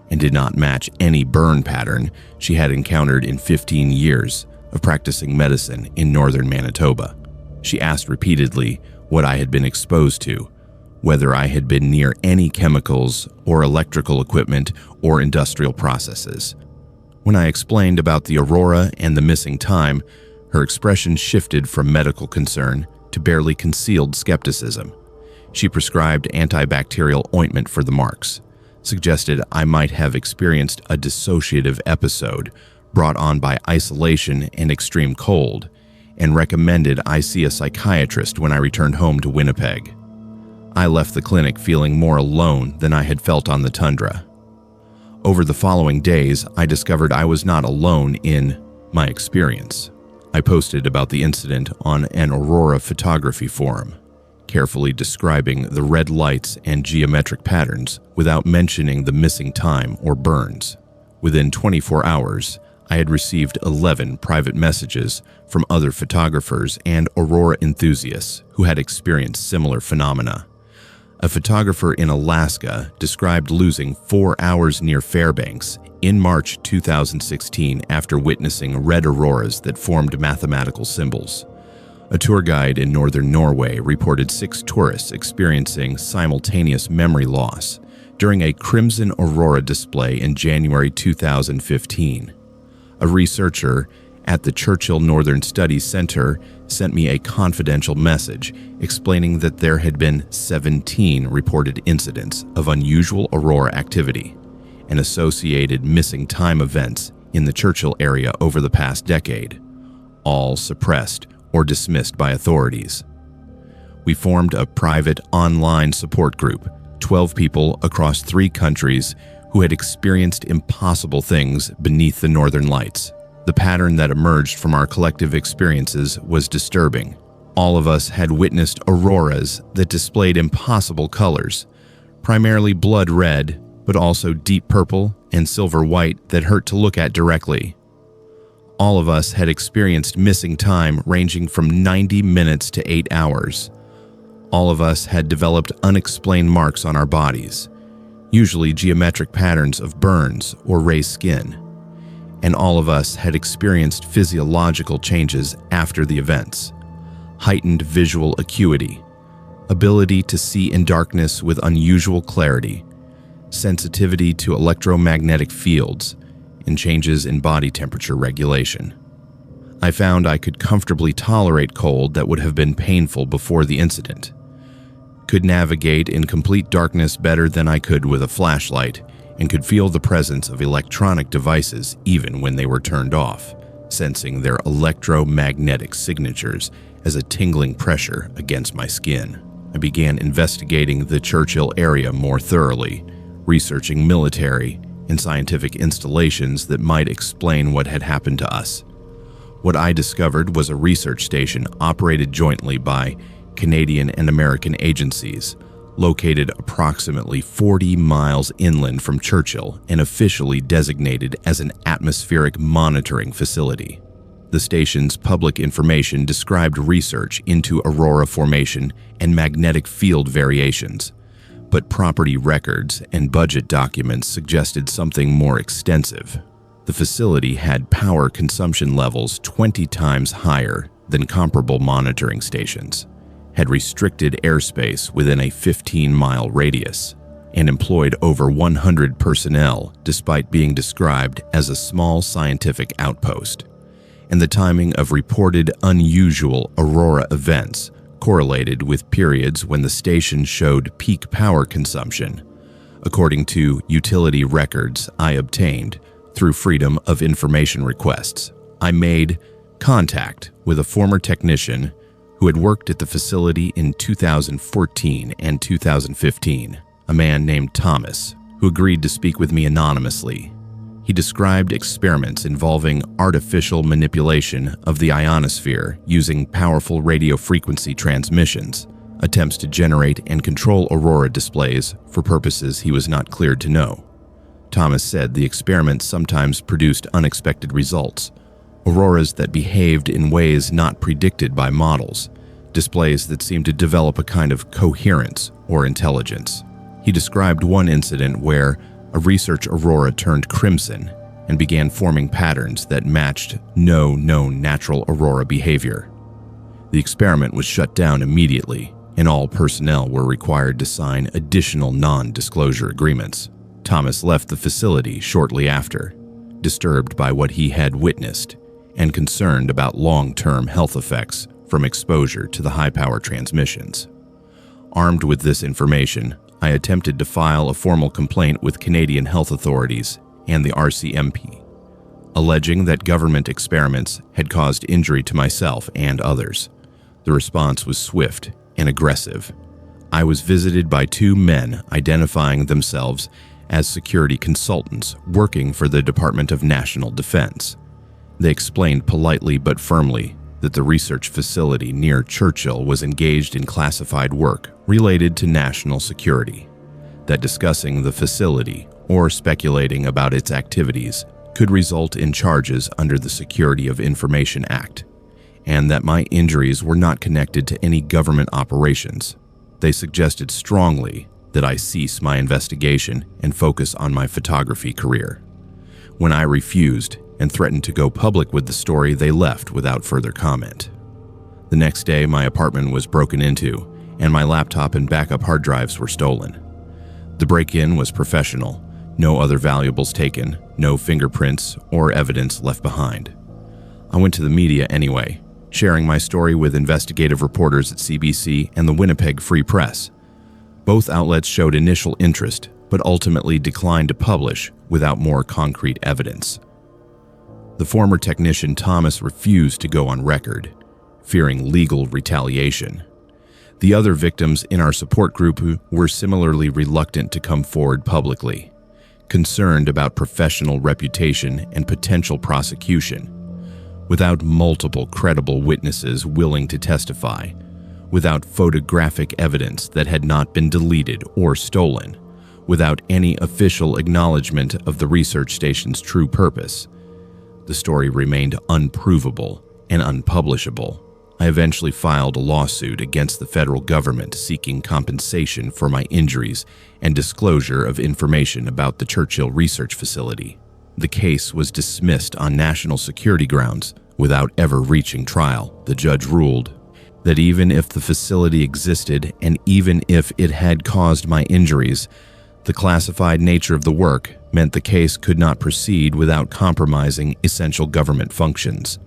and did not match any burn pattern she had encountered in 15 years of practicing medicine in northern Manitoba. She asked repeatedly what I had been exposed to, whether I had been near any chemicals or electrical equipment or industrial processes. When I explained about the aurora and the missing time, her expression shifted from medical concern to barely concealed skepticism. She prescribed antibacterial ointment for the marks, suggested I might have experienced a dissociative episode brought on by isolation and extreme cold, and recommended I see a psychiatrist when I returned home to Winnipeg. I left the clinic feeling more alone than I had felt on the tundra. Over the following days, I discovered I was not alone in my experience. I posted about the incident on an aurora photography forum, carefully describing the red lights and geometric patterns without mentioning the missing time or burns. Within 24 hours, I had received 11 private messages from other photographers and aurora enthusiasts who had experienced similar phenomena. A photographer in Alaska described losing 4 hours near Fairbanks in March 2016 after witnessing red auroras that formed mathematical symbols. A tour guide in northern Norway reported 6 tourists experiencing simultaneous memory loss during a crimson aurora display in January 2015. A researcher at the Churchill Northern Studies Center sent me a confidential message explaining that there had been 17 reported incidents of unusual aurora activity and associated missing time events in the Churchill area over the past decade, all suppressed or dismissed by authorities. We formed a private online support group, 12 people across 3 countries who had experienced impossible things beneath the northern lights. The pattern that emerged from our collective experiences was disturbing. All of us had witnessed auroras that displayed impossible colors, primarily blood red, but also deep purple and silver white that hurt to look at directly. All of us had experienced missing time ranging from 90 minutes to 8 hours. All of us had developed unexplained marks on our bodies, usually geometric patterns of burns or raised skin. And all of us had experienced physiological changes after the events: heightened visual acuity, ability to see in darkness with unusual clarity, sensitivity to electromagnetic fields, and changes in body temperature regulation. I found I could comfortably tolerate cold that would have been painful before the incident, could navigate in complete darkness better than I could with a flashlight, and could feel the presence of electronic devices even when they were turned off, sensing their electromagnetic signatures as a tingling pressure against my skin. I began investigating the Churchill area more thoroughly, researching military and scientific installations that might explain what had happened to us. What I discovered was a research station operated jointly by Canadian and American agencies, located approximately 40 miles inland from Churchill and officially designated as an atmospheric monitoring facility. The station's public information described research into aurora formation and magnetic field variations, but property records and budget documents suggested something more extensive. The facility had power consumption levels 20 times higher than comparable monitoring stations, had restricted airspace within a 15-mile radius, and employed over 100 personnel despite being described as a small scientific outpost. And the timing of reported unusual aurora events correlated with periods when the station showed peak power consumption, according to utility records I obtained through Freedom of Information requests. I made contact with a former technician who had worked at the facility in 2014 and 2015, a man named Thomas, who agreed to speak with me anonymously. He described experiments involving artificial manipulation of the ionosphere using powerful radio frequency transmissions, attempts to generate and control aurora displays for purposes he was not cleared to know. Thomas said the experiments sometimes produced unexpected results, auroras that behaved in ways not predicted by models, displays that seemed to develop a kind of coherence or intelligence. He described one incident where a research aurora turned crimson and began forming patterns that matched no known natural aurora behavior. The experiment was shut down immediately, and all personnel were required to sign additional non-disclosure agreements. Thomas left the facility shortly after, disturbed by what he had witnessed and concerned about long-term health effects from exposure to the high-power transmissions. Armed with this information, I attempted to file a formal complaint with Canadian health authorities and the RCMP, alleging that government experiments had caused injury to myself and others. The response was swift and aggressive. I was visited by two men identifying themselves as security consultants working for the Department of National Defense. They explained politely but firmly that the research facility near Churchill was engaged in classified work related to national security, that discussing the facility or speculating about its activities could result in charges under the Security of Information Act, and that my injuries were not connected to any government operations. They suggested strongly that I cease my investigation and focus on my photography career. When I refused and threatened to go public with the story, they left without further comment. The next day, my apartment was broken into, and my laptop and backup hard drives were stolen. The break-in was professional, no other valuables taken, no fingerprints or evidence left behind. I went to the media anyway, sharing my story with investigative reporters at CBC and the Winnipeg Free Press. Both outlets showed initial interest, but ultimately declined to publish without more concrete evidence. The former technician Thomas refused to go on record, fearing legal retaliation. The other victims in our support group were similarly reluctant to come forward publicly, concerned about professional reputation and potential prosecution. Without multiple credible witnesses willing to testify, without photographic evidence that had not been deleted or stolen, without any official acknowledgement of the research station's true purpose, the story remained unprovable and unpublishable. I eventually filed a lawsuit against the federal government seeking compensation for my injuries and disclosure of information about the Churchill Research Facility. The case was dismissed on national security grounds without ever reaching trial. The judge ruled that even if the facility existed and even if it had caused my injuries, the classified nature of the work meant the case could not proceed without compromising essential government functions.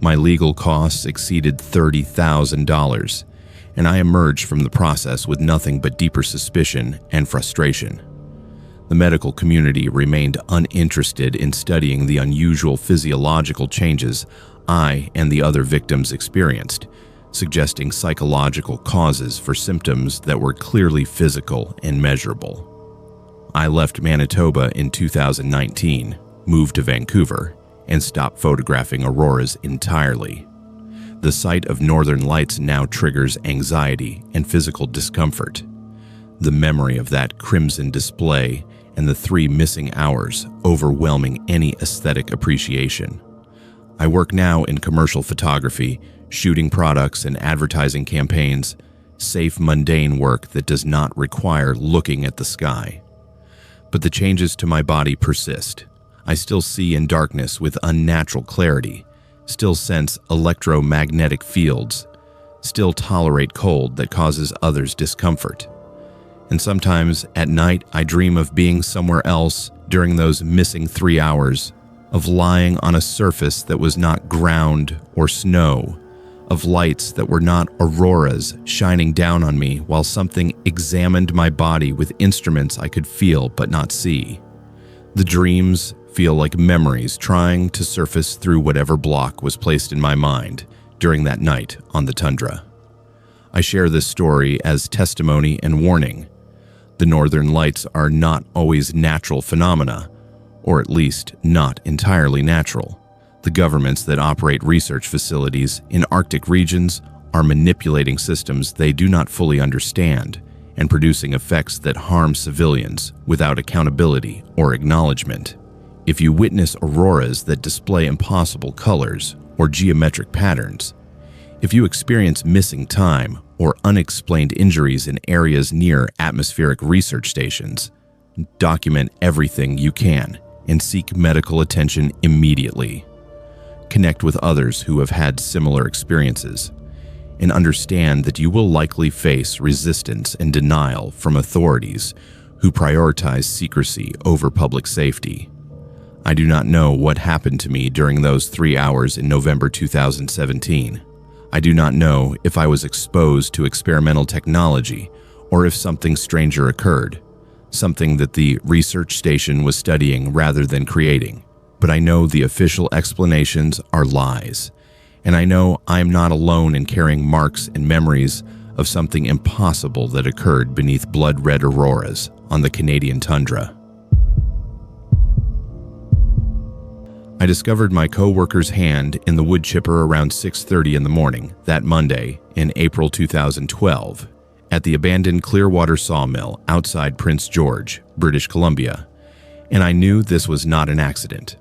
My legal costs exceeded $30,000, and I emerged from the process with nothing but deeper suspicion and frustration. The medical community remained uninterested in studying the unusual physiological changes I and the other victims experienced, suggesting psychological causes for symptoms that were clearly physical and measurable. I left Manitoba in 2019, moved to Vancouver, and stopped photographing auroras entirely. The sight of northern lights now triggers anxiety and physical discomfort. The memory of that crimson display and the 3 missing hours overwhelming any aesthetic appreciation. I work now in commercial photography, shooting products and advertising campaigns, safe, mundane work that does not require looking at the sky. But the changes to my body persist. I still see in darkness with unnatural clarity, still sense electromagnetic fields, still tolerate cold that causes others discomfort. And sometimes at night I dream of being somewhere else during those missing 3 hours, of lying on a surface that was not ground or snow, of lights that were not auroras shining down on me while something examined my body with instruments I could feel but not see. The dreams feel like memories trying to surface through whatever block was placed in my mind during that night on the tundra. I share this story as testimony and warning. The northern lights are not always natural phenomena, or at least not entirely natural. The governments that operate research facilities in Arctic regions are manipulating systems they do not fully understand and producing effects that harm civilians without accountability or acknowledgement. If you witness auroras that display impossible colors or geometric patterns, if you experience missing time or unexplained injuries in areas near atmospheric research stations, document everything you can and seek medical attention immediately. Connect with others who have had similar experiences, and understand that you will likely face resistance and denial from authorities who prioritize secrecy over public safety. I do not know what happened to me during those 3 hours in November 2017. I do not know if I was exposed to experimental technology or if something stranger occurred, something that the research station was studying rather than creating. But I know the official explanations are lies, and I know I am not alone in carrying marks and memories of something impossible that occurred beneath blood-red auroras on the Canadian tundra. I discovered my co-worker's hand in the wood chipper around 6:30 in the morning that Monday in April 2012 at the abandoned Clearwater sawmill outside Prince George, British Columbia, and I knew this was not an accident.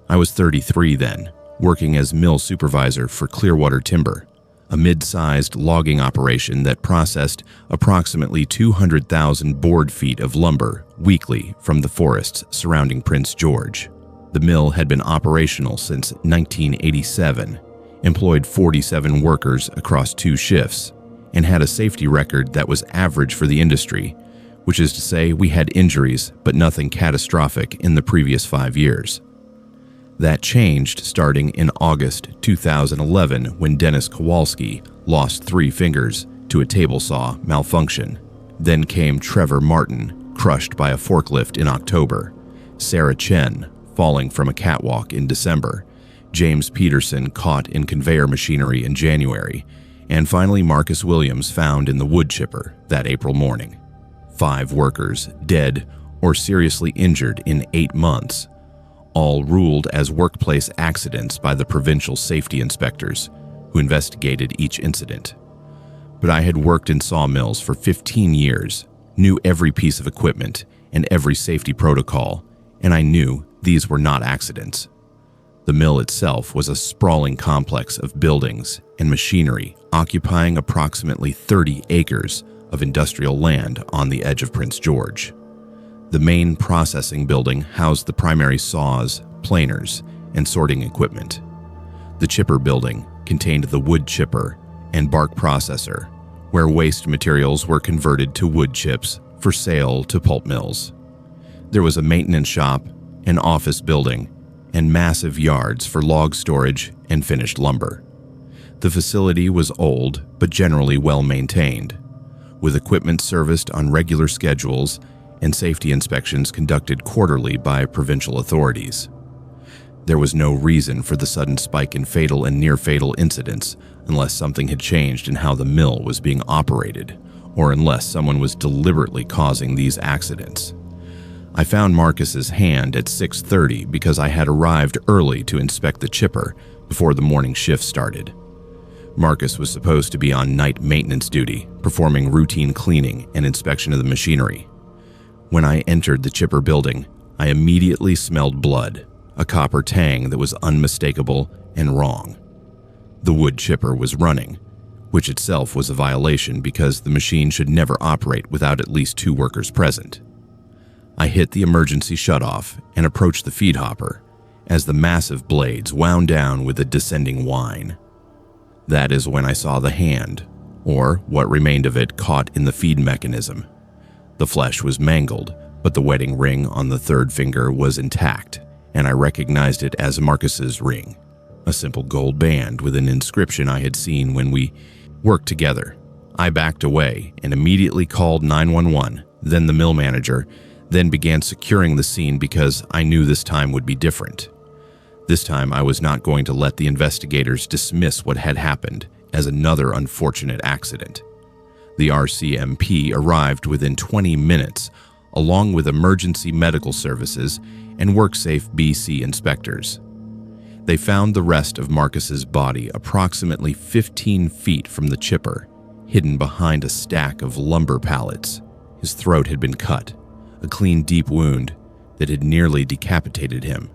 I was 33 then, working as mill supervisor for Clearwater Timber, a mid-sized logging operation that processed approximately 200,000 board feet of lumber weekly from the forests surrounding Prince George. The mill had been operational since 1987, employed 47 workers across 2 shifts, and had a safety record that was average for the industry, which is to say we had injuries but nothing catastrophic in the previous 5 years. That changed starting in August 2011 when Dennis Kowalski lost 3 fingers to a table saw malfunction. Then came Trevor Martin, crushed by a forklift in October, Sarah Chen falling from a catwalk in December, James Peterson caught in conveyor machinery in January, and finally Marcus Williams found in the wood chipper that April morning. 5 workers dead or seriously injured in 8 months, all ruled as workplace accidents by the provincial safety inspectors who investigated each incident. But I had worked in sawmills for 15 years, knew every piece of equipment and every safety protocol, and I knew these were not accidents. The mill itself was a sprawling complex of buildings and machinery occupying approximately 30 acres of industrial land on the edge of Prince George. The main processing building housed the primary saws, planers, and sorting equipment. The chipper building contained the wood chipper and bark processor, where waste materials were converted to wood chips for sale to pulp mills. There was a maintenance shop, an office building, and massive yards for log storage and finished lumber. The facility was old but generally well maintained, with equipment serviced on regular schedules and safety inspections conducted quarterly by provincial authorities. There was no reason for the sudden spike in fatal and near-fatal incidents unless something had changed in how the mill was being operated, or unless someone was deliberately causing these accidents. I found Marcus's hand at 6:30 because I had arrived early to inspect the chipper before the morning shift started. Marcus was supposed to be on night maintenance duty, performing routine cleaning and inspection of the machinery. When I entered the chipper building, I immediately smelled blood, a copper tang that was unmistakable and wrong. The wood chipper was running, which itself was a violation because the machine should never operate without at least 2 workers present. I hit the emergency shutoff and approached the feed hopper as the massive blades wound down with a descending whine. That is when I saw the hand, or what remained of it, caught in the feed mechanism. The flesh was mangled, but the wedding ring on the 3rd finger was intact, and I recognized it as Marcus's ring, a simple gold band with an inscription I had seen when we worked together. I backed away and immediately called 911, then the mill manager, then began securing the scene because I knew this time would be different. This time I was not going to let the investigators dismiss what had happened as another unfortunate accident. The RCMP arrived within 20 minutes, along with emergency medical services and WorkSafe BC inspectors. They found the rest of Marcus's body approximately 15 feet from the chipper, hidden behind a stack of lumber pallets. His throat had been cut, a clean, deep wound that had nearly decapitated him.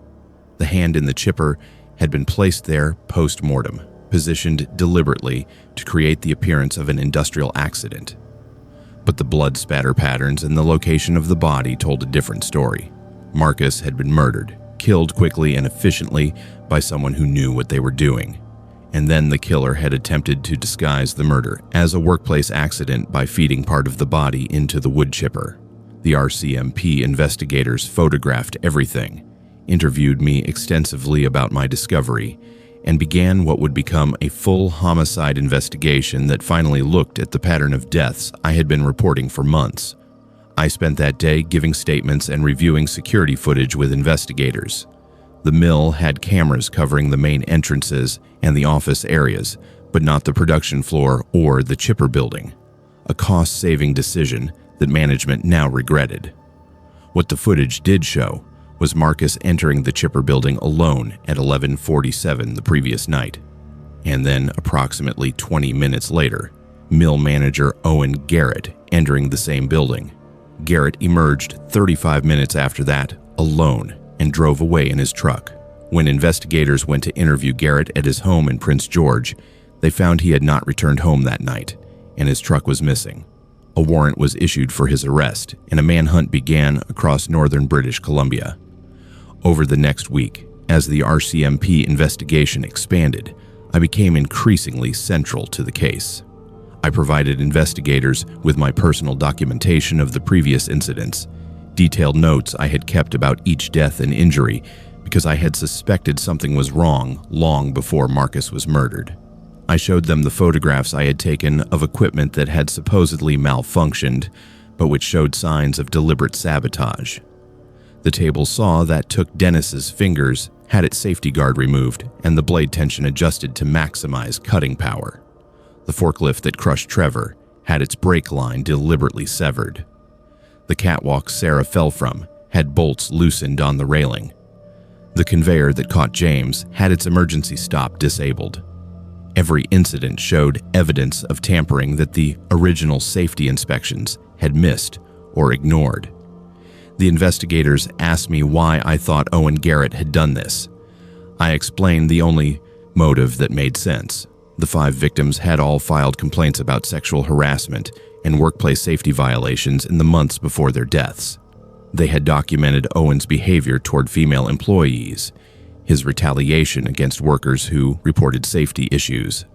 The hand in the chipper had been placed there post-mortem, positioned deliberately to create the appearance of an industrial accident. But the blood spatter patterns and the location of the body told a different story. Marcus had been murdered, killed quickly and efficiently by someone who knew what they were doing. And then the killer had attempted to disguise the murder as a workplace accident by feeding part of the body into the wood chipper. The RCMP investigators photographed everything, interviewed me extensively about my discovery, and began what would become a full homicide investigation that finally looked at the pattern of deaths I had been reporting for months. I spent that day giving statements and reviewing security footage with investigators. The mill had cameras covering the main entrances and the office areas, but not the production floor or the chipper building, a cost-saving decision that management now regretted. What the footage did show was Marcus entering the chipper building alone at 11:47 the previous night. And then, approximately 20 minutes later, mill manager Owen Garrett entering the same building. Garrett emerged 35 minutes after that, alone, and drove away in his truck. When investigators went to interview Garrett at his home in Prince George, they found he had not returned home that night, and his truck was missing. A warrant was issued for his arrest, and a manhunt began across northern British Columbia. Over the next week, as the RCMP investigation expanded, I became increasingly central to the case. I provided investigators with my personal documentation of the previous incidents, detailed notes I had kept about each death and injury because I had suspected something was wrong long before Marcus was murdered. I showed them the photographs I had taken of equipment that had supposedly malfunctioned, but which showed signs of deliberate sabotage. The table saw that took Dennis's fingers, had its safety guard removed, and the blade tension adjusted to maximize cutting power. The forklift that crushed Trevor had its brake line deliberately severed. The catwalk Sarah fell from had bolts loosened on the railing. The conveyor that caught James had its emergency stop disabled. Every incident showed evidence of tampering that the original safety inspections had missed or ignored. The investigators asked me why I thought Owen Garrett had done this. I explained the only motive that made sense. The 5 victims had all filed complaints about sexual harassment and workplace safety violations in the months before their deaths. They had documented Owen's behavior toward female employees, his retaliation against workers who reported safety issues,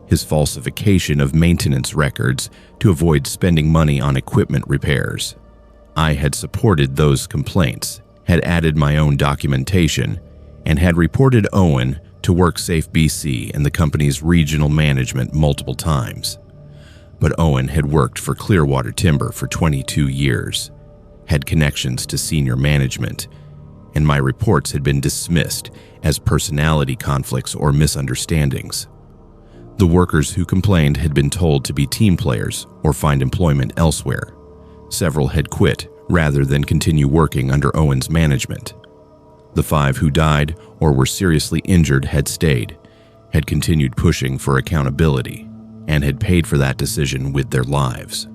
his falsification of maintenance records to avoid spending money on equipment repairs. I had supported those complaints, had added my own documentation, and had reported Owen to WorkSafe BC and the company's regional management multiple times. But Owen had worked for Clearwater Timber for 22 years, had connections to senior management, and my reports had been dismissed as personality conflicts or misunderstandings. The workers who complained had been told to be team players or find employment elsewhere. Several had quit rather than continue working under Owen's management. The 5 who died or were seriously injured had stayed, had continued pushing for accountability, and had paid for that decision with their lives.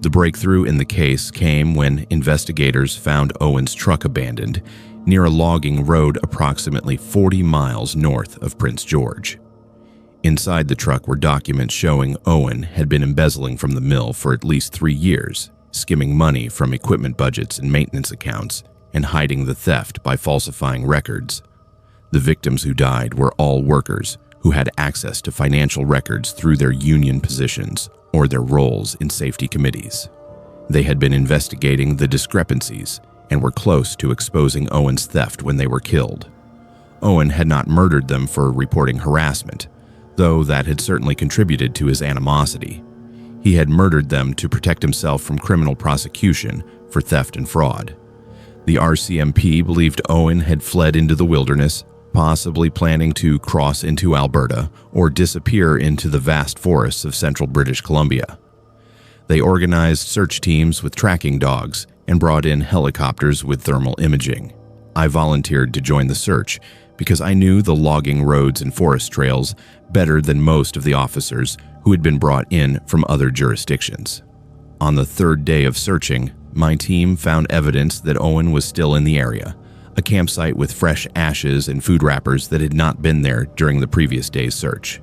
The breakthrough in the case came when investigators found Owen's truck abandoned near a logging road approximately 40 miles north of Prince George. Inside the truck were documents showing Owen had been embezzling from the mill for at least 3 years, skimming money from equipment budgets and maintenance accounts, and hiding the theft by falsifying records. The victims who died were all workers who had access to financial records through their union positions or their roles in safety committees. They had been investigating the discrepancies and were close to exposing Owen's theft when they were killed. Owen had not murdered them for reporting harassment, though that had certainly contributed to his animosity. He had murdered them to protect himself from criminal prosecution for theft and fraud. The RCMP believed Owen had fled into the wilderness, possibly planning to cross into Alberta or disappear into the vast forests of central British Columbia. They organized search teams with tracking dogs and brought in helicopters with thermal imaging. I volunteered to join the search because I knew the logging roads and forest trails better than most of the officers who had been brought in from other jurisdictions. On the third day of searching, my team found evidence that Owen was still in the area, a campsite with fresh ashes and food wrappers that had not been there during the previous day's search.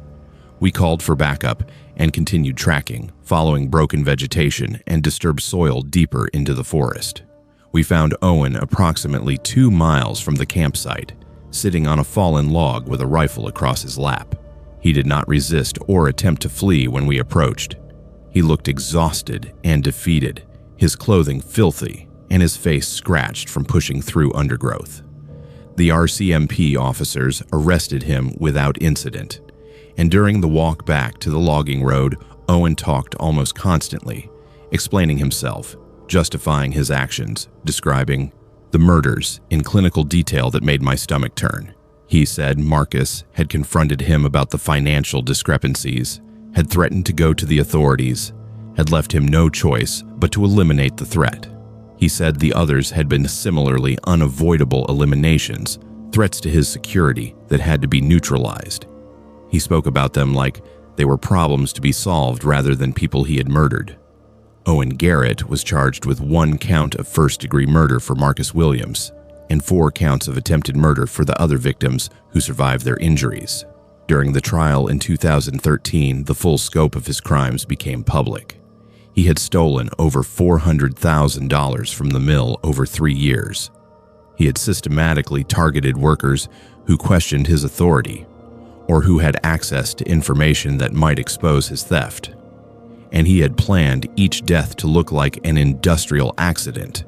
We called for backup and continued tracking, following broken vegetation and disturbed soil deeper into the forest. We found Owen approximately 2 miles from the campsite, sitting on a fallen log with a rifle across his lap. He did not resist or attempt to flee when we approached. He looked exhausted and defeated, his clothing filthy, and his face scratched from pushing through undergrowth. The RCMP officers arrested him without incident, and during the walk back to the logging road, Owen talked almost constantly, explaining himself, justifying his actions, describing the murders in clinical detail that made my stomach turn. He said Marcus had confronted him about the financial discrepancies, had threatened to go to the authorities, had left him no choice but to eliminate the threat. He said the others had been similarly unavoidable eliminations, threats to his security that had to be neutralized. He spoke about them like they were problems to be solved rather than people he had murdered. Owen Garrett was charged with 1 count of first-degree murder for Marcus Williams and 4 counts of attempted murder for the other victims who survived their injuries. During the trial in 2013, the full scope of his crimes became public. He had stolen over $400,000 from the mill over 3 years. He had systematically targeted workers who questioned his authority or who had access to information that might expose his theft. And he had planned each death to look like an industrial accident,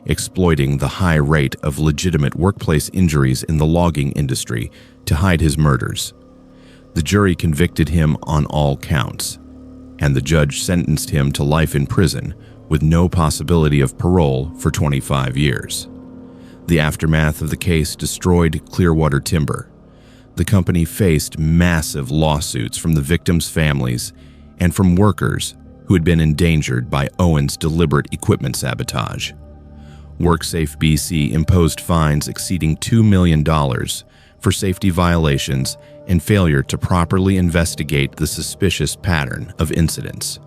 exploiting the high rate of legitimate workplace injuries in the logging industry to hide his murders. The jury convicted him on all counts, and the judge sentenced him to life in prison with no possibility of parole for 25 years. The aftermath of the case destroyed Clearwater Timber. The company faced massive lawsuits from the victims' families and from workers who had been endangered by Owen's deliberate equipment sabotage. WorkSafe BC imposed fines exceeding $2 million for safety violations and failure to properly investigate the suspicious pattern of incidents.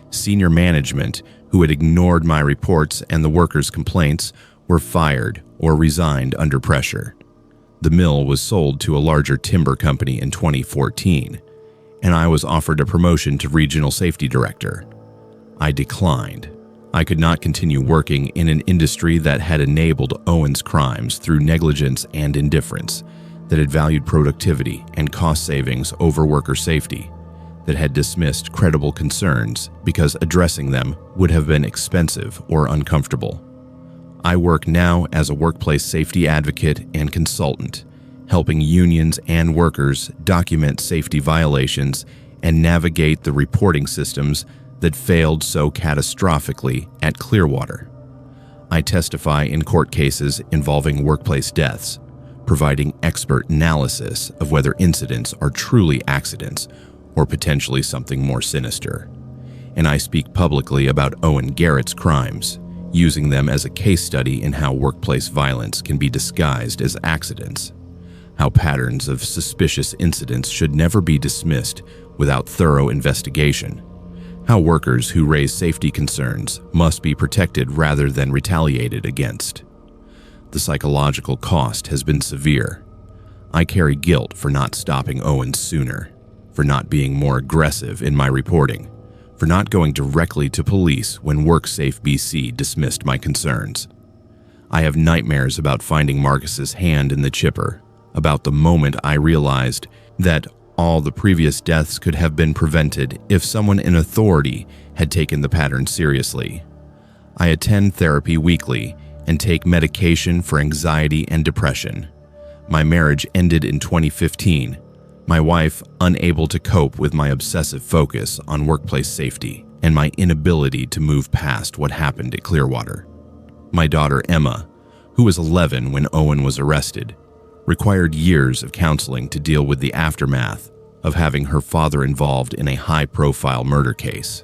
Senior management, who had ignored my reports and the workers' complaints, were fired or resigned under pressure. The mill was sold to a larger timber company in 2014, and I was offered a promotion to regional safety director. I declined. I could not continue working in an industry that had enabled Owen's crimes through negligence and indifference, that had valued productivity and cost savings over worker safety, that had dismissed credible concerns because addressing them would have been expensive or uncomfortable. I work now as a workplace safety advocate and consultant, helping unions and workers document safety violations and navigate the reporting systems that failed so catastrophically at Clearwater. I testify in court cases involving workplace deaths, providing expert analysis of whether incidents are truly accidents or potentially something more sinister. And I speak publicly about Owen Garrett's crimes, using them as a case study in how workplace violence can be disguised as accidents, how patterns of suspicious incidents should never be dismissed without thorough investigation, how workers who raise safety concerns must be protected rather than retaliated against. The psychological cost has been severe. I carry guilt for not stopping Owen sooner, for not being more aggressive in my reporting, for not going directly to police when WorkSafe BC dismissed my concerns. I have nightmares about finding Marcus's hand in the chipper, about the moment I realized that all the previous deaths could have been prevented if someone in authority had taken the pattern seriously. I attend therapy weekly and take medication for anxiety and depression. My marriage ended in 2015, my wife unable to cope with my obsessive focus on workplace safety and my inability to move past what happened at Clearwater. My daughter Emma, who was 11 when Owen was arrested, required years of counseling to deal with the aftermath of having her father involved in a high-profile murder case.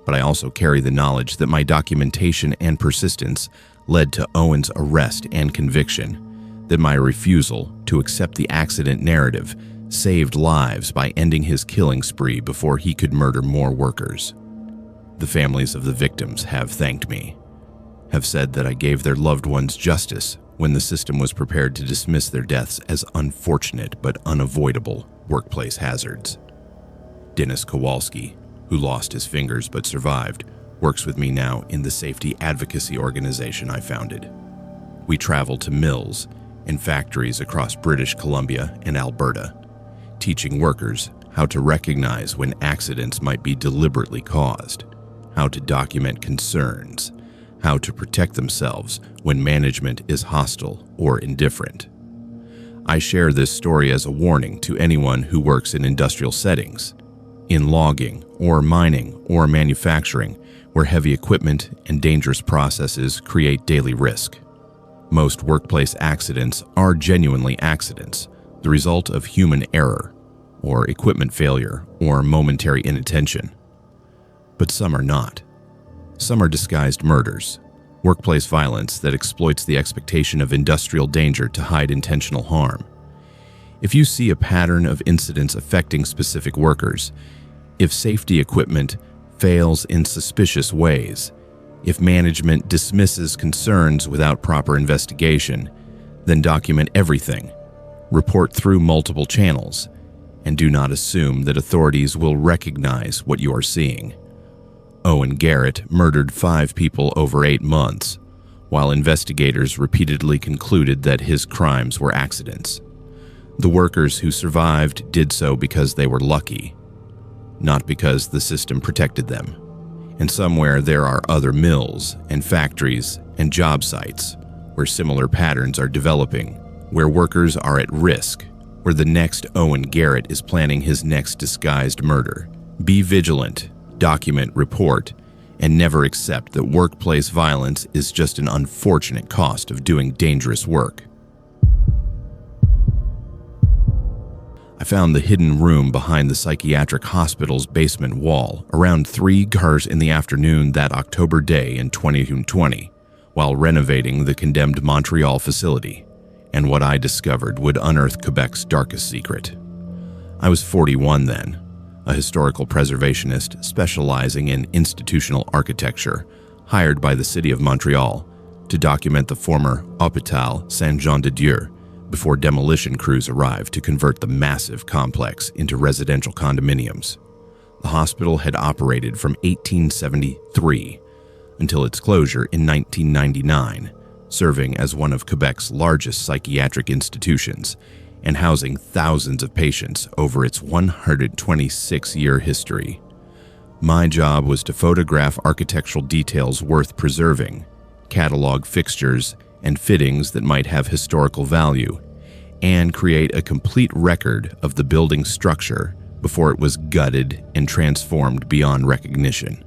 But I also carry the knowledge that my documentation and persistence led to Owen's arrest and conviction, that my refusal to accept the accident narrative saved lives by ending his killing spree before he could murder more workers. The families of the victims have thanked me, have said that I gave their loved ones justice when the system was prepared to dismiss their deaths as unfortunate but unavoidable workplace hazards. Dennis Kowalski, who lost his fingers but survived, works with me now in the safety advocacy organization I founded. We travel to mills and factories across British Columbia and Alberta, teaching workers how to recognize when accidents might be deliberately caused, how to document concerns, how to protect themselves when management is hostile or indifferent. I share this story as a warning to anyone who works in industrial settings, in logging or mining or manufacturing, where heavy equipment and dangerous processes create daily risk. Most workplace accidents are genuinely accidents, the result of human error, or equipment failure, or momentary inattention. But some are not. Some are disguised murders, workplace violence that exploits the expectation of industrial danger to hide intentional harm. If you see a pattern of incidents affecting specific workers, if safety equipment fails in suspicious ways, if management dismisses concerns without proper investigation, then document everything, report through multiple channels, and do not assume that authorities will recognize what you are seeing. Owen Garrett murdered 5 people over 8 months, while investigators repeatedly concluded that his crimes were accidents. The workers who survived did so because they were lucky, not because the system protected them. And somewhere there are other mills and factories and job sites where similar patterns are developing, where workers are at risk, where the next Owen Garrett is planning his next disguised murder. Be vigilant, document, report, and never accept that workplace violence is just an unfortunate cost of doing dangerous work. I found the hidden room behind the psychiatric hospital's basement wall around 3 hours in the afternoon that October day in 2020, while renovating the condemned Montreal facility, and what I discovered would unearth Quebec's darkest secret. I was 41 then, a historical preservationist specializing in institutional architecture, hired by the city of Montreal to document the former Hôpital Saint-Jean-de-Dieu before demolition crews arrived to convert the massive complex into residential condominiums. The hospital had operated from 1873 until its closure in 1999, serving as one of Quebec's largest psychiatric institutions and housing thousands of patients over its 126-year history. My job was to photograph architectural details worth preserving, catalog fixtures and fittings that might have historical value, and create a complete record of the building structure before it was gutted and transformed beyond recognition.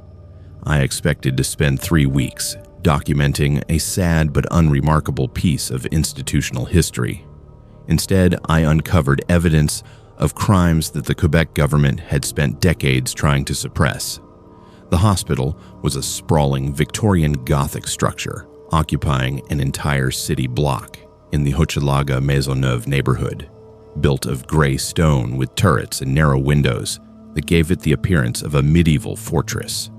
I expected to spend 3 weeks documenting a sad but unremarkable piece of institutional history. Instead, I uncovered evidence of crimes that the Quebec government had spent decades trying to suppress. The hospital was a sprawling Victorian Gothic structure occupying an entire city block in the Hochelaga Maisonneuve neighborhood, built of gray stone with turrets and narrow windows that gave it the appearance of a medieval fortress.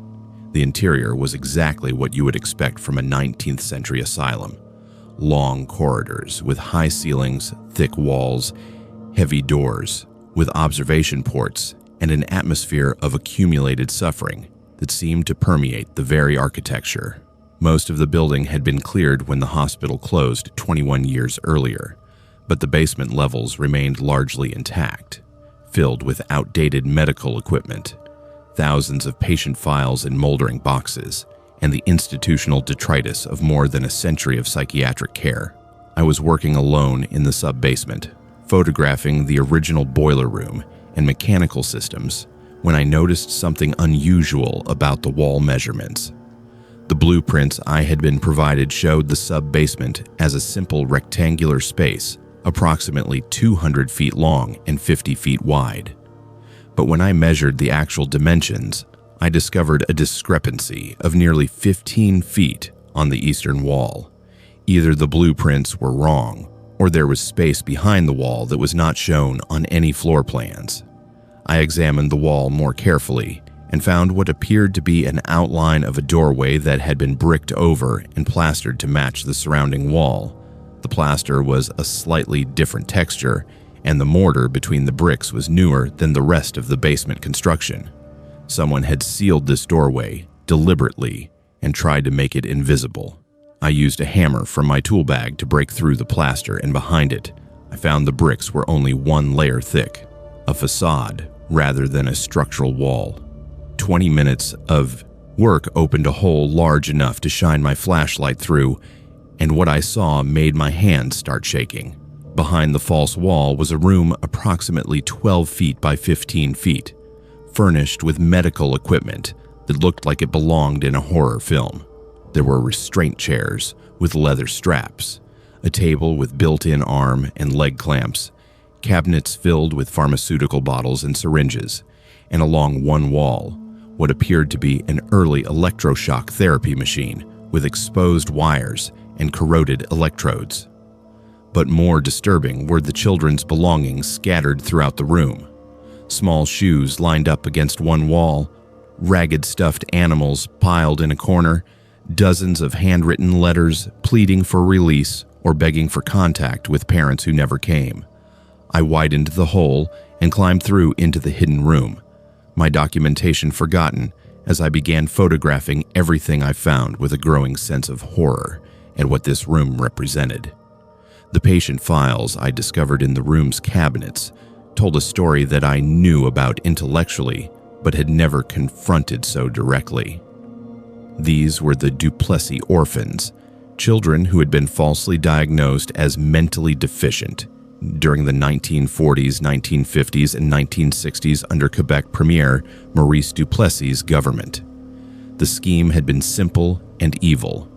The interior was exactly what you would expect from a 19th century asylum. Long corridors with high ceilings, thick walls, heavy doors, with observation ports, and an atmosphere of accumulated suffering that seemed to permeate the very architecture. Most of the building had been cleared when the hospital closed 21 years earlier, but the basement levels remained largely intact, filled with outdated medical equipment, thousands of patient files in moldering boxes, and the institutional detritus of more than a century of psychiatric care. I was working alone in the sub-basement, photographing the original boiler room and mechanical systems, when I noticed something unusual about the wall measurements. The blueprints I had been provided showed the sub-basement as a simple rectangular space, approximately 200 feet long and 50 feet wide. But when I measured the actual dimensions, I discovered a discrepancy of nearly 15 feet on the eastern wall. Either the blueprints were wrong, or there was space behind the wall that was not shown on any floor plans. I examined the wall more carefully and found what appeared to be an outline of a doorway that had been bricked over and plastered to match the surrounding wall. The plaster was a slightly different texture, and the mortar between the bricks was newer than the rest of the basement construction. Someone had sealed this doorway deliberately and tried to make it invisible. I used a hammer from my tool bag to break through the plaster, and behind it, I found the bricks were only one layer thick, a facade rather than a structural wall. 20 minutes of work opened a hole large enough to shine my flashlight through, and what I saw made my hands start shaking. Behind the false wall was a room approximately 12 feet by 15 feet, furnished with medical equipment that looked like it belonged in a horror film. There were restraint chairs with leather straps, a table with built-in arm and leg clamps, cabinets filled with pharmaceutical bottles and syringes, and along one wall, what appeared to be an early electroshock therapy machine with exposed wires and corroded electrodes. But more disturbing were the children's belongings scattered throughout the room. Small shoes lined up against one wall, ragged stuffed animals piled in a corner, dozens of handwritten letters pleading for release or begging for contact with parents who never came. I widened the hole and climbed through into the hidden room, my documentation forgotten as I began photographing everything I found with a growing sense of horror at what this room represented. The patient files I discovered in the room's cabinets told a story that I knew about intellectually but had never confronted so directly. These were the Duplessis orphans, children who had been falsely diagnosed as mentally deficient during the 1940s, 1950s, and 1960s under Quebec Premier Maurice Duplessis' government. The scheme had been simple and evil.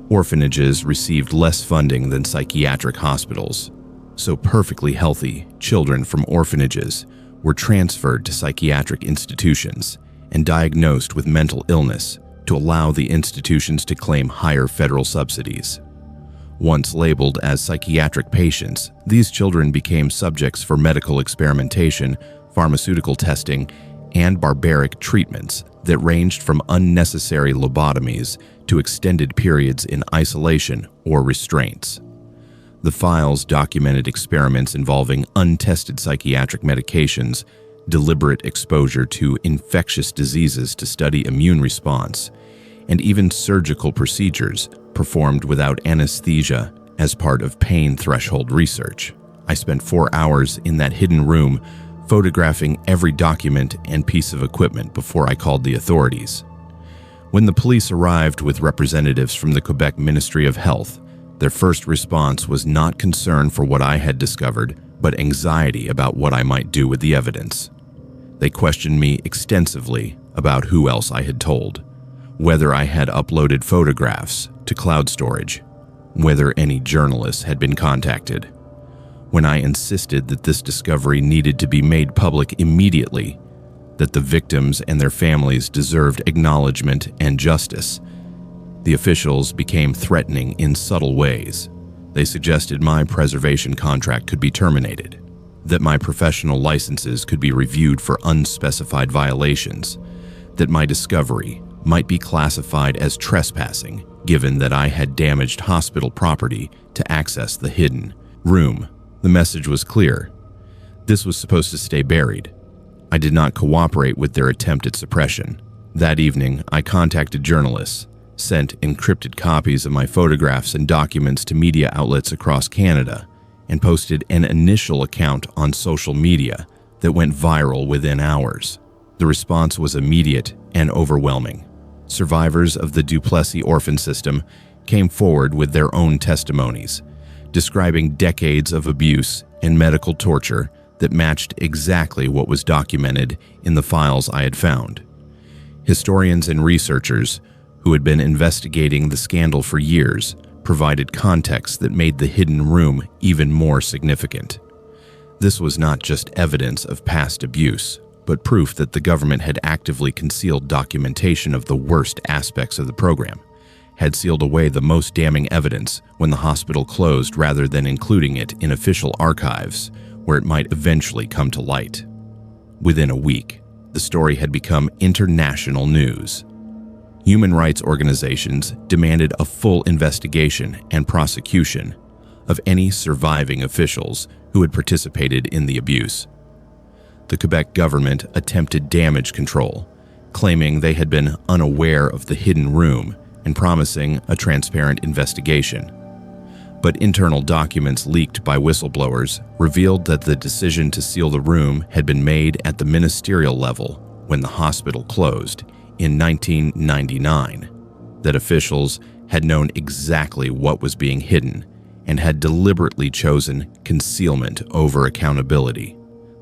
Orphanages received less funding than psychiatric hospitals, so perfectly healthy children from orphanages were transferred to psychiatric institutions and diagnosed with mental illness to allow the institutions to claim higher federal subsidies. Once labeled as psychiatric patients, these children became subjects for medical experimentation, pharmaceutical testing, and barbaric treatments that ranged from unnecessary lobotomies to extended periods in isolation or restraints. The files documented experiments involving untested psychiatric medications, deliberate exposure to infectious diseases to study immune response, and even surgical procedures performed without anesthesia as part of pain threshold research. I spent 4 hours in that hidden room photographing every document and piece of equipment before I called the authorities. When the police arrived with representatives from the Quebec Ministry of Health, their first response was not concern for what I had discovered, but anxiety about what I might do with the evidence. They questioned me extensively about who else I had told, whether I had uploaded photographs to cloud storage, whether any journalists had been contacted. When I insisted that this discovery needed to be made public immediately, that the victims and their families deserved acknowledgement and justice, the officials became threatening in subtle ways. They suggested my preservation contract could be terminated, that my professional licenses could be reviewed for unspecified violations, that my discovery might be classified as trespassing, given that I had damaged hospital property to access the hidden room. The message was clear. This was supposed to stay buried. I did not cooperate with their attempt at suppression. That evening, I contacted journalists, sent encrypted copies of my photographs and documents to media outlets across Canada, and posted an initial account on social media that went viral within hours. The response was immediate and overwhelming. Survivors of the Duplessis orphan system came forward with their own testimonies, describing decades of abuse and medical torture that matched exactly what was documented in the files I had found. Historians and researchers who had been investigating the scandal for years provided context that made the hidden room even more significant. This was not just evidence of past abuse, but proof that the government had actively concealed documentation of the worst aspects of the program, had sealed away the most damning evidence when the hospital closed rather than including it in official archives where it might eventually come to light. Within a week, the story had become international news. Human rights organizations demanded a full investigation and prosecution of any surviving officials who had participated in the abuse. The Quebec government attempted damage control, claiming they had been unaware of the hidden room and promising a transparent investigation. But internal documents leaked by whistleblowers revealed that the decision to seal the room had been made at the ministerial level when the hospital closed in 1999, that officials had known exactly what was being hidden and had deliberately chosen concealment over accountability.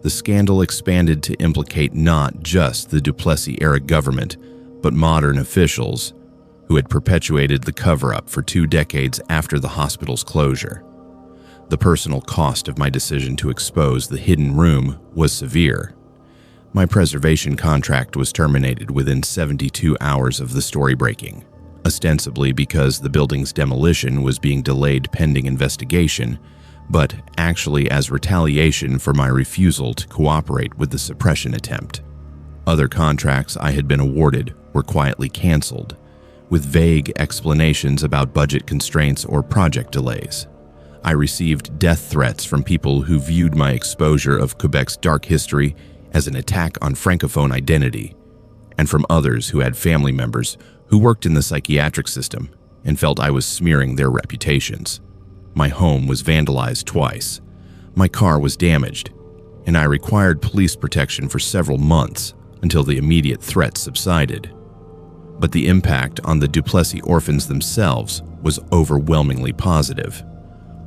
The scandal expanded to implicate not just the Duplessis-era government, but modern officials who had perpetuated the cover-up for 2 decades after the hospital's closure. The personal cost of my decision to expose the hidden room was severe. My preservation contract was terminated within 72 hours of the story breaking, ostensibly because the building's demolition was being delayed pending investigation, but actually as retaliation for my refusal to cooperate with the suppression attempt. Other contracts I had been awarded were quietly canceled, with vague explanations about budget constraints or project delays. I received death threats from people who viewed my exposure of Quebec's dark history as an attack on Francophone identity, and from others who had family members who worked in the psychiatric system and felt I was smearing their reputations. My home was vandalized twice, my car was damaged, and I required police protection for several months until the immediate threats subsided. But the impact on the Duplessis orphans themselves was overwhelmingly positive.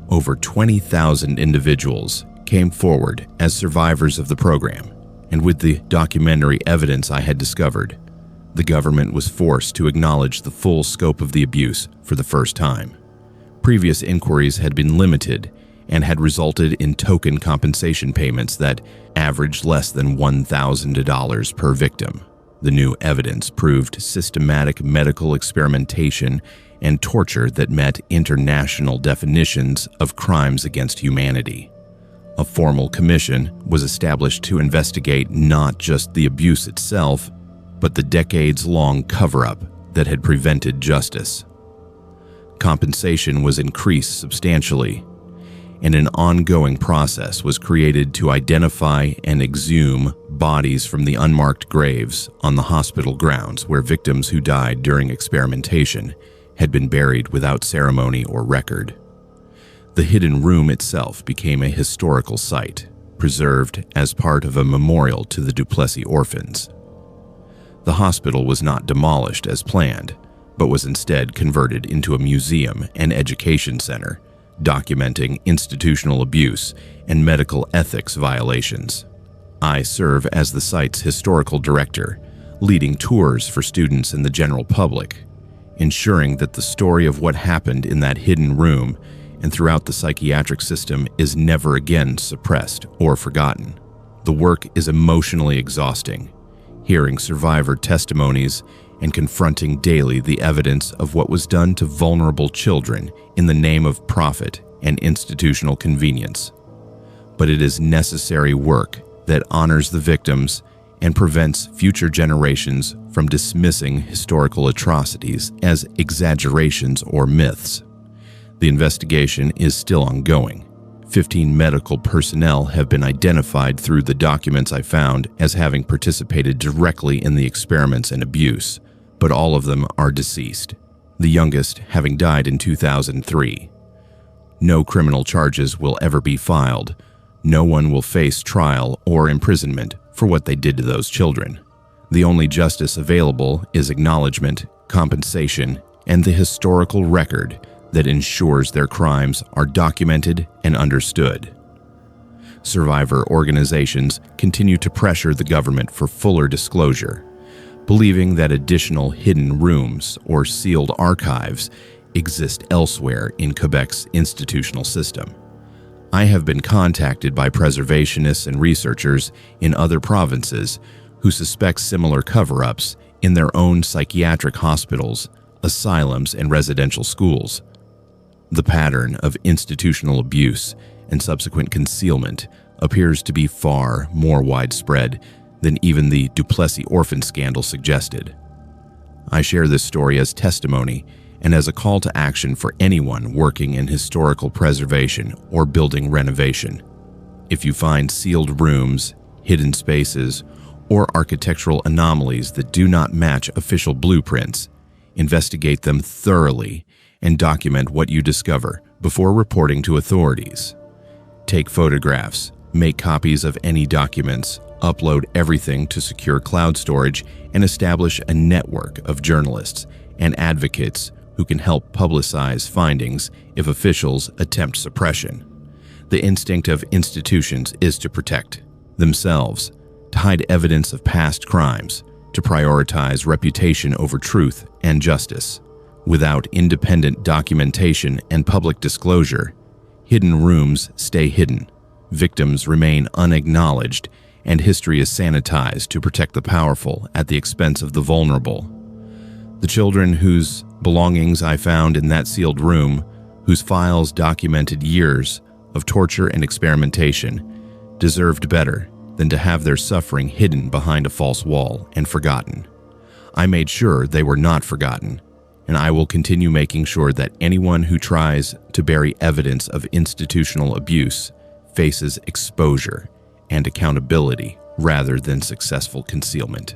Over 20,000 individuals came forward as survivors of the program, and with the documentary evidence I had discovered, the government was forced to acknowledge the full scope of the abuse for the first time. Previous inquiries had been limited and had resulted in token compensation payments that averaged less than $1,000 per victim. The new evidence proved systematic medical experimentation and torture that met international definitions of crimes against humanity. A formal commission was established to investigate not just the abuse itself, but the decades-long cover-up that had prevented justice. Compensation was increased substantially, and an ongoing process was created to identify and exhume bodies from the unmarked graves on the hospital grounds where victims who died during experimentation had been buried without ceremony or record. The hidden room itself became a historical site, preserved as part of a memorial to the Duplessis orphans. The hospital was not demolished as planned, but was instead converted into a museum and education center, documenting institutional abuse and medical ethics violations. I serve as the site's historical director, leading tours for students and the general public, ensuring that the story of what happened in that hidden room and throughout the psychiatric system is never again suppressed or forgotten. The work is emotionally exhausting, hearing survivor testimonies and confronting daily the evidence of what was done to vulnerable children in the name of profit and institutional convenience. But it is necessary work that honors the victims and prevents future generations from dismissing historical atrocities as exaggerations or myths. The investigation is still ongoing. 15 medical personnel have been identified through the documents I found as having participated directly in the experiments and abuse, but all of them are deceased, the youngest having died in 2003. No criminal charges will ever be filed. No one will face trial or imprisonment for what they did to those children. The only justice available is acknowledgement, compensation, and the historical record that ensures their crimes are documented and understood. Survivor organizations continue to pressure the government for fuller disclosure, believing that additional hidden rooms or sealed archives exist elsewhere in Quebec's institutional system. I have been contacted by preservationists and researchers in other provinces who suspect similar cover-ups in their own psychiatric hospitals, asylums, and residential schools. The pattern of institutional abuse and subsequent concealment appears to be far more widespread than even the Duplessis orphan scandal suggested. I share this story as testimony and as a call to action for anyone working in historical preservation or building renovation. If you find sealed rooms, hidden spaces, or architectural anomalies that do not match official blueprints, investigate them thoroughly and document what you discover before reporting to authorities. Take photographs, make copies of any documents, upload everything to secure cloud storage, and establish a network of journalists and advocates who can help publicize findings if officials attempt suppression. The instinct of institutions is to protect themselves, to hide evidence of past crimes, to prioritize reputation over truth and justice. Without independent documentation and public disclosure, hidden rooms stay hidden, victims remain unacknowledged, and history is sanitized to protect the powerful at the expense of the vulnerable. The children whose belongings I found in that sealed room, whose files documented years of torture and experimentation, deserved better than to have their suffering hidden behind a false wall and forgotten. I made sure they were not forgotten, and I will continue making sure that anyone who tries to bury evidence of institutional abuse faces exposure and accountability rather than successful concealment.